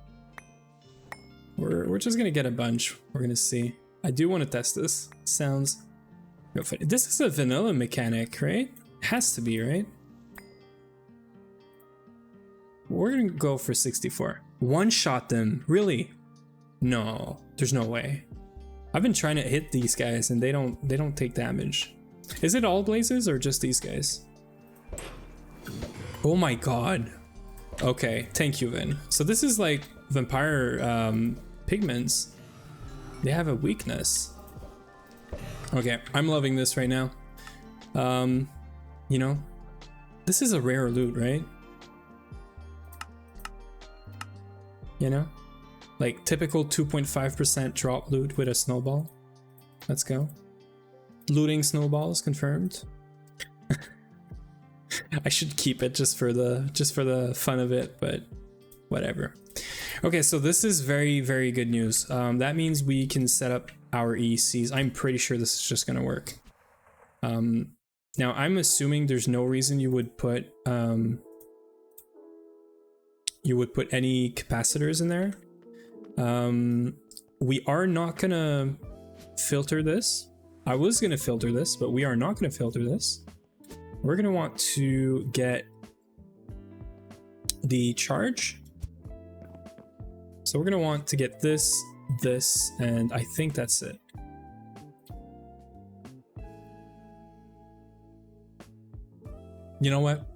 We're just gonna get a bunch. We're gonna see. I do want to test this. Sounds real funny. This is a vanilla mechanic, right? Has to be, right? We're gonna go for 64. One shot them, really? No, there's no way. I've been trying to hit these guys and they don't take damage. Is it all blazes or just these guys? Oh my god. Okay, thank you, Vin. So this is like vampire pigments. They have a weakness. Okay, I'm loving this right now. You know, this is a rare loot, right? You know? Like typical 2.5% drop loot with a snowball. Let's go. Looting snowballs confirmed. I should keep it just for the fun of it, but whatever. Okay, so this is very, very good news. That means we can set up our ECs. I'm pretty sure this is just gonna work. Now I'm assuming there's no reason you would put any capacitors in there. We are not gonna filter this. I was gonna filter this, but we are not gonna filter this. We're gonna want to get the charge. So we're gonna want to get this, and I think that's it. You know what?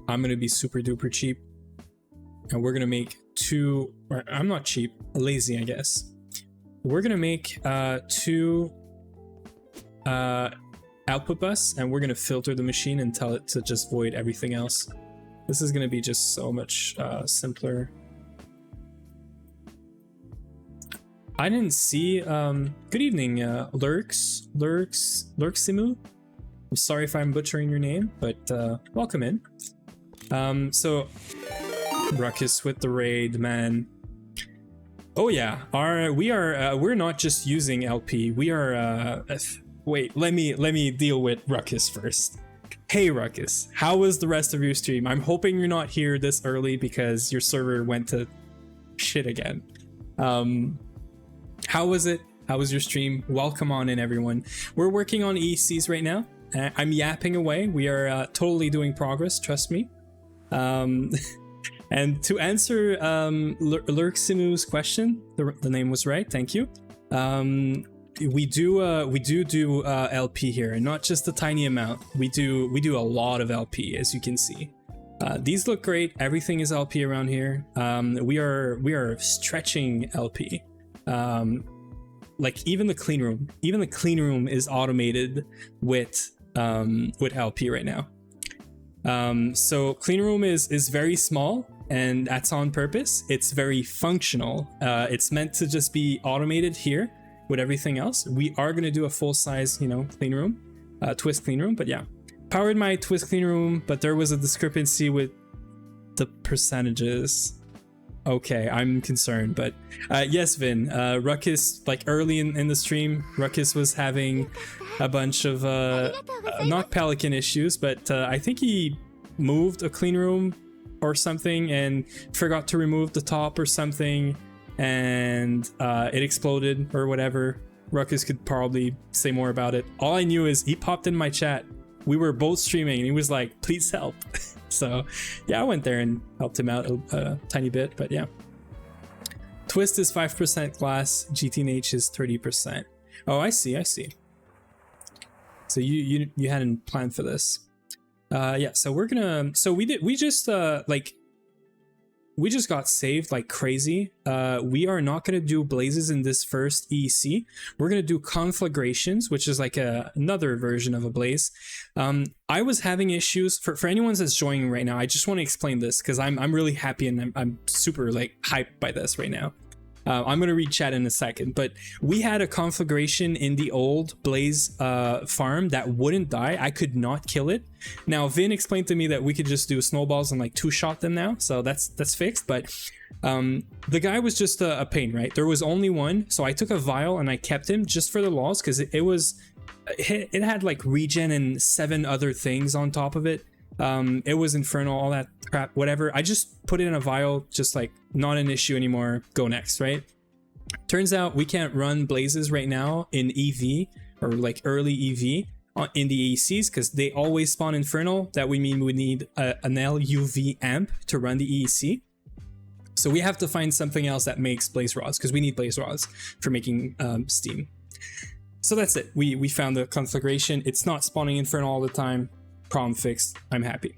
I'm gonna be super duper cheap. And we're gonna make two, or I'm not cheap, lazy, I guess. We're gonna make two output bus, and we're gonna filter the machine and tell it to just void everything else. This is gonna be just so much simpler. I didn't see, good evening, Lurksimu. I'm sorry if I'm butchering your name, but welcome in. So Ruckus with the raid, man. Oh yeah, we're not just using LP. We are wait, let me deal with Ruckus first. Hey Ruckus, how was the rest of your stream? I'm hoping you're not here this early because your server went to shit again. How was it? How was your stream? Welcome on in, everyone. We're working on ECs right now. I'm yapping away. We are totally doing progress, trust me. And to answer Lurksimu's question, the name was right, thank you. We do LP here, and not just a tiny amount. We do a lot of LP, as you can see. These look great. Everything is LP around here. We are stretching LP. Like even the clean room is automated with LP right now. So clean room is very small, and that's on purpose. It's very functional. It's meant to just be automated here with everything else. We are going to do a full size, clean room, twist clean room, but yeah, powered my twist clean room, but there was a discrepancy with the percentages. Okay, I'm concerned, but yes, Vin, Ruckus, like early in the stream, Ruckus was having a bunch of not pelican issues, but I think he moved a clean room or something and forgot to remove the top or something, and it exploded or whatever. Ruckus could probably say more about it. All I knew is he popped in my chat. We were both streaming and he was like, please help. So yeah, I went there and helped him out a tiny bit, but yeah. Twist is 5% glass, GTNH is 30%. Oh, I see. So you hadn't planned for this. Yeah, so we're gonna, so we just got saved like crazy. We are not going to do blazes in this first EEC. We're going to do conflagrations, which is like another version of a blaze. I was having issues for anyone that's joining right now. I just want to explain this because I'm really happy and I'm super like hyped by this right now. I'm going to read chat in a second, but we had a conflagration in the old blaze farm that wouldn't die. I could not kill it. Now Vin explained to me that we could just do snowballs and like two-shot them now, so that's fixed. But the guy was just a pain, right? There was only one, so I took a vial and I kept him just for the lols because it had like regen and 7 other things on top of it. It was infernal, all that crap, whatever. I just put it in a vial, just like not an issue anymore, go next, right? Turns out we can't run blazes right now in EV or like early EV in the EECs because they always spawn infernal. That would mean we need an LUV amp to run the EEC. So we have to find something else that makes blaze rods because we need blaze rods for making steam. So that's it. We found the conflagration. It's not spawning infernal all the time. Problem fixed. I'm happy.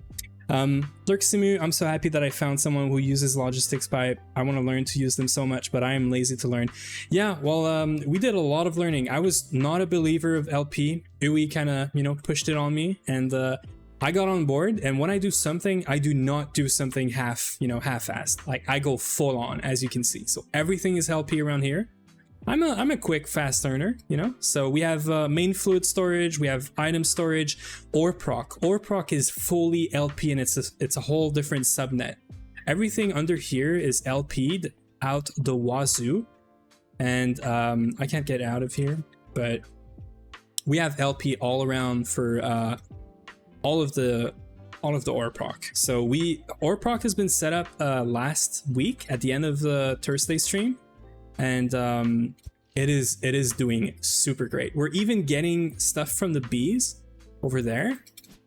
Lurksimu, I'm so happy that I found someone who uses logistics pipe. I want to learn to use them so much, but I am lazy to learn. Yeah, well, we did a lot of learning. I was not a believer of LP. Ui kind of, pushed it on me, and I got on board. And when I do something, I do not do something half-assed. Like I go full on, as you can see. So everything is LP around here. I'm a quick, fast learner, So we have main fluid storage, we have item storage, ore proc. Ore proc is fully LP and it's a whole different subnet. Everything under here is LP'd out the wazoo, and I can't get out of here, but we have LP all around for all of the ore proc. So ore proc has been set up last week at the end of the Thursday stream. And it is doing super great. We're even getting stuff from the bees over there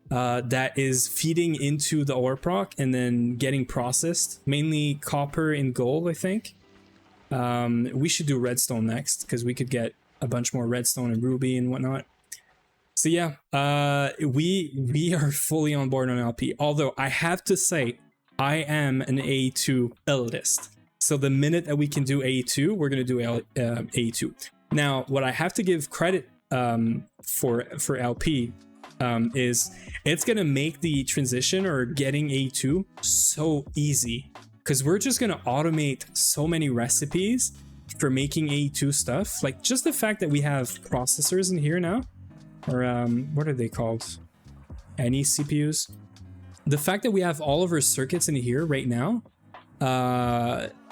that is feeding into the ore proc and then getting processed, mainly copper and gold, I think. We should do redstone next because we could get a bunch more redstone and ruby and whatnot. So yeah, we are fully on board on LP, although I have to say I am an A2 elitist. So the minute that we can do A2, we're going to do A2. Now, what I have to give credit for LP is it's going to make the transition or getting A2 so easy because we're just going to automate so many recipes for making A2 stuff. Like just the fact that we have processors in here now, or what are they called? Any CPUs? The fact that we have all of our circuits in here right now,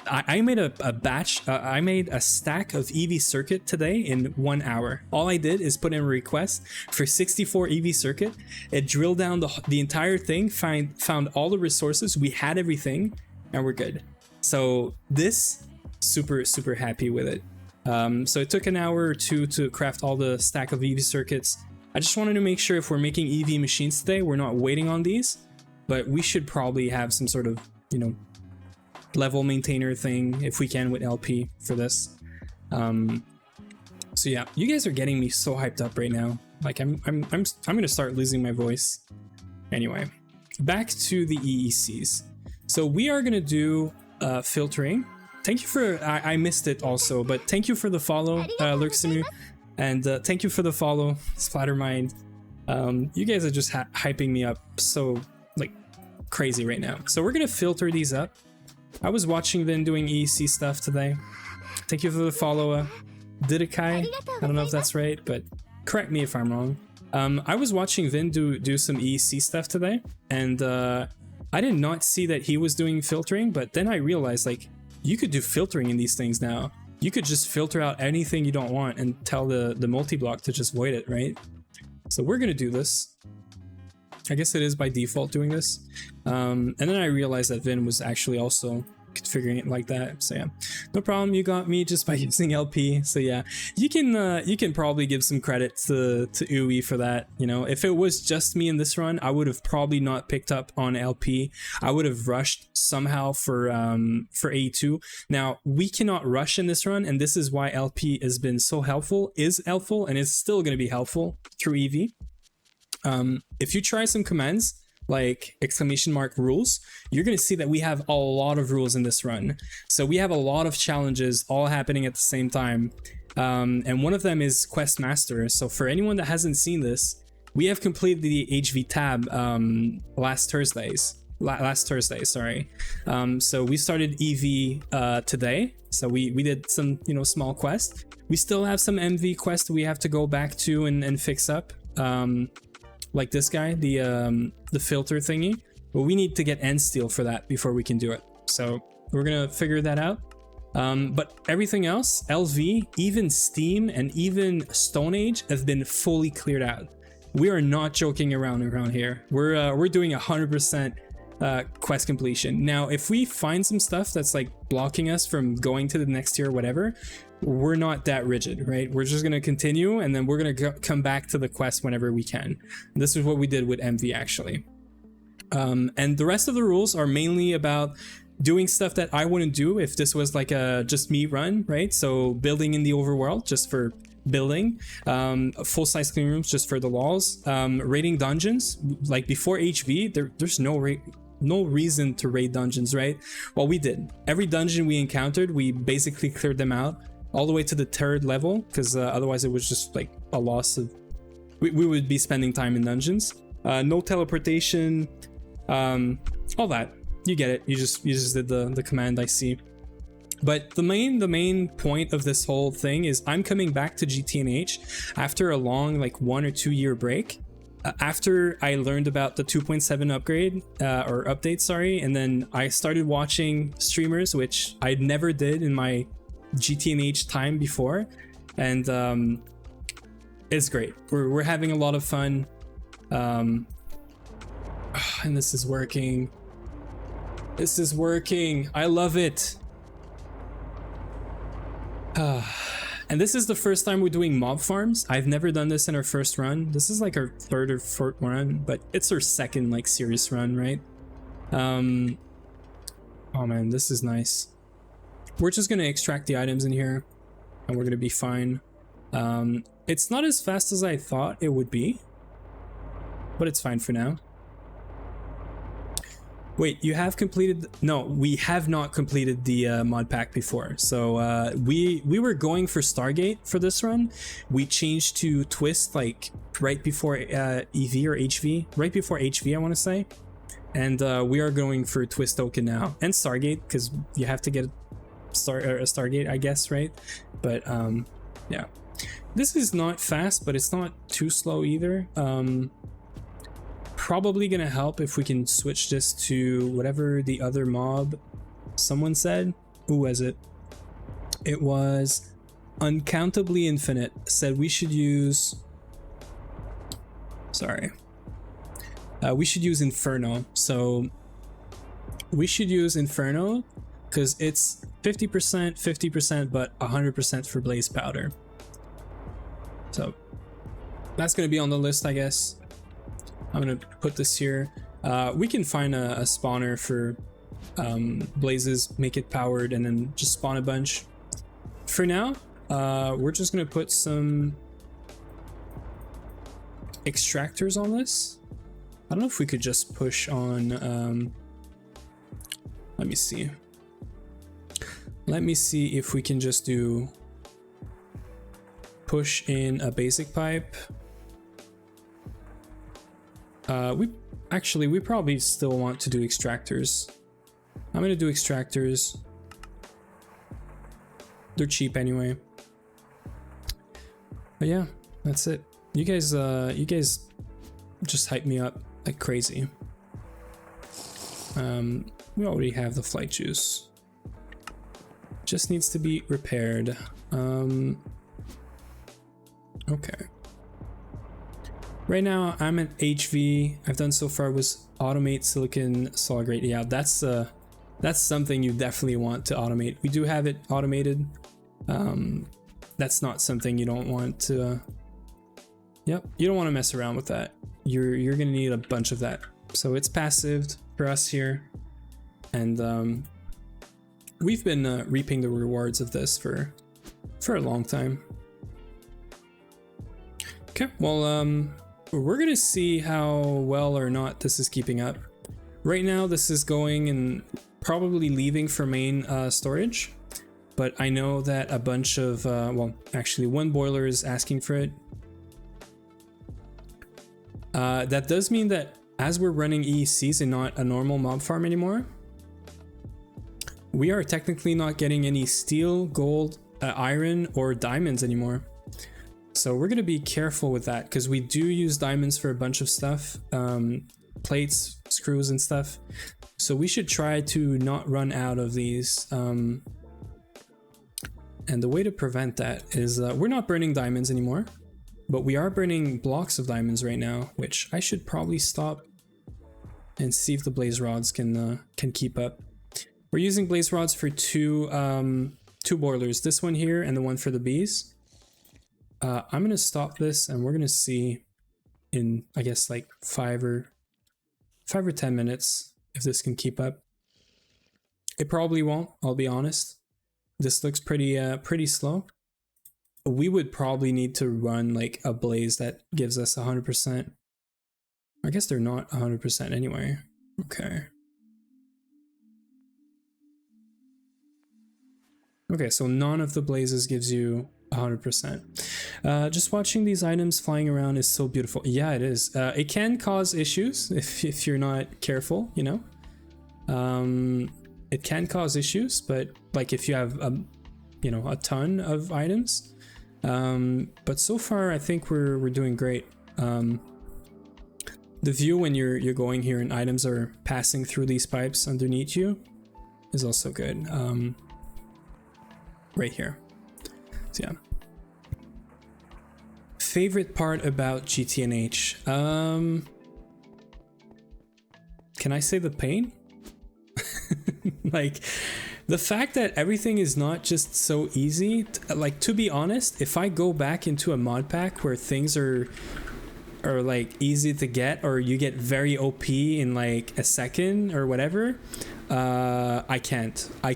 I made a batch, I made a stack of EV circuit today in 1 hour. All I did is put in a request for 64 EV circuit. It drilled down the entire thing, found all the resources, we had everything, and we're good. So this, super happy with it. So it took an hour or two to craft all the stack of EV circuits. I just wanted to make sure if we're making EV machines today, we're not waiting on these, but we should probably have some sort of, level maintainer thing if we can with LP for this. So yeah, you guys are getting me so hyped up right now. Like I'm gonna start losing my voice. Anyway, back to the EECs. So we are gonna do filtering. Thank you for I missed it also, but thank you for the follow, Lurksimu, and thank you for the follow, Splattermind. You guys are just hyping me up so like crazy right now. So we're gonna filter these up. I was watching Vin doing EEC stuff today. Thank you for the follow, Didakai. I don't know if that's right, but correct me if I'm wrong. I was watching Vin do some EEC stuff today, and I did not see that he was doing filtering, but then I realized like you could do filtering in these things now. You could just filter out anything you don't want and tell the multi-block to just void it, right? So we're gonna do this. I guess it is by default doing this. And then I realized that Vin was actually also configuring it like that. So yeah, no problem. You got me just by using LP. So yeah, you can probably give some credit to Uwe for that. You know, if it was just me in this run, I would have probably not picked up on LP. I would have rushed somehow for A2. Now we cannot rush in this run, and this is why LP has been so helpful, and is still going to be helpful through EV. If you try some commands like !rules, you're going to see that we have a lot of rules in this run. So we have a lot of challenges all happening at the same time. And one of them is Quest Master. So for anyone that hasn't seen this, we have completed the HV tab last Thursday, sorry. So we started EV today. So we did some, you know, small quests. We still have some MV quests we have to go back to and fix up. Like this guy, the filter thingy, but we need to get end steel for that before we can do it. So we're gonna figure that out. But everything else, LV, even Steam, and even Stone Age have been fully cleared out. We are not joking around here. We're doing 100% quest completion. Now, if we find some stuff that's like blocking us from going to the next tier or whatever, we're not that rigid, right? We're just going to continue, and then we're going to come back to the quest whenever we can. This is what we did with MV actually. And the rest of the rules are mainly about doing stuff that I wouldn't do if this was like a just me run, right? So building in the overworld just for building, full-size clean rooms just for the walls, raiding dungeons. Like before HV, there's no reason to raid dungeons, right? Well, we did. Every dungeon we encountered, we basically cleared them out all the way to the 3rd level, because otherwise it was just like a loss of... We would be spending time in dungeons. No teleportation, all that. You get it. You just did the command, I see. But the main point of this whole thing is I'm coming back to GTNH after a long, like 1 or 2 year break. After I learned about the 2.7 upgrade, or update, sorry, and then I started watching streamers, which I never did in my GTNH time before, and it's great. We're having a lot of fun, and this is working. This is working. I love it. And this is the first time we're doing mob farms. I've never done this in our first run. This is like our 3rd or 4th run, but it's our 2nd like serious run, right? Oh man, this is nice. We're just gonna extract the items in here and we're gonna be fine. It's not as fast as I thought it would be, but it's fine for now. Wait, you have completed... No, we have not completed the mod pack before. So we were going for Stargate for this run. We changed to Twist like right before EV or HV. Right before HV, I want to say. And we are going for Twist token now. And Stargate, because you have to get a Stargate, I guess, right? But yeah. This is not fast, but it's not too slow either. Probably gonna help if we can switch this to whatever the other mob someone said. Who was it? It was Uncountably Infinite said we should use... Sorry. We should use Inferno. So we should use Inferno because it's 50%, 50%, but 100% for Blaze Powder. So that's gonna be on the list, I guess. I'm gonna put this here. We can find a spawner for blazes, make it powered, and then just spawn a bunch. For now, we're just gonna put some extractors on this. I don't know if we could just push on... let me see. Let me see if we can just do... push in a basic pipe. We probably still want to do extractors. I'm gonna do extractors. They're cheap anyway. But yeah, that's it. You guys just hype me up like crazy. We already have the flight juice. Just needs to be repaired. Okay. Right now I'm at HV. I've done so far was automate silicon solid grade. Yeah, that's something you definitely want to automate. We do have it automated. That's not something you don't want to. Yep, you don't want to mess around with that. You're gonna need a bunch of that. So it's passived for us here, and we've been reaping the rewards of this for a long time. Okay, well, we're gonna see how well or not this is keeping up. Right now, this is going and probably leaving for main storage, but I know that a bunch of, well, actually one boiler is asking for it. That does mean that as we're running EECs and not a normal mob farm anymore, we are technically not getting any steel, gold, iron, or diamonds anymore. So we're going to be careful with that because we do use diamonds for a bunch of stuff, plates, screws, and stuff. So we should try to not run out of these. And the way to prevent that is we're not burning diamonds anymore, but we are burning blocks of diamonds right now, which I should probably stop and see if the blaze rods can keep up. We're using blaze rods for two boilers, this one here and the one for the bees. I'm gonna stop this and we're gonna see in, I guess, like 5 or 10 minutes if this can keep up. It probably won't, I'll be honest. This looks pretty slow. We would probably need to run like a blaze that gives us 100%. I guess they're not 100% anyway. Okay. Okay, so none of the blazes gives you 100%. Just watching these items flying around is so beautiful. Yeah, it is. It can cause issues if you're not careful, you know. It can cause issues, but like if you have a ton of items. But so far I think we're doing great. The view when you're going here and items are passing through these pipes underneath you is also good. Right here. So yeah. Favorite part about GTNH? Can I say the pain? Like the fact that everything is not just so easy. Like, to be honest, if I go back into a mod pack where things are like easy to get, or you get very OP in like a second or whatever, I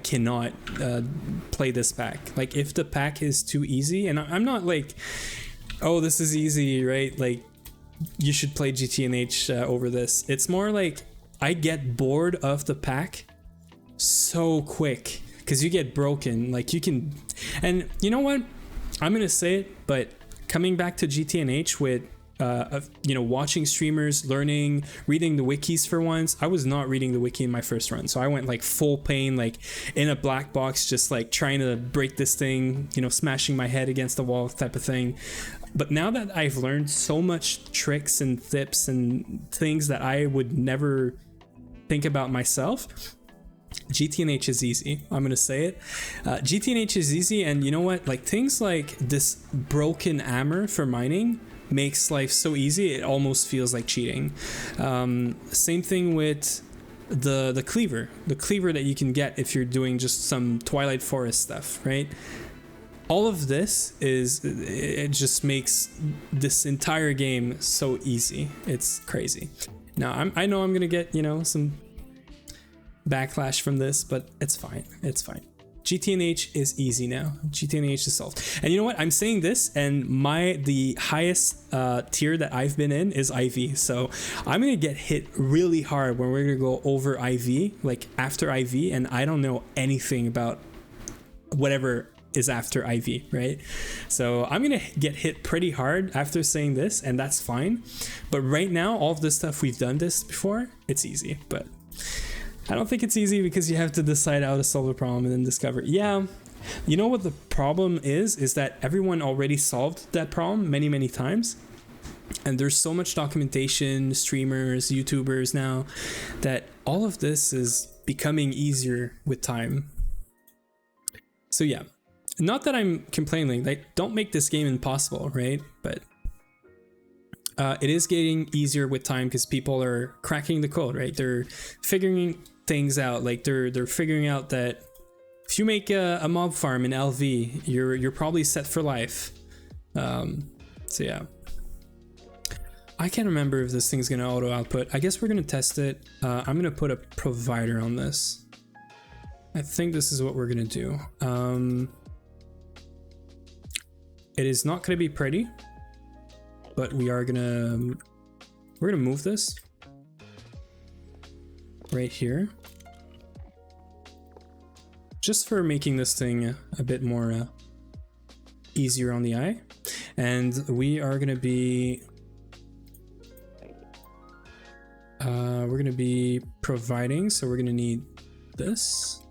cannot play this pack. Like if the pack is too easy, and I'm not like, oh, this is easy, right? Like you should play GTNH over this. It's more like I get bored of the pack so quick because you get broken. Like you can, and you know what? I'm gonna say it, but coming back to GTNH with watching streamers, learning, reading the wikis for once. I was not reading the wiki in my first run, so I went like full pain, like in a black box, just like trying to break this thing, smashing my head against the wall type of thing. But now that I've learned so much tricks and tips and things that I would never think about myself, GTNH is easy. I'm gonna say it. GTNH is easy, and you know what? Like things like this broken hammer for mining makes life so easy it almost feels like cheating. Same thing with the cleaver that you can get if you're doing just some Twilight Forest stuff, right? All of this it just makes this entire game so easy. It's crazy. Now I know I'm gonna get some backlash from this, but it's fine. GTNH is easy now. GTNH is solved. And you know what? I'm saying this, and the highest tier that I've been in is IV. So I'm gonna get hit really hard when we're gonna go over IV, like after IV, and I don't know anything about whatever is after IV, right? So I'm gonna get hit pretty hard after saying this, and that's fine. But right now, all of this stuff we've done this before, it's easy, but I don't think it's easy because you have to decide how to solve a problem and then discover. Yeah, you know what the problem is that everyone already solved that problem many times. And there's so much documentation, streamers, YouTubers now, that all of this is becoming easier with time. So yeah, not that I'm complaining, like, don't make this game impossible, right? But it is getting easier with time because people are cracking the code, right? They're figuring things out. Like they're figuring out that if you make a mob farm in LV, you're probably set for life. So yeah, I can't remember if this thing's gonna auto output. I guess we're gonna test it. I'm gonna put a provider on this. I think this is what we're gonna do. It is not gonna be pretty, but we're gonna move this right here, just for making this thing a bit more easier on the eye. And we are gonna be providing, so we're gonna need this.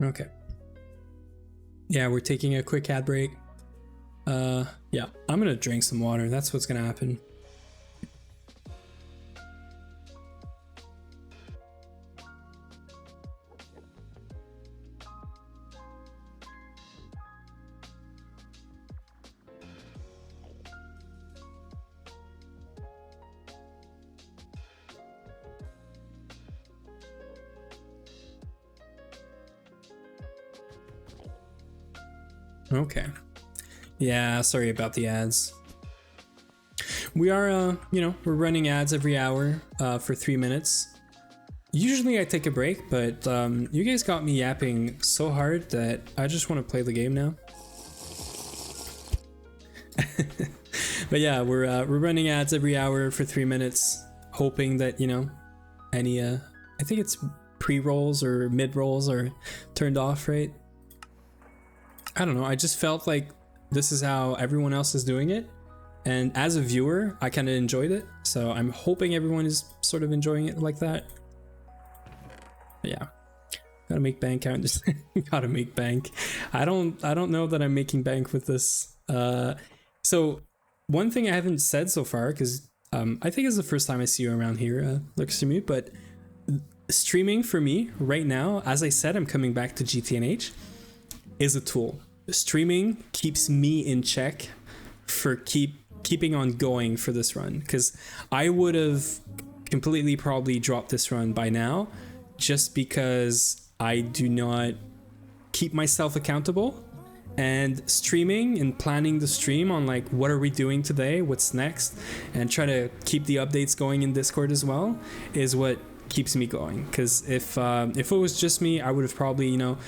Okay. Yeah, we're taking a quick ad break. Yeah, I'm gonna drink some water. That's what's gonna happen. Okay. Yeah, sorry about the ads. We are, you know, we're running ads every hour for 3 minutes. Usually I take a break, but you guys got me yapping so hard that I just want to play the game now. But yeah, we're running ads every hour for 3 minutes, hoping that, you know, any I think it's pre-rolls or mid-rolls are turned off, right? I don't know, I just felt like this is how everyone else is doing it, and as a viewer I kind of enjoyed it, so I'm hoping everyone is sort of enjoying it like that. But yeah, gotta make bank out. Just gotta make bank. I don't know that I'm making bank with this. So one thing I haven't said so far, because I think it's the first time I see you around here, Luxemute, but streaming for me right now, as I said, I'm coming back to GTNH, is a tool. Streaming keeps me in check for keeping on going for this run, because I would have completely probably dropped this run by now just because I do not keep myself accountable. And streaming and planning the stream on like what are we doing today, what's next, and try to keep the updates going in Discord as well is what keeps me going. Because if it was just me, I would have probably, you know,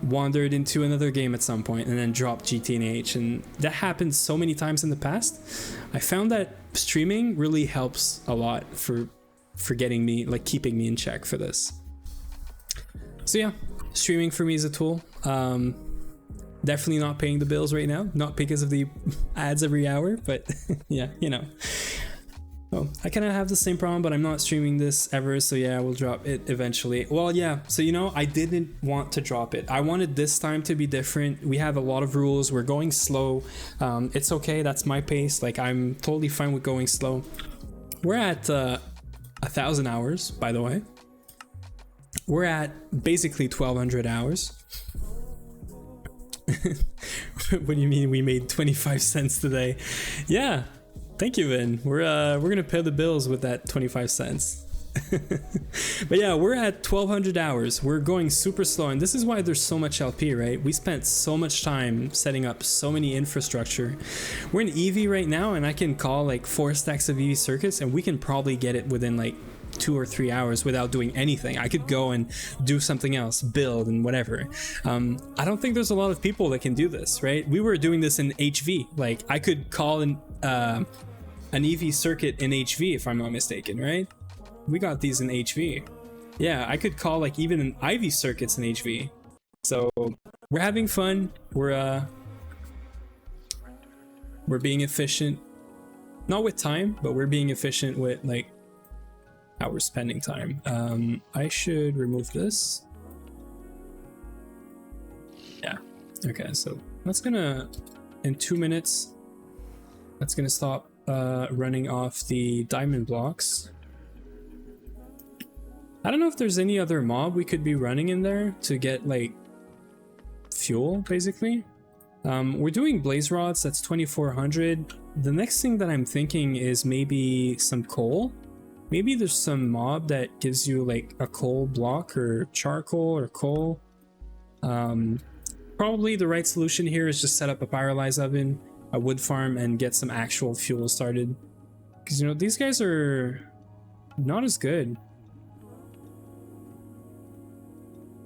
wandered into another game at some point and then dropped GTNH, and that happened so many times in the past. I found that streaming really helps a lot for getting me, like, keeping me in check for this. So yeah, streaming for me is a tool. Definitely not paying the bills right now, not because of the ads every hour, but yeah, you know. Oh, I kind of have the same problem, but I'm not streaming this ever, so yeah, we'll drop it eventually. Well, yeah, so you know, I didn't want to drop it. I wanted this time to be different. We have a lot of rules. We're going slow. It's okay. That's my pace. Like, I'm totally fine with going slow. We're at 1,000 hours, by the way. We're at basically 1,200 hours. What do you mean we made 25 cents today? Yeah. Thank you, Vin. We're gonna pay the bills with that 25 cents. But yeah, we're at 1,200 hours. We're going super slow, and this is why there's so much LP, right? We spent so much time setting up so many infrastructure. We're in EV right now, and I can call like 4 stacks of EV circuits, and we can probably get it within like 2 or 3 hours without doing anything. I could go and do something else, build and whatever. I don't think there's a lot of people that can do this, right? We were doing this in HV. Like, I could call an EV circuit in HV if I'm not mistaken, right? We got these in HV. Yeah, I could call like even an IV circuits in HV. So we're having fun. We're We're being efficient, not with time, but we're being efficient with like how we're spending time. I should remove this. Yeah. Okay, so that's gonna, in 2 minutes, that's gonna stop running off the diamond blocks. I don't know if there's any other mob we could be running in there to get like fuel, basically. We're doing blaze rods, that's 2400. The next thing that I'm thinking is maybe some coal. Maybe there's some mob that gives you like a coal block or charcoal or coal. Probably the right solution here is just set up a pyrolyze oven, a wood farm, and get some actual fuel started. Because, you know, these guys are not as good.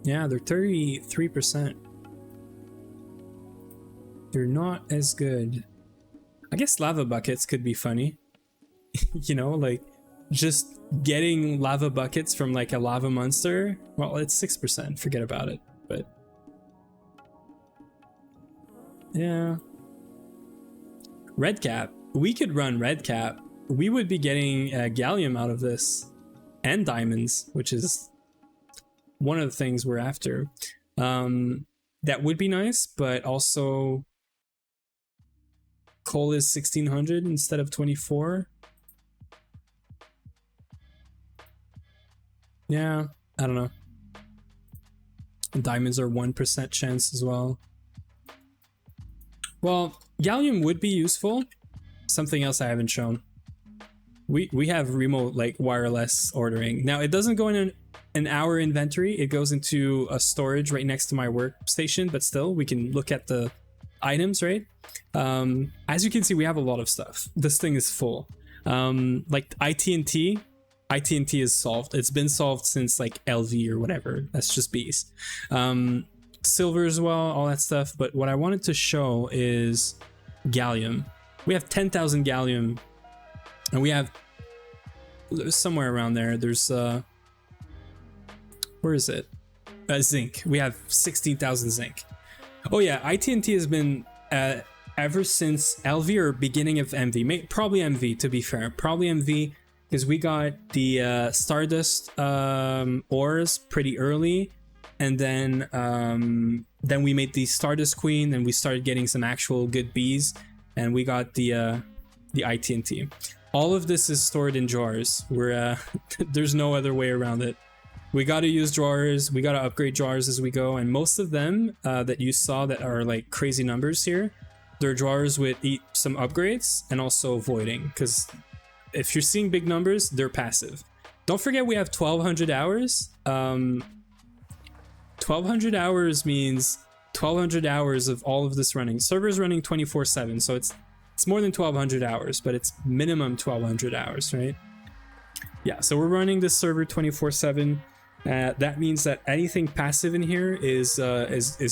Yeah, they're 33%. They're not as good. I guess lava buckets could be funny. You know, like just getting lava buckets from like a lava monster. Well, it's 6%, forget about it. But yeah. Red cap. We could run red cap. We would be getting gallium out of this and diamonds, which is one of the things we're after. That would be nice, but also coal is 1600 instead of 24. Yeah, I don't know. And diamonds are 1% chance as well. Well, gallium would be useful. Something else I haven't shown. We have remote like wireless ordering. Now it doesn't go in an hour inventory. It goes into a storage right next to my workstation, but still we can look at the items, right? As you can see, we have a lot of stuff. This thing is full. Like ITNT is solved. It's been solved since like LV or whatever. That's just bees. Silver as well, all that stuff. But what I wanted to show is gallium. We have 10,000 gallium, and we have somewhere around there. There's where is it? Zinc. We have 16,000 zinc. Oh yeah, ITNT has been ever since LV or beginning of MV. Probably MV, to be fair. Probably MV, because we got the Stardust ores pretty early, and then we made the Stardust Queen, and we started getting some actual good bees, and we got the ITNT. All of this is stored in drawers. We're there's no other way around it. We got to use drawers. We got to upgrade drawers as we go, and most of them that you saw that are like crazy numbers here, they're drawers with some upgrades and also voiding, because if you're seeing big numbers, they're passive. Don't forget we have 1200 hours. 1200 hours means 1200 hours of all of this running. Server's running 24/7, so it's more than 1200 hours, but it's minimum 1200 hours, right? Yeah, so we're running this server 24/7. That means that anything passive in here is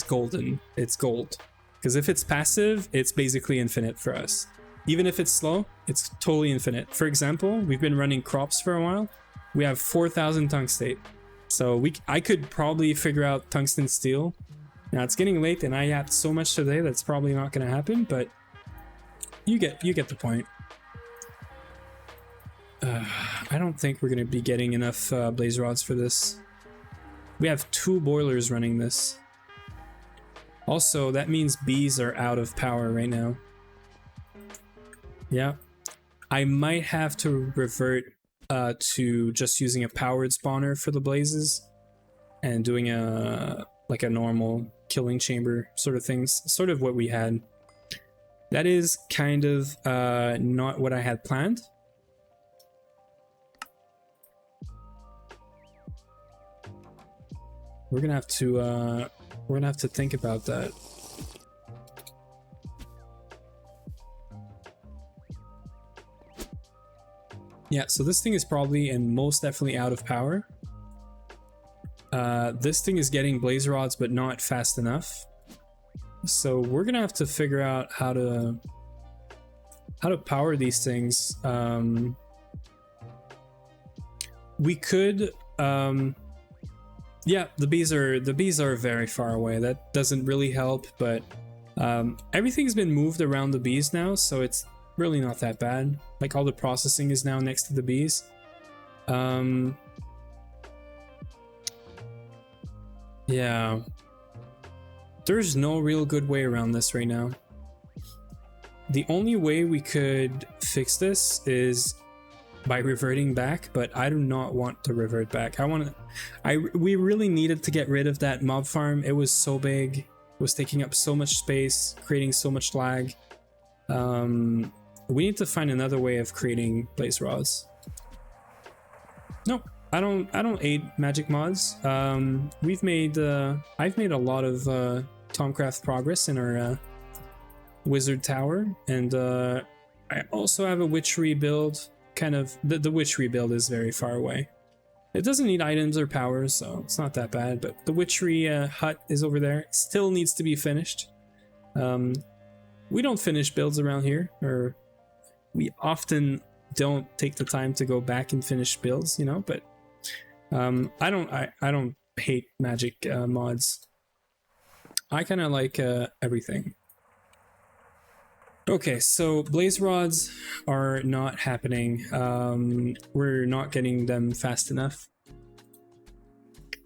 golden. It's gold, because if it's passive, it's basically infinite for us. Even if it's slow, it's totally infinite. For example, we've been running crops for a while. We have 4,000 tungstate, so I could probably figure out tungsten steel. Now it's getting late, and I yapped so much today that's probably not going to happen. But you get the point. I don't think we're going to be getting enough blaze rods for this. We have 2 boilers running this. Also, that means bees are out of power right now. Yeah. I might have to revert to just using a powered spawner for the blazes and doing like a normal killing chamber sort of things. Sort of what we had. That is kind of not what I had planned. We're gonna have to think about that. Yeah, so this thing is probably and most definitely out of power. This thing is getting blaze rods, but not fast enough. So we're gonna have to figure out how to power these things. We could. Yeah, the bees are very far away. That doesn't really help, but Everything's been moved around the bees now, so it's really not that bad. Like all the processing is now next to the bees. Yeah. There's no real good way around this right now. The only way we could fix this is by reverting back, but I do not want to revert back. We really needed to get rid of that mob farm. It was so big, it was taking up so much space, creating so much lag. We need to find another way of creating blaze rods. No, I don't aid magic mods. I've made a lot of Tomcraft progress in our wizard tower, and I also have a witchery build. Kind of the witchery build is very far away. It doesn't need items or powers, so it's not that bad, but the witchery hut is over there. It still needs to be finished. We don't finish builds around here, or we often don't take the time to go back and finish builds, you know, but I don't hate magic mods. I kind of like everything. Okay, so blaze rods are not happening. We're not getting them fast enough.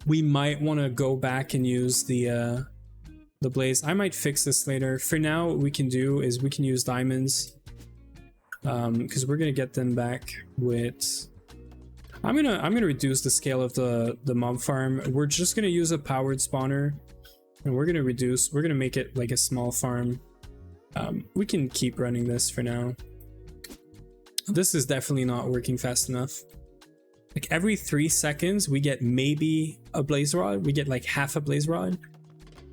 We might want to go back and use the blaze. I might fix this later. For now, what we can do is we can use diamonds, because we're gonna get them back with. I'm gonna reduce the scale of the mob farm. We're just gonna use a powered spawner, and we're gonna make it like a small farm. We can keep running this for now. This is definitely not working fast enough. Like every 3 seconds we get maybe a blaze rod. We get like half a blaze rod.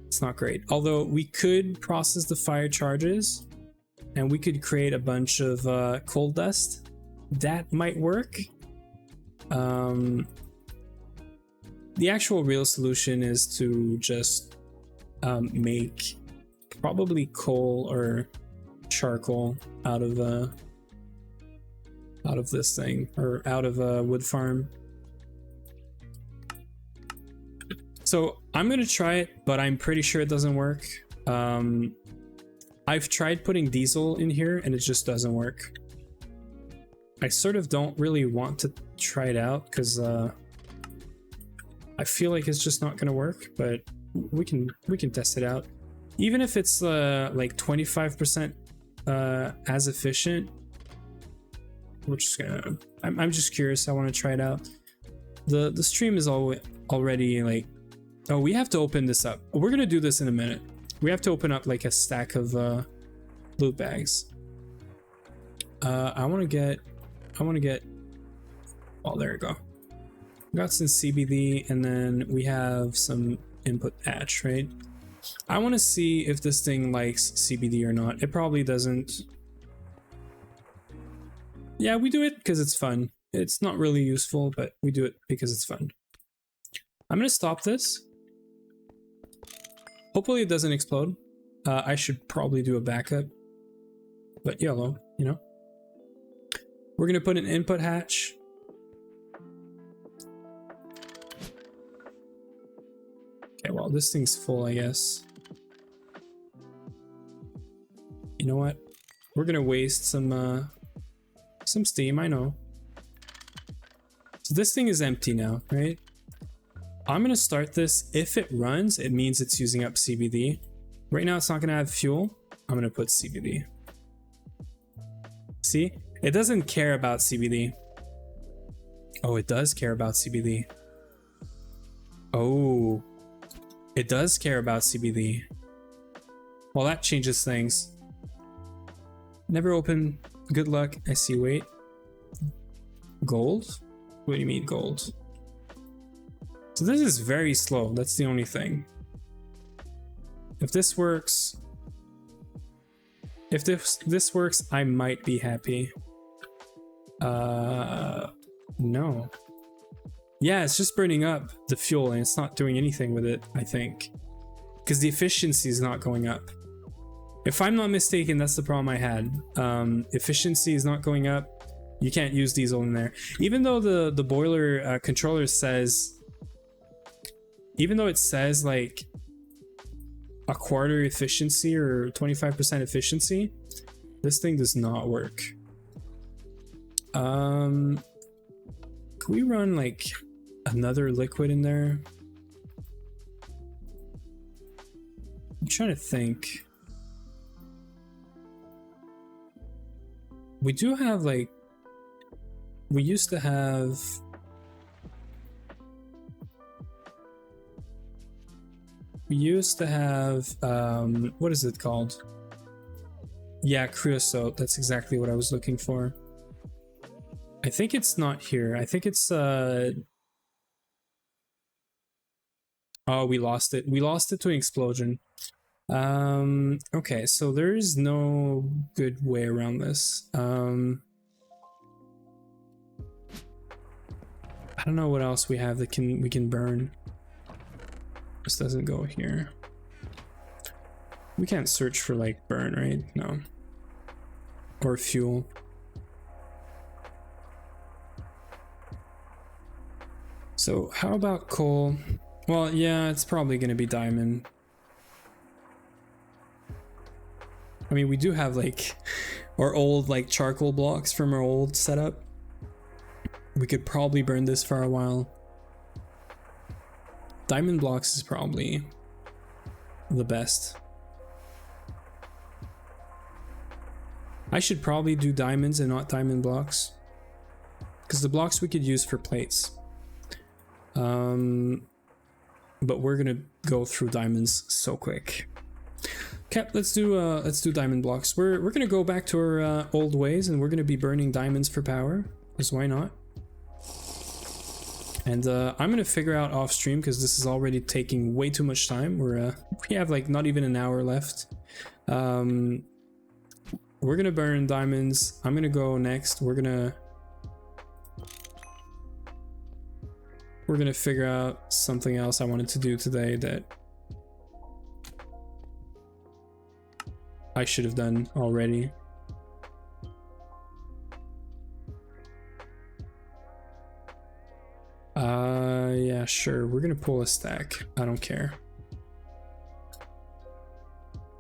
It's not great. Although we could process the fire charges and we could create a bunch of coal dust. That might work. The actual real solution is to just make probably coal or charcoal out of this thing, or out of a wood farm. So I'm gonna try it, but I'm pretty sure it doesn't work. I've tried putting diesel in here and it just doesn't work. I sort of don't really want to try it out because I feel like it's just not gonna work, but we can test it out. Even if it's like 25% as efficient, we're just gonna. I'm just curious. I want to try it out. The stream is already like. Oh, we have to open this up. We're gonna do this in a minute. We have to open up like a stack of loot bags. I want to get. Oh, there we go. Got some CBD, and then we have some input hatch, right? I want to see if this thing likes CBD or not. It probably doesn't. Yeah, we do it because it's fun. It's not really useful, but we do it because it's fun. I'm gonna stop this. Hopefully it doesn't explode. I should probably do a backup, but YOLO, you know. We're gonna put an input hatch. Okay, well, this thing's full, I guess. You know what? We're gonna waste some steam, I know. So this thing is empty now, right? I'm gonna start this. If it runs, it means it's using up CBD. Right now, it's not gonna have fuel. I'm gonna put CBD. See? It doesn't care about CBD. Oh, it does care about CBD. Oh. It does care about CBD. Well, that changes things. Never open. Good luck. I see. Wait. Gold? What do you mean gold? So this is very slow. That's the only thing. If this works... If this works, I might be happy. No. Yeah, it's just burning up the fuel and it's not doing anything with it, I think. Because the efficiency is not going up. If I'm not mistaken, that's the problem I had. Efficiency is not going up. You can't use diesel in there. Even though the boiler controller says... Even though it says, like... a quarter efficiency or 25% efficiency, this thing does not work. Can we run like another liquid in there? I'm trying to think. We do have like, we used to have what is it called? Yeah, creosote. That's exactly what I was looking for. I think it's not here. I think it's oh, we lost it. We lost it to an explosion. Okay, so there's no good way around this. I don't know what else we have that we can burn. This doesn't go here. We can't search for like burn, right? No. Or fuel. So how about coal? Well, yeah, it's probably gonna be diamond. I mean, we do have like our old like charcoal blocks from our old setup. We could probably burn this for a while. Diamond blocks is probably the best. I should probably do diamonds and not diamond blocks, because the blocks we could use for plates. But we're gonna go through diamonds so quick. Okay, let's do diamond blocks. We're gonna go back to our old ways, and we're gonna be burning diamonds for power, because why not? And I'm gonna figure out off stream, because this is already taking way too much time. We have like not even an hour left. We're gonna burn diamonds. I'm gonna go next. We're gonna figure out something else I wanted to do today that I should have done already. Yeah, sure. We're gonna pull a stack. I don't care.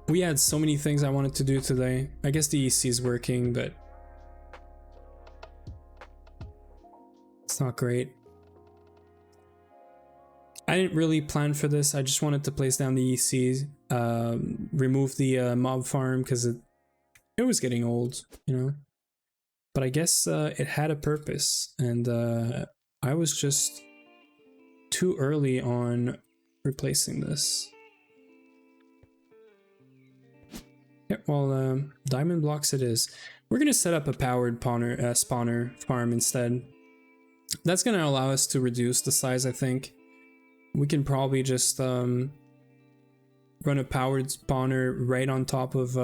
We had so many things I wanted to do today. I guess the EC is working, but it's not great. I didn't really plan for this. I just wanted to place down the ECs, remove the mob farm, because it was getting old, you know. But I guess it had a purpose, and I was just too early on replacing this. Yeah, well, diamond blocks it is. We're gonna set up a powered spawner farm instead. That's gonna allow us to reduce the size, I think. We can probably just run a powered spawner right on top of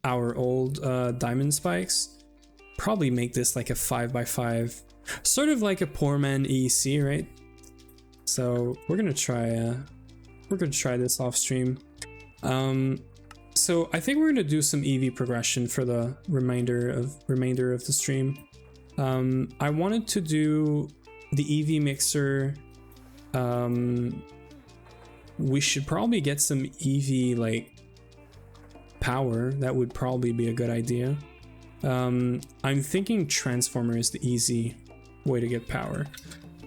our old diamond spikes. Probably make this like a 5x5, sort of like a poor man EEC, right? So we're gonna try this off stream. So I think we're gonna do some EV progression for the remainder of the stream. I wanted to do the EV mixer. We should probably get some EV like power. That would probably be a good idea. I'm thinking transformer is the easy way to get power.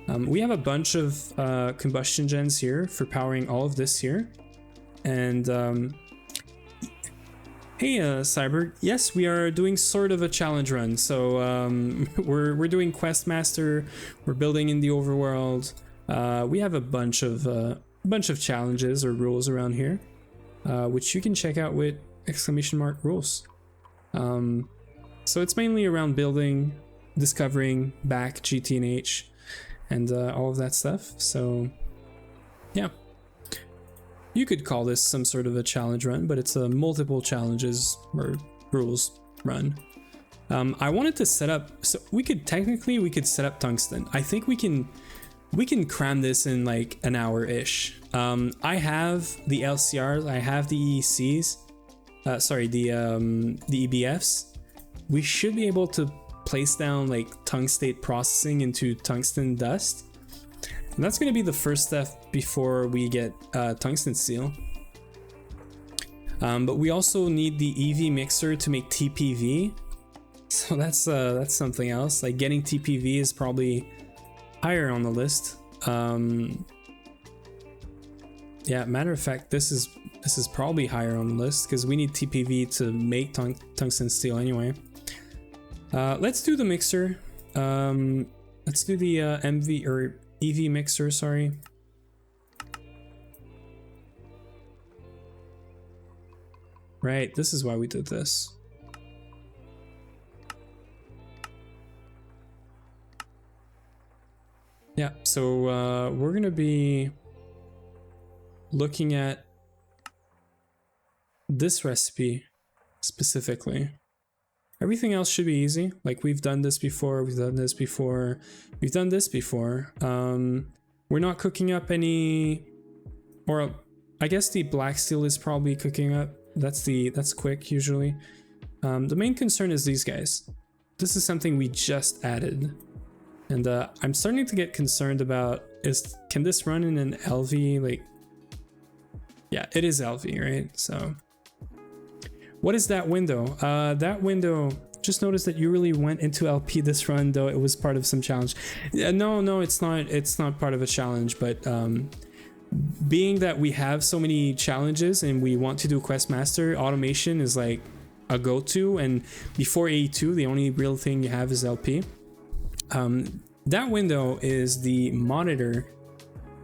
We have a bunch of combustion gens here for powering all of this here. And hey Cyber, yes, we are doing sort of a challenge run. So we're doing Quest Master, we're building in the overworld. We have a bunch of challenges or rules around here, which you can check out with !rules. So it's mainly around building, discovering back GTNH, and all of that stuff. So yeah, you could call this some sort of a challenge run, but it's a multiple challenges or rules run. I wanted to set up, so we could set up tungsten. I think we can cram this in like an hour-ish. I have the LCRs, I have the EECs, sorry, the EBFs. We should be able to place down like tungstate processing into tungsten dust. And that's going to be the first step before we get tungsten steel. But we also need the EV mixer to make TPV. So that's something else. Like getting TPV is probably higher on the list. Yeah, matter of fact, this is probably higher on the list because we need TPV to make tungsten steel anyway. Let's do the mixer. Let's do the MV or EV mixer, sorry. Right, this is why we did this. Yeah, so we're gonna be looking at this recipe specifically. Everything else should be easy. Like we've done this before, we've done this before, we've done this before. We're not cooking up any, or I guess the black steel is probably cooking up. That's quick usually. The main concern is these guys. This is something we just added. And I'm starting to get concerned about can this run in an LV? Like, yeah, it is LV, right? So what is that window? That window, just noticed that you really went into LP this run, though it was part of some challenge. No, it's not part of a challenge, but being that we have so many challenges and we want to do Quest Master, automation is like a go-to, and before 82, the only real thing you have is LP. That window is the monitor,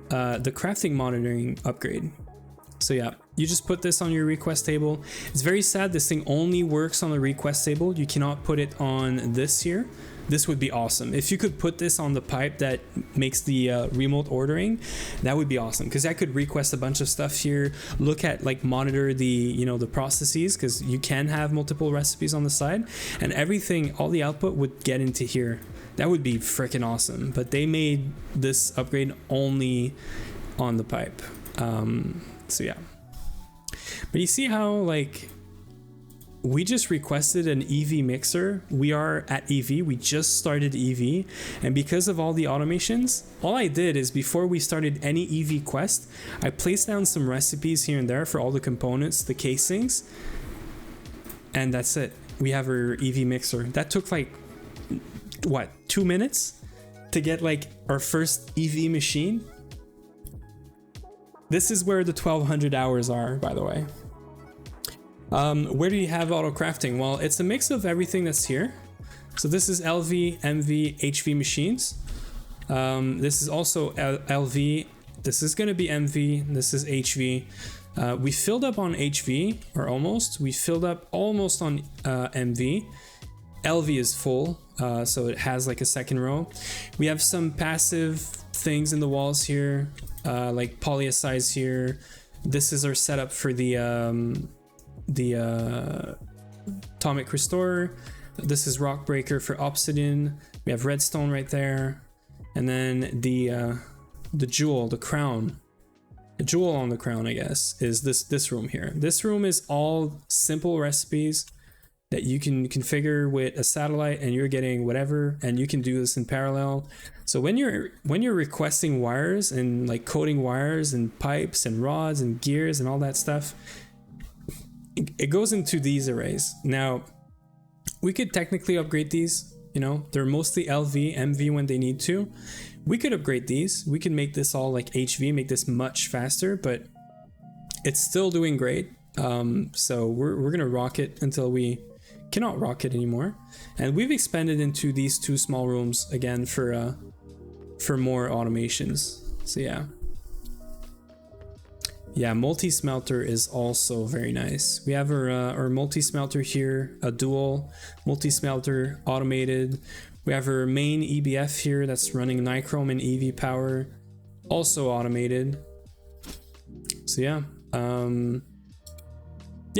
the crafting monitoring upgrade. So yeah, you just put this on your request table. It's very sad this thing only works on the request table. You cannot put it on this here. This would be awesome. If you could put this on the pipe that makes the remote ordering, that would be awesome, because I could request a bunch of stuff here, look at like monitor the, the processes, because you can have multiple recipes on the side, and everything, all the output would get into here. That would be freaking awesome. But they made this upgrade only on the pipe. So yeah, but you see how like we just requested an EV mixer. We are at EV. We just started EV, and because of all the automations, all I did is before we started any EV quest, I placed down some recipes here and there for all the components, the casings, and that's it. We have our EV mixer. That took like what, 2 minutes to get like our first EV machine. This is where the 1200 hours are, by the way. Where do you have auto crafting? Well, it's a mix of everything that's here. So this is LV, MV, HV machines. This is also LV. This is going to be MV. This is HV. We filled up on HV, or almost. We filled up almost on MV. LV is full, so it has like a second row. We have some passive things in the walls here. Like polyasides here. This is our setup for the atomic restorer. This is rock breaker for obsidian. We have redstone right there, and then the jewel, the crown, the jewel on the crown, I guess, is this room here. This room is all simple recipes that you can configure with a satellite, and you're getting whatever, and you can do this in parallel. So when you're requesting wires and like coding wires and pipes and rods and gears and all that stuff, it goes into these arrays. Now, we could technically upgrade these, they're mostly LV, MV when they need to. We could upgrade these. We can make this all like HV, make this much faster, but it's still doing great. So we're gonna rock it until we cannot rock it anymore. And we've expanded into these two small rooms again for more automations. So yeah, multi-smelter is also very nice. We have our multi-smelter here, a dual multi-smelter, automated. We have our main EBF here that's running nichrome and EV power, also automated. So yeah,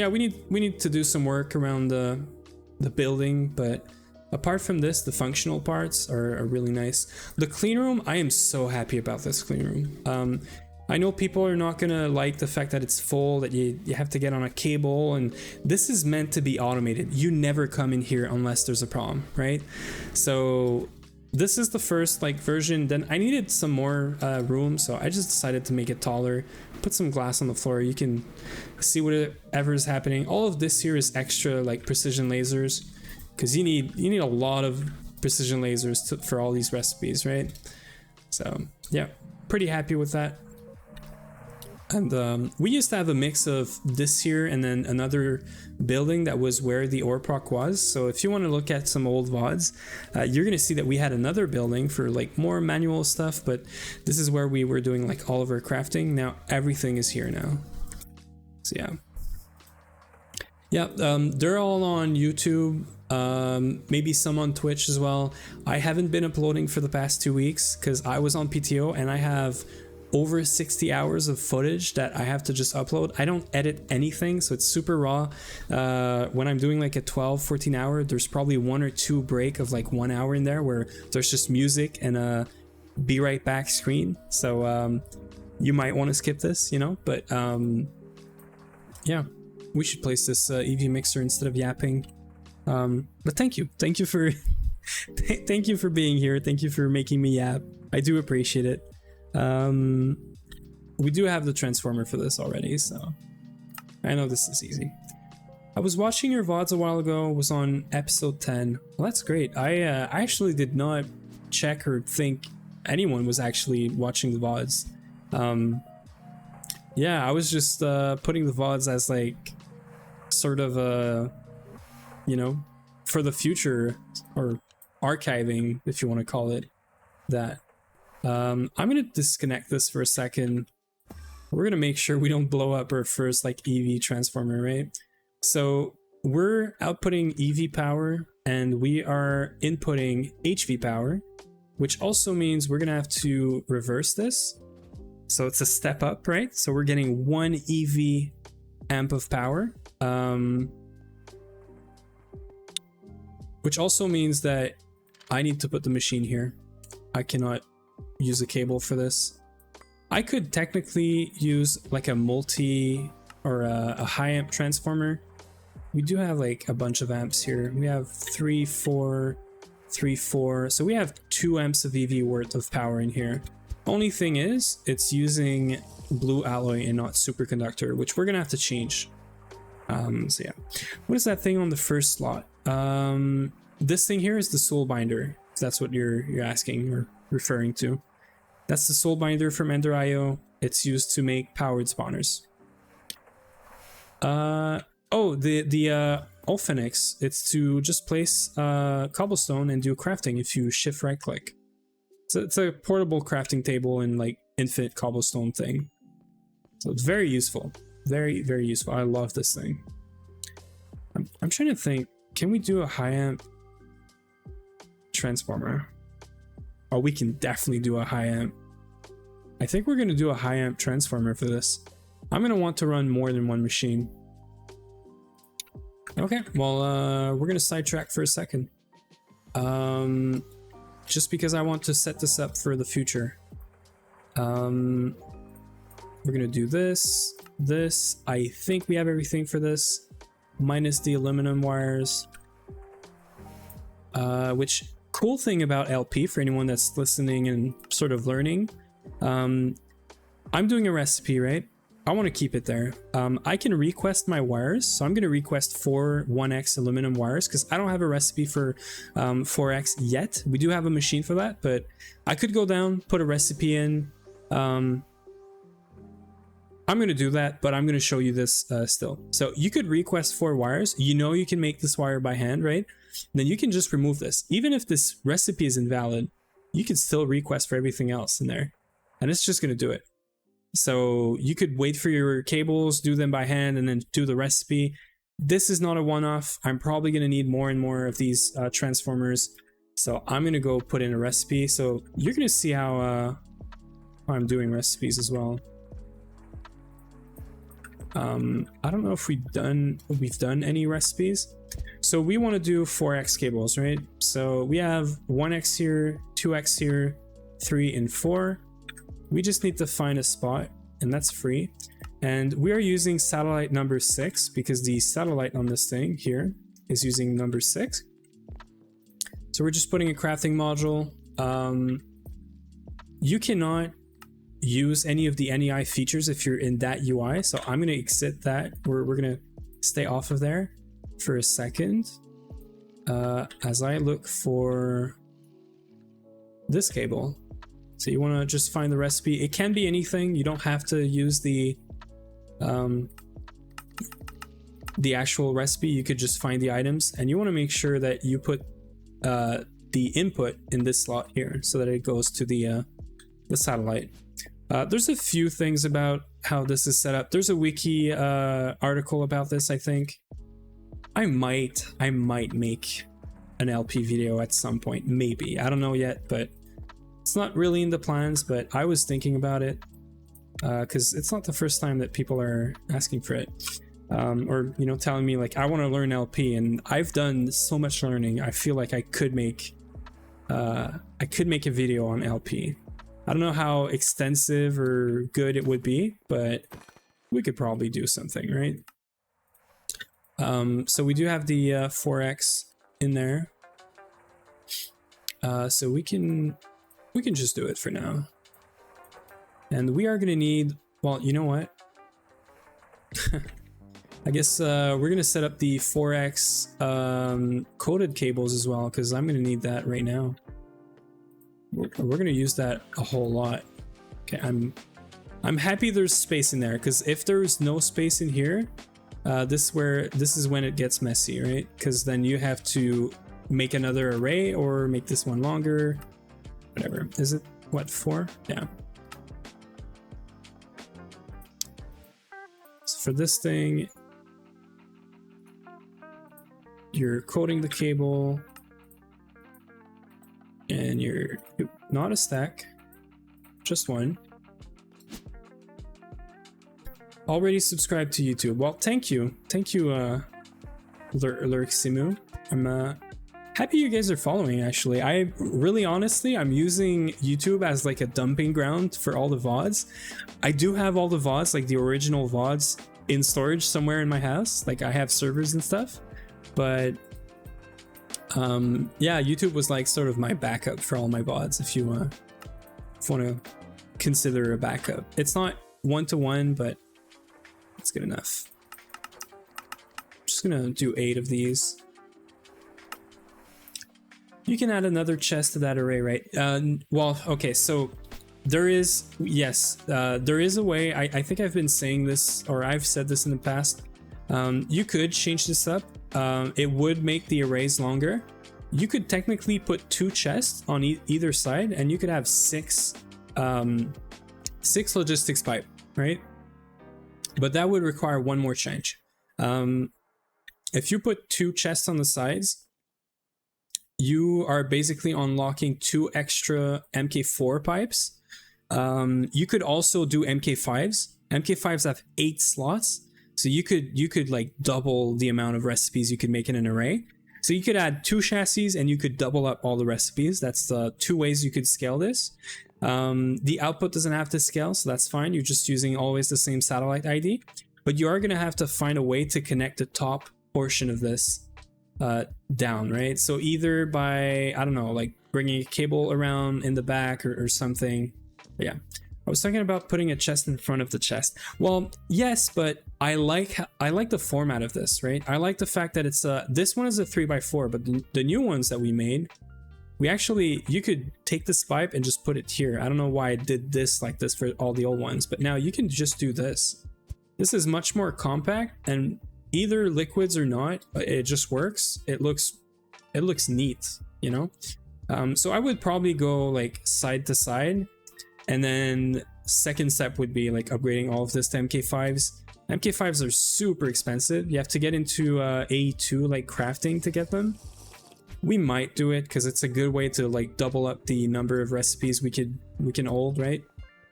we need to do some work around the building, but apart from this, the functional parts are really nice. The clean room, I am so happy about this clean room. I know people are not gonna like the fact that it's full, that you have to get on a cable, and this is meant to be automated. You never come in here unless there's a problem, right? So this is the first like version. Then I needed some more room, so I just decided to make it taller, put some glass on the floor. You can see whatever is happening. All of this here is extra like precision lasers, because you need a lot of precision lasers for all these recipes, right? So yeah, pretty happy with that. And we used to have a mix of this here and then another building that was where the ore proc was. So if you want to look at some old VODs, you're going to see that we had another building for like more manual stuff, but this is where we were doing like all of our crafting. Now everything is here now. So yeah, they're all on YouTube, maybe some on Twitch as well. I haven't been uploading for the past 2 weeks because I was on PTO, and I have over 60 hours of footage that I have to just upload. I don't edit anything, so it's super raw. When I'm doing like a 12-14 hour, there's probably 1 or 2 break of like 1 hour in there where there's just music and a be right back screen. So you might want to skip this, you know, but yeah, we should place this EV mixer instead of yapping. But thank you for thank you for being here. Thank you for making me yap. I do appreciate it. We do have the transformer for this already, so I know this is easy. I was watching your VODs a while ago, was on episode 10. Well, that's great. I actually did not check or think anyone was actually watching the VODs. Yeah, I was just putting the VODs as like sort of a, you know, for the future, or archiving, if you want to call it that. I'm gonna disconnect this for a second. We're gonna make sure we don't blow up our first like EV transformer, right? So we're outputting EV power and we are inputting HV power, which also means we're gonna have to reverse this. So it's a step up, right? So we're getting 1 EV amp of power, which also means that I need to put the machine here. I cannot use a cable for this. I could technically use like a multi or a high amp transformer. We do have like a bunch of amps here. We have 3, 4, 3, 4. So we have 2 amps of EV worth of power in here. Only thing is, it's using blue alloy and not superconductor, which we're gonna have to change. So yeah, what is that thing on the first slot? This thing here is the soul binder. If that's what you're asking or referring to. That's the soul binder from Ender.io. It's used to make powered spawners. Oh, the Ulphenix, it's to just place cobblestone and do crafting if you shift right click. So it's a portable crafting table and like infinite cobblestone thing. So it's very useful. Very, very useful. I love this thing. I'm trying to think, can we do a high amp transformer? Oh, we can definitely do a high amp. I think we're going to do a high amp transformer for this. I'm going to want to run more than 1 machine. Okay, well, we're going to sidetrack for a second. Just because I want to set this up for the future. We're going to do this. I think we have everything for this. Minus the aluminum wires. Which... cool thing about LP for anyone that's listening and sort of learning, I'm doing a recipe, right? I want to keep it there. I can request my wires, so I'm going to request 4 1x aluminum wires because I don't have a recipe for 4x yet. We do have a machine for that, but I could go down, put a recipe in. I'm going to do that, but I'm going to show you this still. So you could request 4 wires. You know you can make this wire by hand, right? And then you can just remove this. Even if this recipe is invalid, you can still request for everything else in there. And it's just going to do it. So you could wait for your cables, do them by hand, and then do the recipe. This is not a one-off. I'm probably going to need more and more of these transformers. So I'm going to go put in a recipe. So you're going to see how I'm doing recipes as well. I don't know if we've done any recipes. So we want to do 4x cables, right? So we have 1x here, 2x here, 3 and 4. We just need to find a spot, and that's free. And we are using satellite number 6 because the satellite on this thing here is using number 6. So we're just putting a crafting module you cannot use any of the NEI features if you're in that UI. So I'm going to exit that. We're going to stay off of there for a second as I look for this cable. So you want to just find the recipe. It can be anything. You don't have to use the actual recipe. You could just find the items, and you want to make sure that you put the input in this slot here so that it goes to the satellite. There's a few things about how this is set up. There's a wiki article about this, I think. I might make an LP video at some point, maybe. I don't know yet, but it's not really in the plans, but I was thinking about it because it's not the first time that people are asking for it. Or, you know, telling me like, I want to learn LP, and I've done so much learning. I feel like I could make a video on LP. I don't know how extensive or good it would be, but we could probably do something, right? So we do have the 4x in there. So we can just do it for now. And we are gonna need, well, you know what? I guess we're gonna set up the 4x coded cables as well, because I'm gonna need that right now. We're gonna use that a whole lot. Okay, I'm happy there's space in there, because if there's no space in here, this is when it gets messy, right? Because then you have to make another array or make this one longer, whatever. Is it what, 4? Yeah. So for this thing, you're coding the cable, and you're not a stack, just one. Already subscribed to YouTube. Well, thank you, Lurksimu. I'm happy you guys are following. Actually, I really, honestly, I'm using YouTube as like a dumping ground for all the VODs. I do have all the VODs, like the original VODs, in storage somewhere in my house. Like I have servers and stuff, but yeah, YouTube was like sort of my backup for all my VODs. If you want to consider a backup, it's not one-to-one, but it's good enough. I'm just gonna do 8 of these. You can add another chest to that array, right? Well, okay, so there is, yes, there is a way. I think I've been saying this, or I've said this in the past. You could change this up. It would make the arrays longer. You could technically put 2 chests on either side, and you could have 6 logistics pipe, right? But that would require one more change. If you put 2 chests on the sides, you are basically unlocking 2 extra MK4 pipes. You could also do MK5s. MK5s have 8 slots. So you could like double the amount of recipes you could make in an array. So you could add 2 chassis and you could double up all the recipes. That's the 2 ways you could scale this. The output doesn't have to scale, so that's fine. You're just using always the same satellite ID. But you are going to have to find a way to connect the top portion of this down, right? So either by, I don't know, like bringing a cable around in the back or something. But yeah. I was talking about putting a chest in front of the chest. Well, yes, but I like the format of this, right? I like the fact that it's this one is a 3x4, but the new ones that we made, you could take this pipe and just put it here. I don't know why I did this like this for all the old ones, but now you can just do this. This is much more compact, and either liquids or not, it just works. It looks neat, you know? So I would probably go like side to side. And then second step would be like upgrading all of this to MK5s. MK5s are super expensive. You have to get into AE2 like crafting to get them. We might do it because it's a good way to like double up the number of recipes we can hold, right?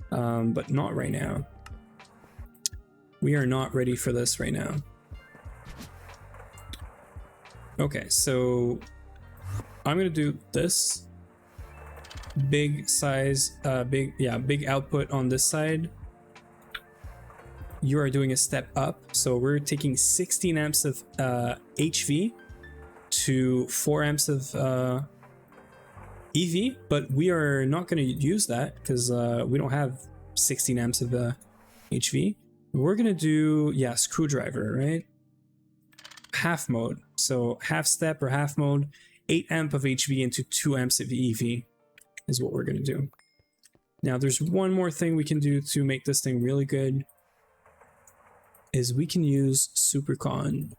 But not right now. We are not ready for this right now. Okay, so I'm gonna do this. Big size, big output on this side. You are doing a step up, so we're taking 16 amps of HV to 4 amps of EV, but we are not going to use that because we don't have 16 amps of HV. We're going to do, yeah, screwdriver, right? Half mode. So half step or half mode, 8 amp of HV into 2 amps of EV is what we're going to do. Now there's one more thing we can do to make this thing really good, is we can use Supercon.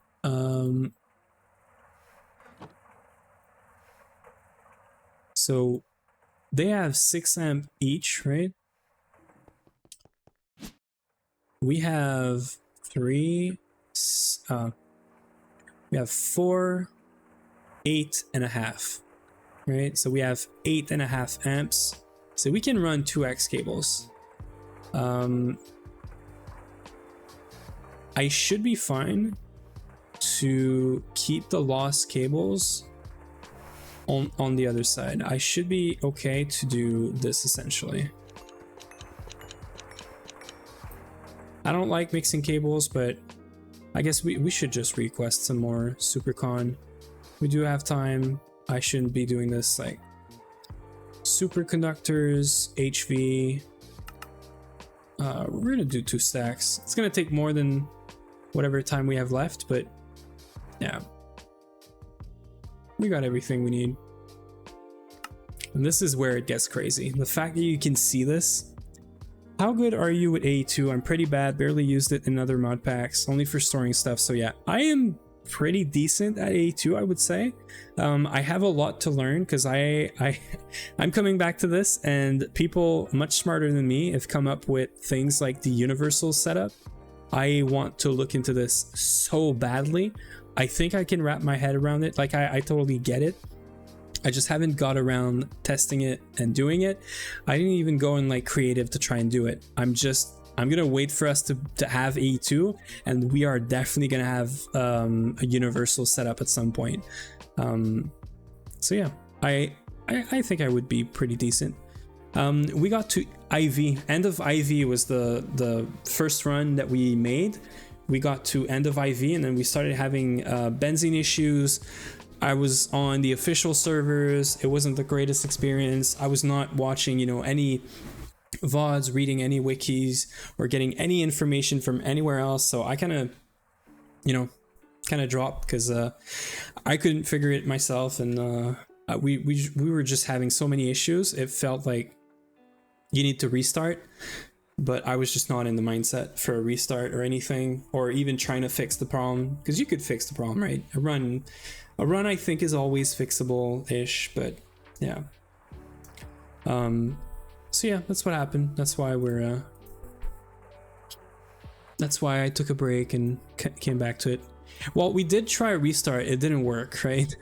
So they have 6 amp each, right? We have 3, we have 4, 8.5, right? So we have 8.5 amps. So we can run 2x cables. I should be fine to keep the lost cables on the other side. I should be okay to do this essentially. I don't like mixing cables, but I guess we should just request some more Supercon. We do have time. I shouldn't be doing this like superconductors, HV. We're gonna do 2 stacks. It's gonna take more than whatever time we have left, but yeah, we got everything we need. And this is where it gets crazy. The fact that you can see this. How good are you with AE2? I'm pretty bad, barely used it in other mod packs, only for storing stuff. So yeah, I am pretty decent at AE2, I would say. I have a lot to learn because I'm coming back to this, and people much smarter than me have come up with things like the universal setup. I want to look into this so badly. I think I can wrap my head around it. Like I totally get it. I just haven't got around testing it and doing it. I didn't even go in like creative to try and do it. I'm gonna wait for us to have AE2, and we are definitely gonna have a universal setup at some point. So yeah, I think I would be pretty decent. We got to IV. End of IV was the first run that we made. We got to end of IV, and then we started having benzene issues. I was on the official servers. It wasn't the greatest experience. I was not watching, any VODs, reading any wikis, or getting any information from anywhere else. So I kind of dropped because I couldn't figure it myself, and we were just having so many issues. It felt like you need to restart, but I was just not in the mindset for a restart or anything, or even trying to fix the problem, because you could fix the problem, right? A run I think is always fixable-ish, but yeah. So yeah, that's what happened. That's why that's why I took a break and came back to it. Well, we did try a restart. It didn't work, right?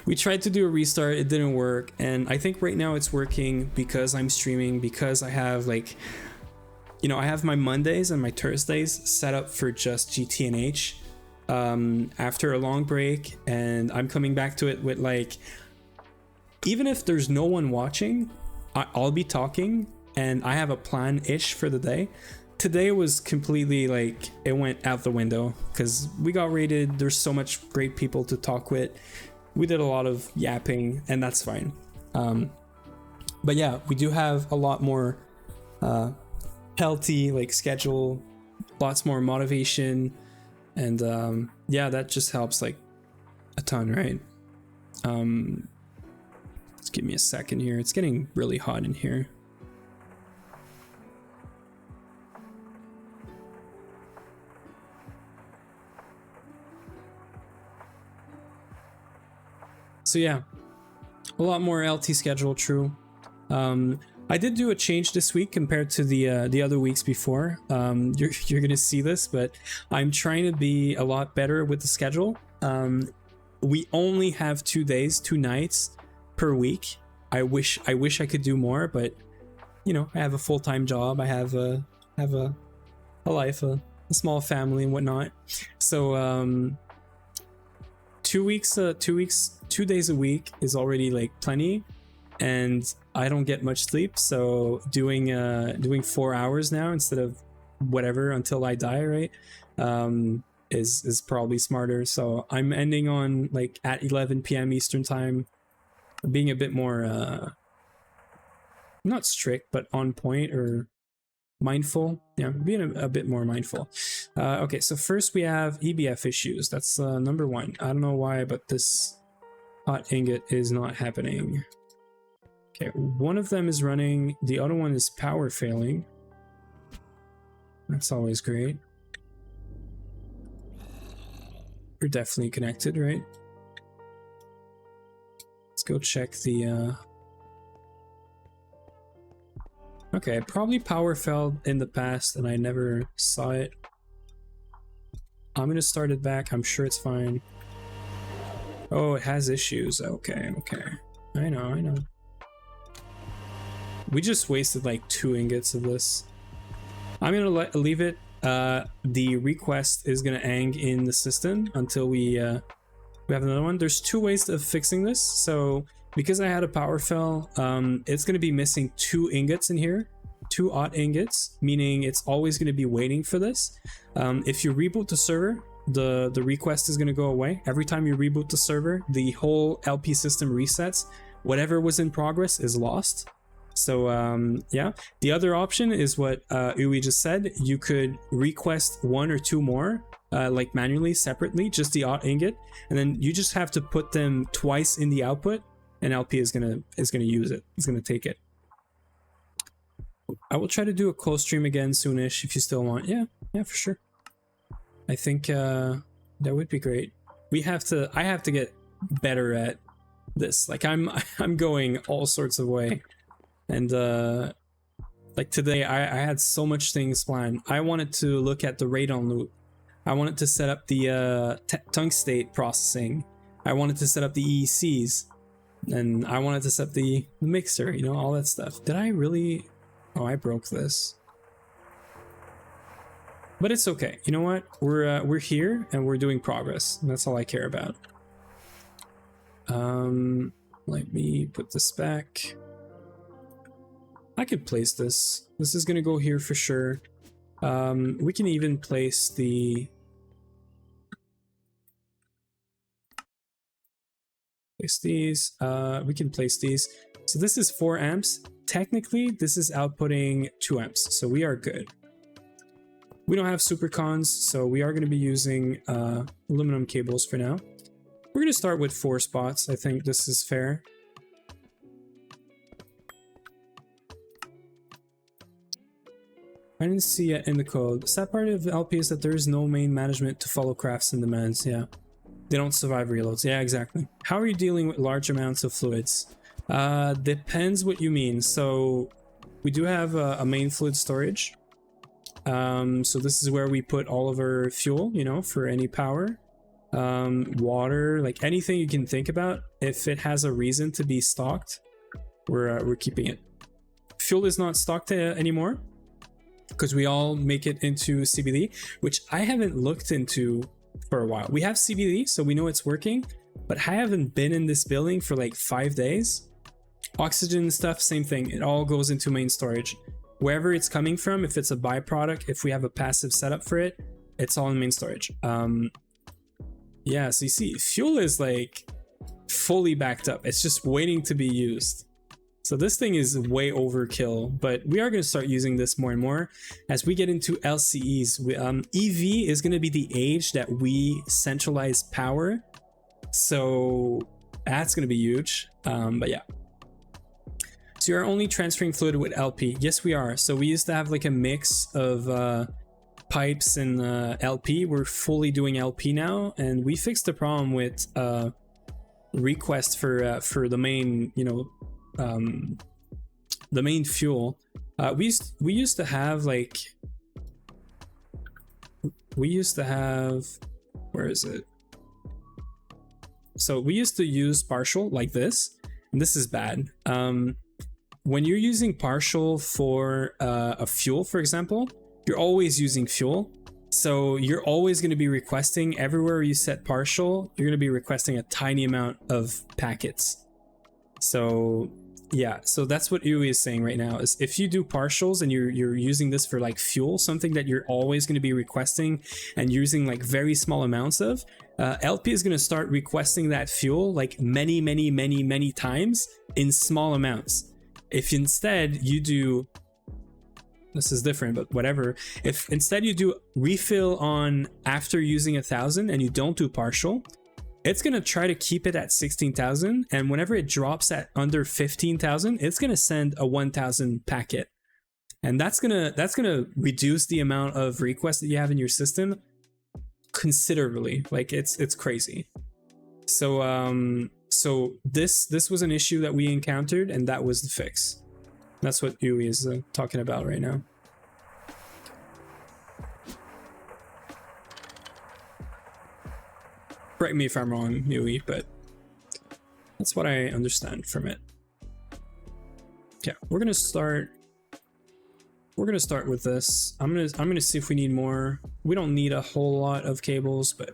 We tried to do a restart. It didn't work. And I think right now it's working because I'm streaming, because I have I have my Mondays and my Thursdays set up for just GTNH after a long break. And I'm coming back to it with even if there's no one watching, I'll be talking, and I have a plan-ish for the day. Today was completely it went out the window because we got raided. There's so much great people to talk with. We did a lot of yapping, and that's fine. But yeah, we do have a lot more healthy schedule, lots more motivation, and yeah, that just helps a ton, right? Just give me a second here. It's getting really hot in here. So yeah, a lot more LT schedule, true. I did do a change this week compared to the other weeks before. You're gonna see this, but I'm trying to be a lot better with the schedule. We only have 2 days, 2 nights per week. I wish I could do more, but I have a full-time job. I have a life, a small family and whatnot. So 2 days a week is already plenty, and I don't get much sleep. So doing 4 hours now instead of whatever until I die, right? Is probably smarter. So I'm ending on at 11 p.m. Eastern time. being a bit more not strict, but on point or mindful. Yeah, being a bit more mindful. Okay, so first we have EBF issues. That's number one. I don't know why, but this hot ingot is not happening. Okay, one of them is running, the other one is power failing. That's always great. We're definitely connected, right? Let's go check the okay, probably power failed in the past and I never saw it. I'm gonna start it back. I'm sure it's fine. Oh, it has issues. Okay, okay. I know. We just wasted like 2 ingots of this. I'm gonna leave it. The request is gonna hang in the system until we have another one. There's 2 ways of fixing this. So because I had a power fail, it's gonna be missing 2 ingots in here, 2 odd ingots, meaning it's always gonna be waiting for this. If you reboot the server, the request is gonna go away. Every time you reboot the server, the whole LP system resets. Whatever was in progress is lost. So yeah, the other option is what Uwe just said. You could request 1 or 2 more, like manually, separately, just the odd ingot, and then you just have to put them twice in the output, and LP is gonna use it. It's gonna take it. I will try to do a close stream again soonish if you still want. Yeah, for sure. I think that would be great. I have to get better at this. Like I'm going all sorts of way. And like today I had so much things planned. I wanted to look at the radon loop. I wanted to set up the tungstate processing. I wanted to set up the EECs. And I wanted to set up the mixer, you know, all that stuff. Did I really? Oh, I broke this. But it's okay. You know what? We're here and we're doing progress. And that's all I care about. Let me put this back. I could place this. This is gonna go here for sure. We can even place the... Place these. We can place these. So this is 4 amps. Technically, this is outputting 2 amps. So we are good. We don't have supercons, so we are gonna be using aluminum cables for now. We're gonna start with 4 spots. I think this is fair. I didn't see it in the code. The sad part of LP is that there is no main management to follow crafts and demands. Yeah, they don't survive reloads. Yeah, exactly. How are you dealing with large amounts of fluids? Depends what you mean. So we do have a main fluid storage. So this is where we put all of our fuel, you know, for any power, water, like anything you can think about. If it has a reason to be stocked, we're keeping it. Fuel is not stocked anymore, because we all make it into CBD, which I haven't looked into for a while. We have CBD, so we know it's working, but I haven't been in this building for like 5 days. Oxygen stuff, same thing. It all goes into main storage. Wherever it's coming from, if it's a byproduct, if we have a passive setup for it, it's all in main storage. Yeah, so you see, fuel is like fully backed up. It's just waiting to be used. So this thing is way overkill, but we are going to start using this more and more as we get into LCEs. EV is going to be the age that we centralize power. So that's going to be huge. But yeah. So you're only transferring fluid with LP. Yes, we are. So we used to have like a mix of pipes and LP. We're fully doing LP now. And we fixed the problem with requests for the main, you know, the main fuel. We used to have like, where is it? So we used to use partial like this, and this is bad. When you're using partial for a fuel, for example, you're always using fuel. So you're always going to be requesting, everywhere you set partial, you're going to be requesting a tiny amount of packets. So Yeah, so that's what Yui is saying right now, is if you do partials and you're using this for like fuel, something that you're always going to be requesting and using like very small amounts of, LP is going to start requesting that fuel like many times in small amounts. If instead you do, this is different, but whatever, if instead you do refill on after using 1,000 and you don't do partial, it's going to try to keep it at 16,000, and whenever it drops at under 15,000, it's going to send a 1,000 packet. And that's going to reduce the amount of requests that you have in your system considerably. Like it's crazy. So this was an issue that we encountered, and that was the fix. That's what Yui is talking about right now. Correct me if I'm wrong, Yui, but that's what I understand from it. Yeah, we're gonna start with this. I'm gonna see if we need more. We don't need a whole lot of cables, but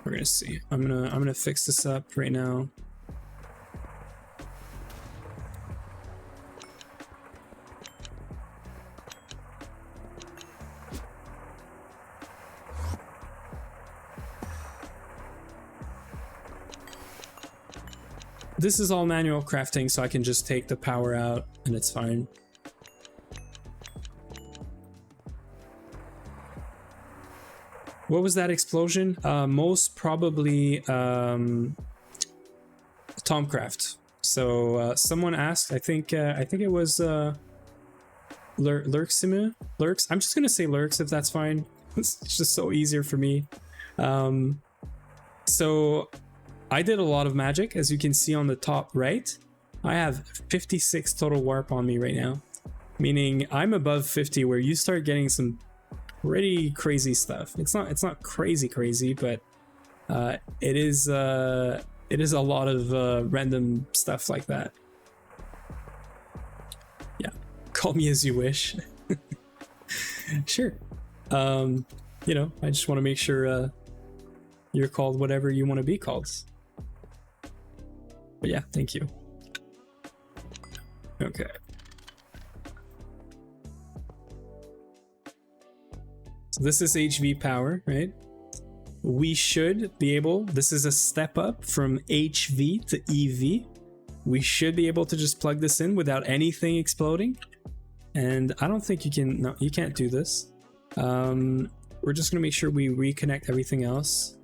we're gonna see. I'm gonna fix this up right now. This is all manual crafting, so I can just take the power out and it's fine. What was that explosion? Most probably Tomcraft. So someone asked, I think it was Lurks. I'm just gonna say Lurks if that's fine. It's just so easier for me. So I did a lot of magic, as you can see on the top right. I have 56 total warp on me right now, meaning I'm above 50, where you start getting some pretty crazy stuff. It's not crazy, but it is a lot of random stuff like that. Yeah, call me as you wish. Sure. You know, I just want to make sure you're called whatever you want to be called. But yeah, thank you. Okay. So this is HV power, right? We should be able, this is a step up from HV to EV. We should be able to just plug this in without anything exploding. And I don't think you can, no, you can't do this. We're just gonna make sure we reconnect everything else.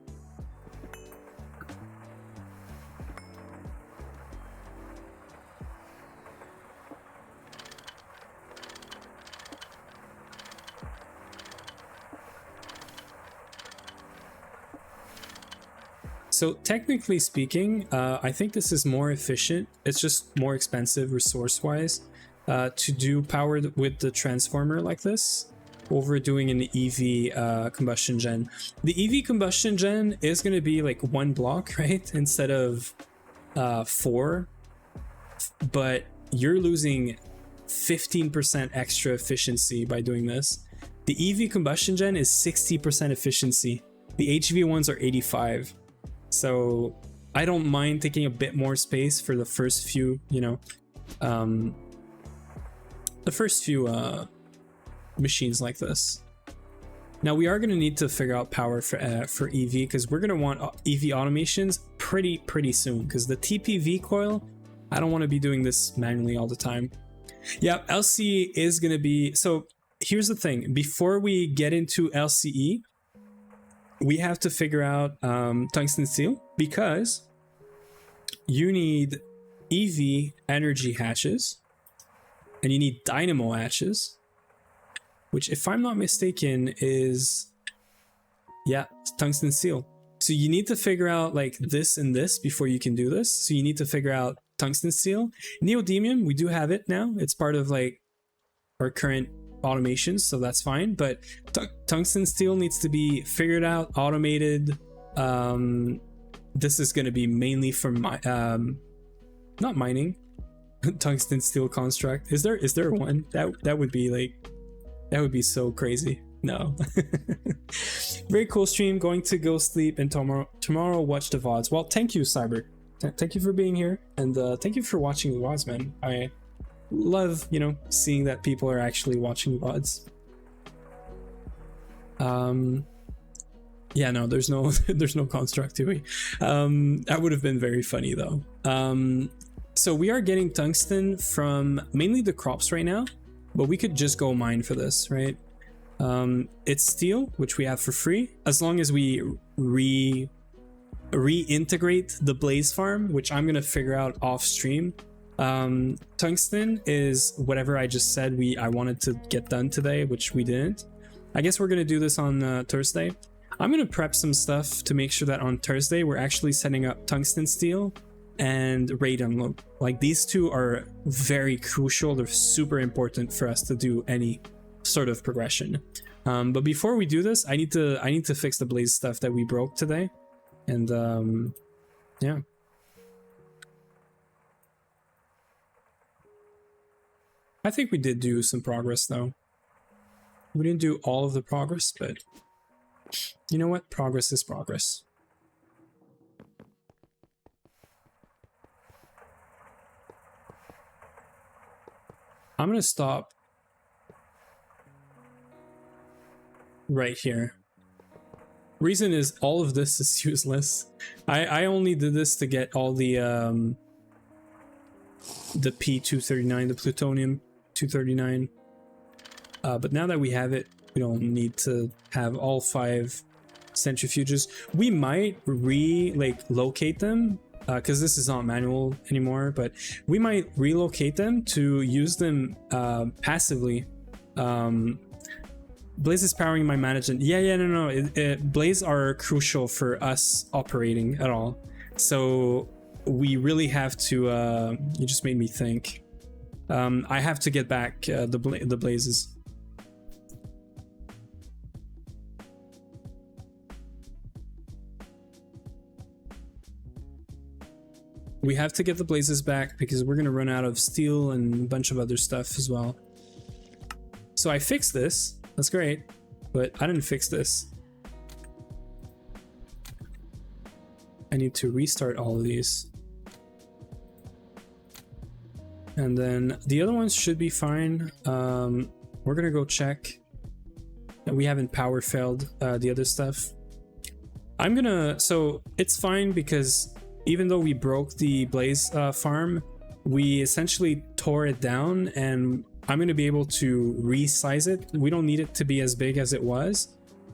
So technically speaking, I think this is more efficient. It's just more expensive resource-wise to do power with the transformer like this over doing an EV combustion gen. The EV combustion gen is going to be like 1 block, right? Instead of 4. But you're losing 15% extra efficiency by doing this. The EV combustion gen is 60% efficiency. The HV ones are 85. So I don't mind taking a bit more space for the first few, you know, the first few machines like this. Now we are going to need to figure out power for EV, because we're going to want EV automations pretty soon, because the TPV coil, I don't want to be doing this manually all the time. Yeah, LCE is going to be, so here's the thing, before we get into LCE, we have to figure out tungsten steel, because you need EV energy hatches and you need dynamo hatches, which, if I'm not mistaken, is, yeah, tungsten steel. So you need to figure out like this and this before you can do this. So you need to figure out tungsten steel. Neodymium, we do have it now. It's part of like our current automations, so that's fine, but tungsten steel needs to be figured out, automated. This is going to be mainly for my not mining. Tungsten steel construct, is there one that would be like, that would be so crazy. No. Very cool stream. Going to go sleep, and tomorrow watch the VODs. Well, thank you, Cyber. thank you for being here, and thank you for watching the VODs, man. I love, you know, seeing that people are actually watching VODs. Yeah, no, there's no there's no construct to me. That would have been very funny though. So we are getting tungsten from mainly the crops right now, but we could just go mine for this, right? It's steel, which we have for free, as long as we reintegrate the blaze farm, which I'm gonna figure out off stream. Tungsten is whatever I just said I wanted to get done today, which we didn't. I guess we're gonna do this on Thursday. I'm gonna prep some stuff to make sure that on Thursday we're actually setting up tungsten steel and raid unload. Like, these two are very crucial. They're super important for us to do any sort of progression. But before we do this, I need to fix the blaze stuff that we broke today. And yeah. I think we did do some progress though. We didn't do all of the progress, but you know what? Progress is progress. I'm gonna stop right here. Reason is all of this is useless. I only did this to get all the P239, the plutonium 239. But now that we have it, we don't need to have all 5 centrifuges. We might locate them, because this is not manual anymore, but we might relocate them to use them passively. Blaze is powering my management. No. Blaze are crucial for us operating at all. So we really have to, you just made me think. I have to get back the blazes. We have to get the blazes back because we're gonna run out of steel and a bunch of other stuff as well. So I fixed this. That's great, but I didn't fix this. I need to restart all of these. And then the other ones should be fine. We're gonna go check. We haven't power failed the other stuff. So it's fine because even though we broke the blaze farm, we essentially tore it down, and I'm going to be able to resize it. We don't need it to be as big as it was.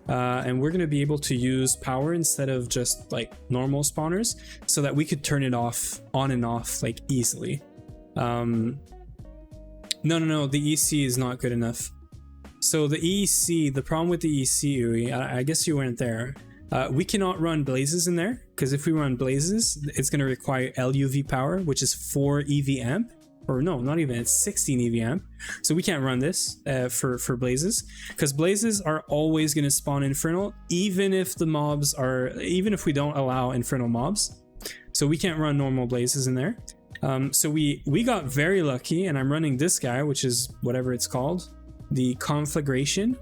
And we're going to be able to use power instead of just like normal spawners, so that we could turn it off, on and off, like easily. No, the EC is not good enough. So the EEC, the problem with the EEC, Uri, I guess you weren't there. We cannot run blazes in there, because if we run blazes, it's going to require LUV power, which is 4 EV amp. Or no, not even, it's 16 EV amp. So we can't run this for blazes, because blazes are always going to spawn infernal, even if we don't allow infernal mobs. So we can't run normal blazes in there. So we got very lucky, and I'm running this guy, which is whatever it's called, the conflagration.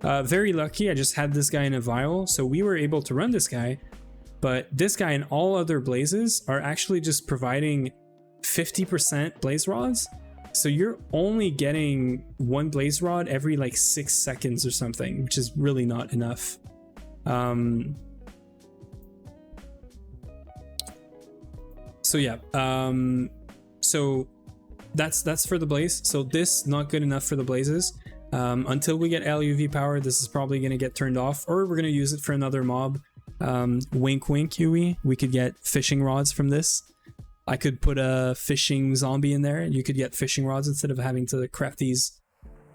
Very lucky, I just had this guy in a vial, so we were able to run this guy. But this guy and all other blazes are actually just providing 50% blaze rods. So you're only getting 1 blaze rod every like 6 seconds or something, which is really not enough. So yeah, so that's for the blaze. So this not good enough for the blazes. Until we get LUV power, this is probably going to get turned off, or we're going to use it for another mob. Wink wink, Yui, we could get fishing rods from this. I could put a fishing zombie in there, and you could get fishing rods instead of having to craft these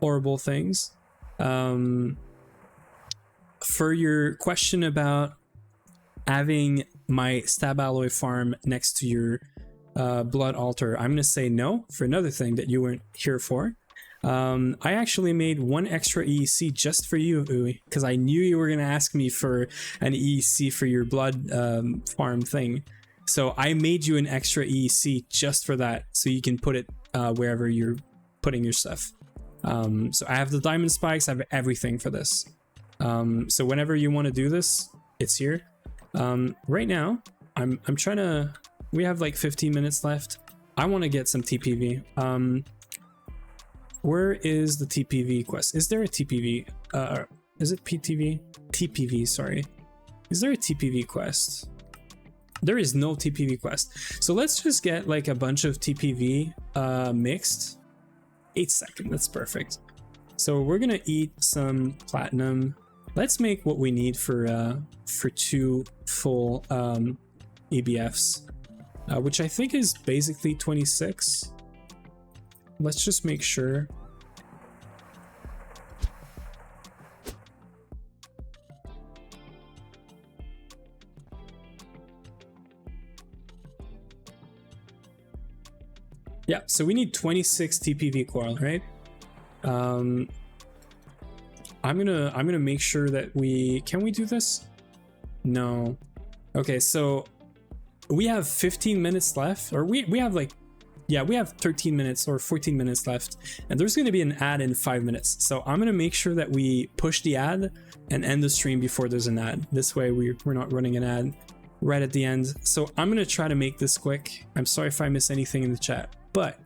horrible things. For your question about having my stab alloy farm next to your blood altar, I'm going to say no for another thing that you weren't here for. I actually made 1 extra EEC just for you, Ui, because I knew you were going to ask me for an EEC for your blood farm thing. So I made you an extra EEC just for that, so you can put it wherever you're putting your stuff. So I have the diamond spikes, I have everything for this. So whenever you want to do this, it's here. Right now, I'm trying to We have like 15 minutes left. I want to get some TPV. Where is the TPV quest? Is there a TPV? Is it PTV? TPV, sorry. Is there a TPV quest? There is no TPV quest. So let's just get like a bunch of TPV mixed. 8 seconds, that's perfect. So we're gonna eat some platinum. Let's make what we need for 2 full EBFs, which I think is basically 26. Let's just make sure. Yeah, so we need 26 TPV coil, right? I'm gonna make sure that can we do this? No. Okay, so we have 15 minutes left, or we have like, yeah, we have 13 minutes or 14 minutes left, and there's gonna be an ad in 5 minutes. So I'm gonna make sure that we push the ad and end the stream before there's an ad. This way we're not running an ad right at the end. So I'm gonna try to make this quick. I'm sorry if I miss anything in the chat, but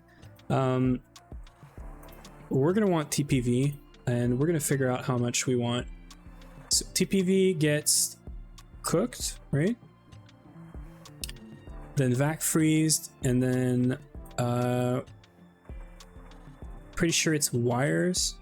we're gonna want TPV, and we're gonna figure out how much we want. So TPV gets cooked, right? Then vac freezed, and then pretty sure it's wires.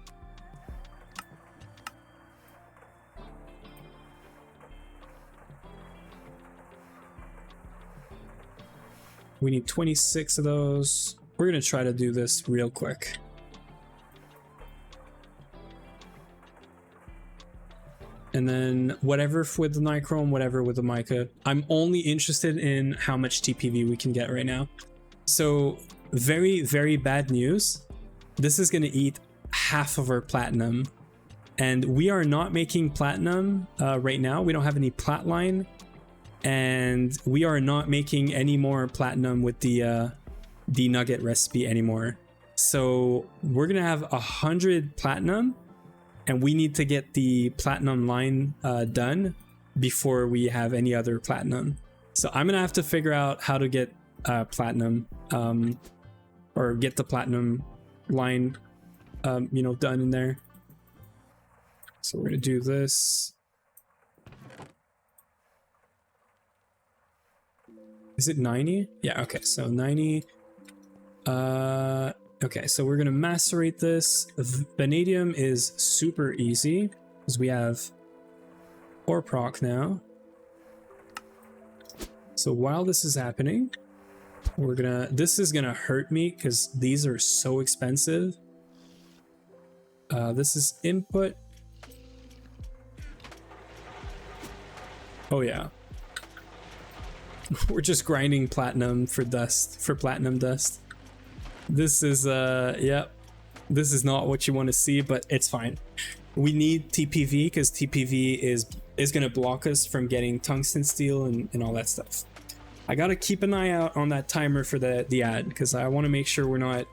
We need 26 of those. We're gonna try to do this real quick. And then whatever with the nichrome, whatever with the mica. I'm only interested in how much TPV we can get right now. So very, very bad news. This is gonna eat half of our platinum. And we are not making platinum right now. We don't have any plat line. And we are not making any more platinum with the nugget recipe anymore. So we're gonna have 100 platinum, and we need to get the platinum line done before we have any other platinum. So I'm gonna have to figure out how to get platinum, or get the platinum line, you know, done in there. So we're gonna do this. Is it 90? Yeah, okay, so 90. Okay, so we're gonna macerate this. Vanadium is super easy because we have ore proc now. So while this is happening, this is gonna hurt me because these are so expensive. This is input. Oh yeah. We're just grinding platinum for dust, for platinum dust. This is yeah, this is not what you want to see, but it's fine. We need TPV because TPV is gonna block us from getting tungsten steel and all that stuff. I gotta keep an eye out on that timer for the ad because I want to make sure we're not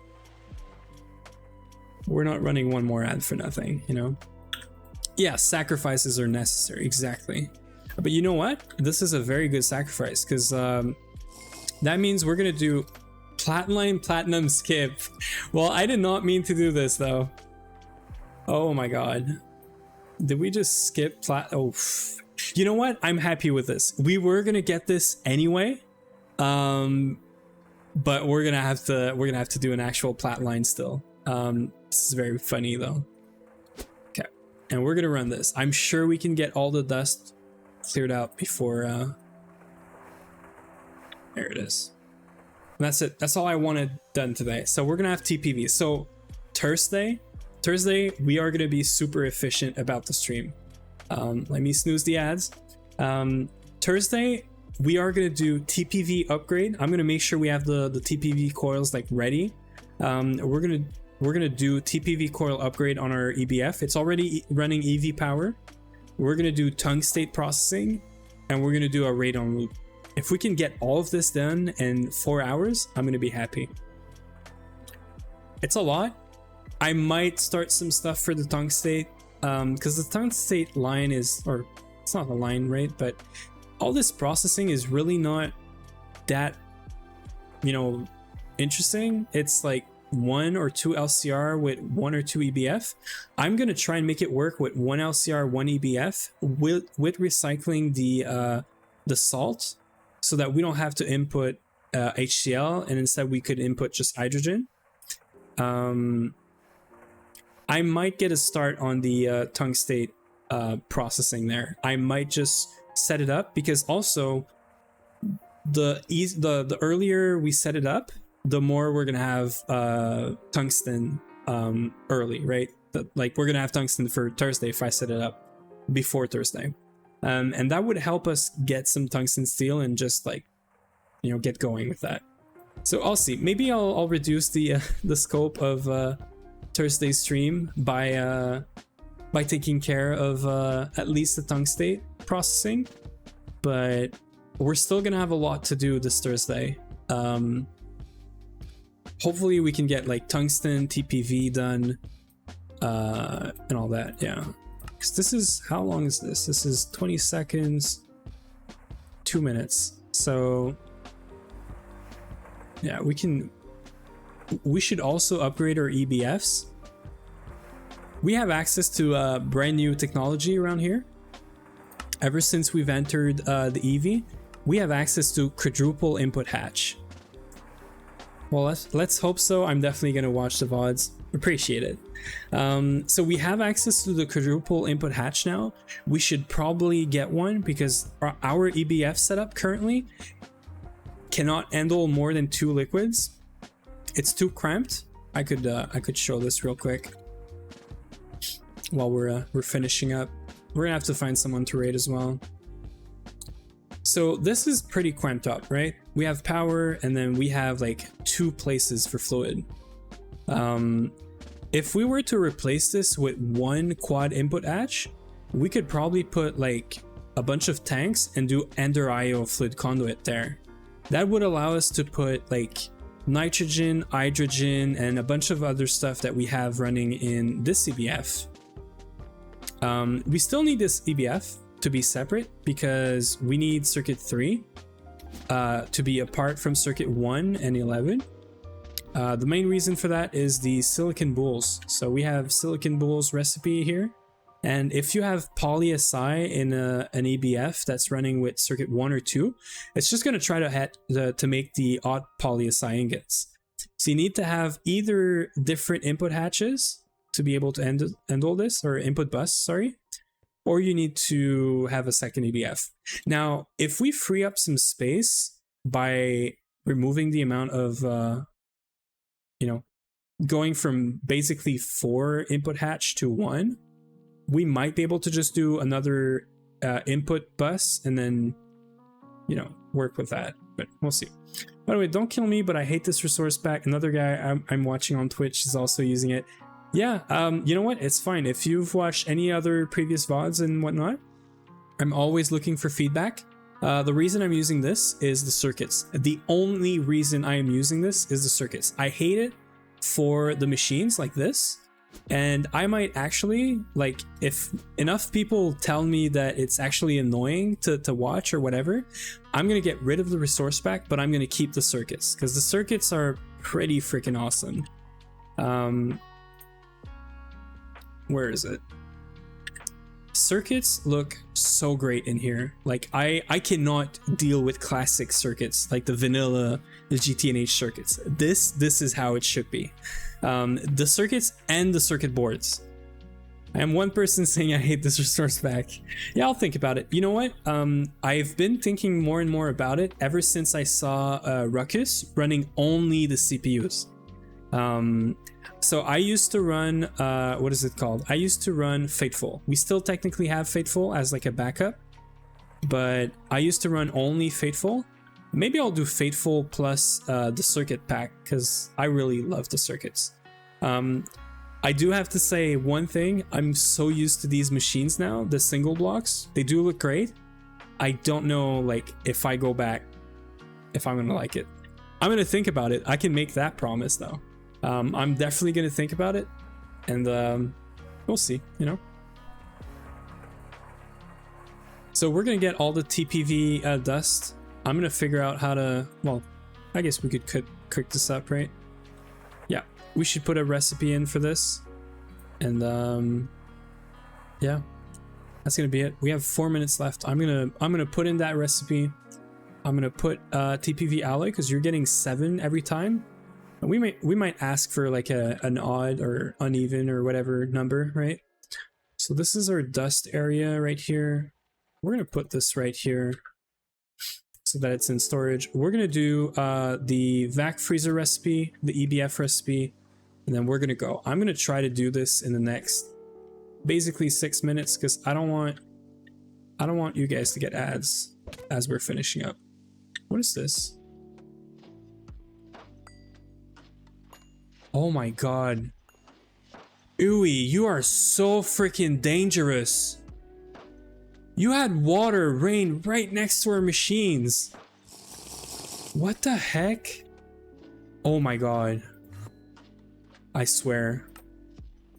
running one more ad for nothing, you know. Yeah, sacrifices are necessary, exactly. But you know what? This is a very good sacrifice because that means we're gonna do platinum skip. Well, I did not mean to do this though. Oh my god. Did we just skip oh, you know what? I'm happy with this. We were gonna get this anyway. But we're gonna have to do an actual plat line still. This is very funny though. Okay. And we're gonna run this. I'm sure we can get all the dust cleared out before there it is. And that's it. That's all I wanted done today. So we're gonna have TPV. So Thursday we are gonna be super efficient about the stream. Let me snooze the ads. Thursday we are gonna do TPV upgrade. I'm gonna make sure we have the TPV coils like ready. We're gonna do TPV coil upgrade on our EBF. It's already running EV power. We're gonna do tungstate processing, and we're gonna do a radon loop. If we can get all of this done in 4 hours, I'm gonna be happy. It's a lot. I might start some stuff for the tungstate, because the tungstate line is, or it's not a line, right? But all this processing is really not that you know, interesting. It's like 1 or 2 LCR with 1 or 2 EBF. I'm gonna try and make it work with 1 LCR, 1 EBF with recycling the salt, so that we don't have to input HCl, and instead we could input just hydrogen. I might get a start on the tungstate processing there. I might just set it up, because also the earlier we set it up, the more we're gonna have tungsten early, right? Like we're gonna have tungsten for Thursday if I set it up before Thursday, and that would help us get some tungsten steel and just like, you know, get going with that. So I'll see. Maybe I'll reduce the scope of Thursday's stream by taking care of at least the tungstate processing, but we're still gonna have a lot to do this Thursday. Hopefully we can get like tungsten TPV done and all that. Yeah, because this is, how long is this? This is 20 seconds, 2 minutes. So yeah, we should also upgrade our EBFs. We have access to brand new technology around here. Ever since we've entered the EV, we have access to quadruple input hatch. Well, let's hope so. I'm definitely gonna watch the VODs. Appreciate it. So we have access to the quadruple input hatch now. We should probably get one, because our EBF setup currently cannot handle more than 2 liquids. It's too cramped. I could show this real quick while we're finishing up. We're gonna have to find someone to raid as well. So this is pretty cramped up, right? We have power, and then we have like 2 places for fluid. If we were to replace this with 1 quad input hatch, we could probably put like a bunch of tanks and do Ender IO fluid conduit there. That would allow us to put like nitrogen, hydrogen, and a bunch of other stuff that we have running in this EBF. We still need this EBF to be separate, because we need circuit 3 to be apart from circuit 1 and 11. The main reason for that is the silicon boules. So we have silicon boules recipe here, and if you have poly Si in an EBF that's running with circuit 1 or 2, it's just going to try to make the odd poly Si ingots. So you need to have either different input hatches to be able to handle this, or input bus, sorry, or you need to have a second EBF. Now, if we free up some space by removing the amount of, you know, going from basically 4 input hatch to 1, we might be able to just do another input bus and then, you know, work with that, but we'll see. By the way, don't kill me, but I hate this resource pack. Another guy I'm watching on Twitch is also using it. Yeah, you know what? It's fine. If you've watched any other previous VODs and whatnot, I'm always looking for feedback. The reason I'm using this is the circuits. The only reason I am using this is the circuits. I hate it for the machines like this, and I might actually, like, if enough people tell me that it's actually annoying to watch or whatever, I'm gonna get rid of the resource pack, but I'm gonna keep the circuits, because the circuits are pretty freaking awesome. Where is it? Circuits look so great in here. Like I cannot deal with classic circuits like the vanilla, the GTNH circuits. This is how it should be. The circuits and the circuit boards. I am one person saying I hate this resource pack. Yeah, I'll think about it. You know what? I've been thinking more and more about it ever since I saw Ruckus running only the CPUs. So I used to run, what is it called? I used to run Fateful. We still technically have Fateful as like a backup, but I used to run only Fateful. Maybe I'll do Fateful plus the circuit pack, because I really love the circuits. I do have to say one thing. I'm so used to these machines now, the single blocks. They do look great. I don't know, like, if I go back, if I'm gonna like it. I'm gonna think about it. I can make that promise though. I'm definitely gonna think about it, and we'll see, you know. So we're gonna get all the TPV dust. I'm gonna figure out how to, well, I guess we could cook this up, right? Yeah, we should put a recipe in for this. And yeah, that's gonna be it. We have 4 minutes left. I'm gonna put in that recipe. I'm gonna put TPV alloy because you're getting 7 every time. And we might ask for like an odd or uneven or whatever number, right? So this is our dust area right here. We're gonna put this right here so that it's in storage. We're gonna do the vac freezer recipe, the EBF recipe, and then we're gonna go. I'm gonna try to do this in the next basically 6 minutes because I don't want you guys to get ads as we're finishing up. What is this? Oh my god. Ooey, you are so freaking dangerous. You had water rain right next to our machines. What the heck? Oh my god. I swear.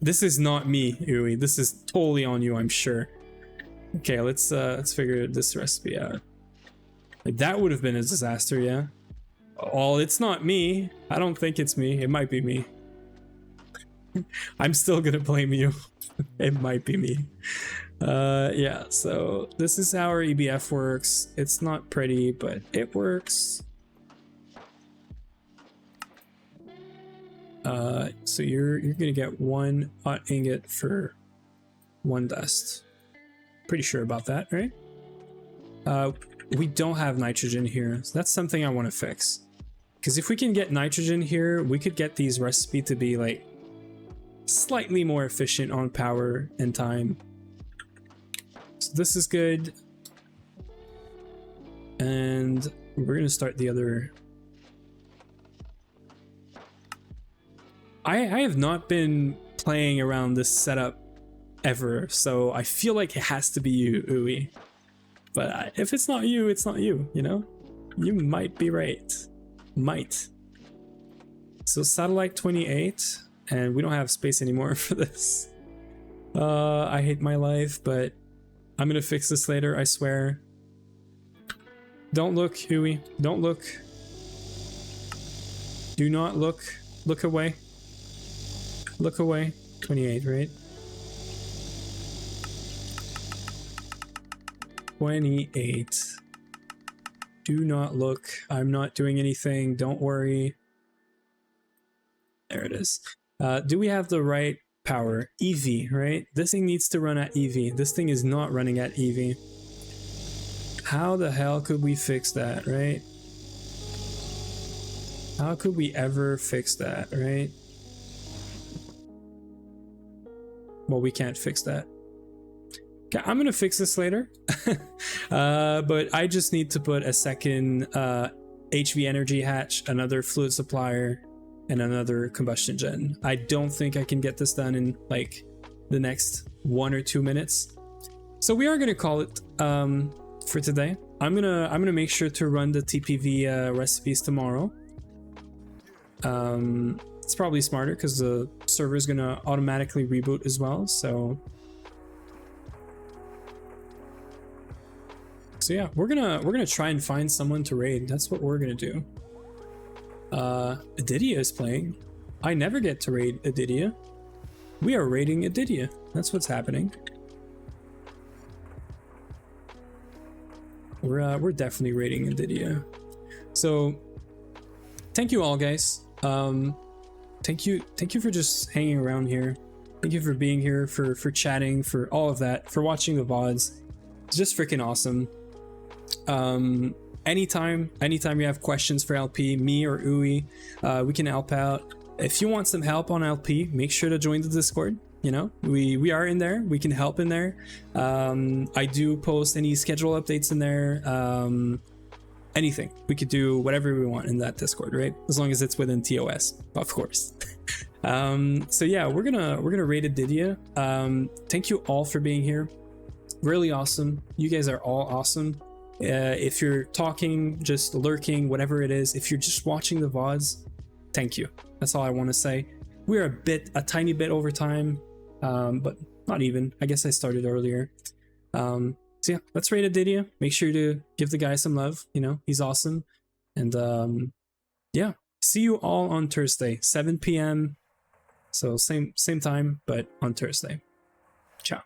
This is not me, Ooey. This is totally on you, I'm sure. Okay, let's figure this recipe out. Like, that would have been a disaster, yeah? Oh, it's not me. I don't think it's me. It might be me. I'm still gonna blame you. It might be me. Yeah, so this is how our EBF works. It's not pretty, but it works. So you're gonna get 1 hot ingot for 1 dust. Pretty sure about that, right? We don't have nitrogen here, so that's something I want to fix. Because if we can get nitrogen here, we could get these recipe to be like slightly more efficient on power and time. So this is good. And we're gonna start the other. I have not been playing around this setup ever, so I feel like it has to be you, Ooey. But if it's not you, it's not you, you know? You might be right. Might. So satellite 28, and we don't have space anymore for this. I hate my life, but I'm gonna fix this later, I swear. Don't look, Ooey. Don't look. Do not look. Look away. Look away. 28, right? 28. Do not look. I'm not doing anything. Don't worry. There it is. Do we have the right power? EV, right? This thing needs to run at EV. This thing is not running at EV. How the hell could we fix that, right? How could we ever fix that, right? Well, we can't fix that. Okay, I'm gonna fix this later. But I just need to put a second HV energy hatch, another fluid supplier, and another combustion gen. I don't think I can get this done in like the next 1 or 2 minutes. So we are gonna call it for today. I'm gonna make sure to run the TPV recipes tomorrow. It's probably smarter because the server is gonna automatically reboot as well. So yeah, we're gonna try and find someone to raid. That's what we're gonna do. Adidia is playing. I never get to raid Adidia. We are raiding Adidia. That's what's happening. We're definitely raiding Adidia. So thank you all, guys. Thank you for just hanging around here. Thank you for being here, for chatting, for all of that, for watching the VODs. It's just freaking awesome. Anytime you have questions for LP, me or Ooey, we can help out. If you want some help on LP, make sure to join the Discord. You know, we are in there. We can help in there. I do post any schedule updates in there. Anything. We could do whatever we want in that Discord, right? As long as it's within TOS, of course. So yeah, we're gonna raid Adidia. Thank you all for being here. Really awesome. You guys are all awesome. If you're talking, just lurking, whatever it is, if you're just watching the VODs, thank you. That's all I want to say. We're a tiny bit over time, but not even. I guess I started earlier. So yeah, let's raid Adidia. Make sure to give the guy some love. You know, he's awesome. And yeah, see you all on Thursday, 7 p.m. So same time, but on Thursday. Ciao.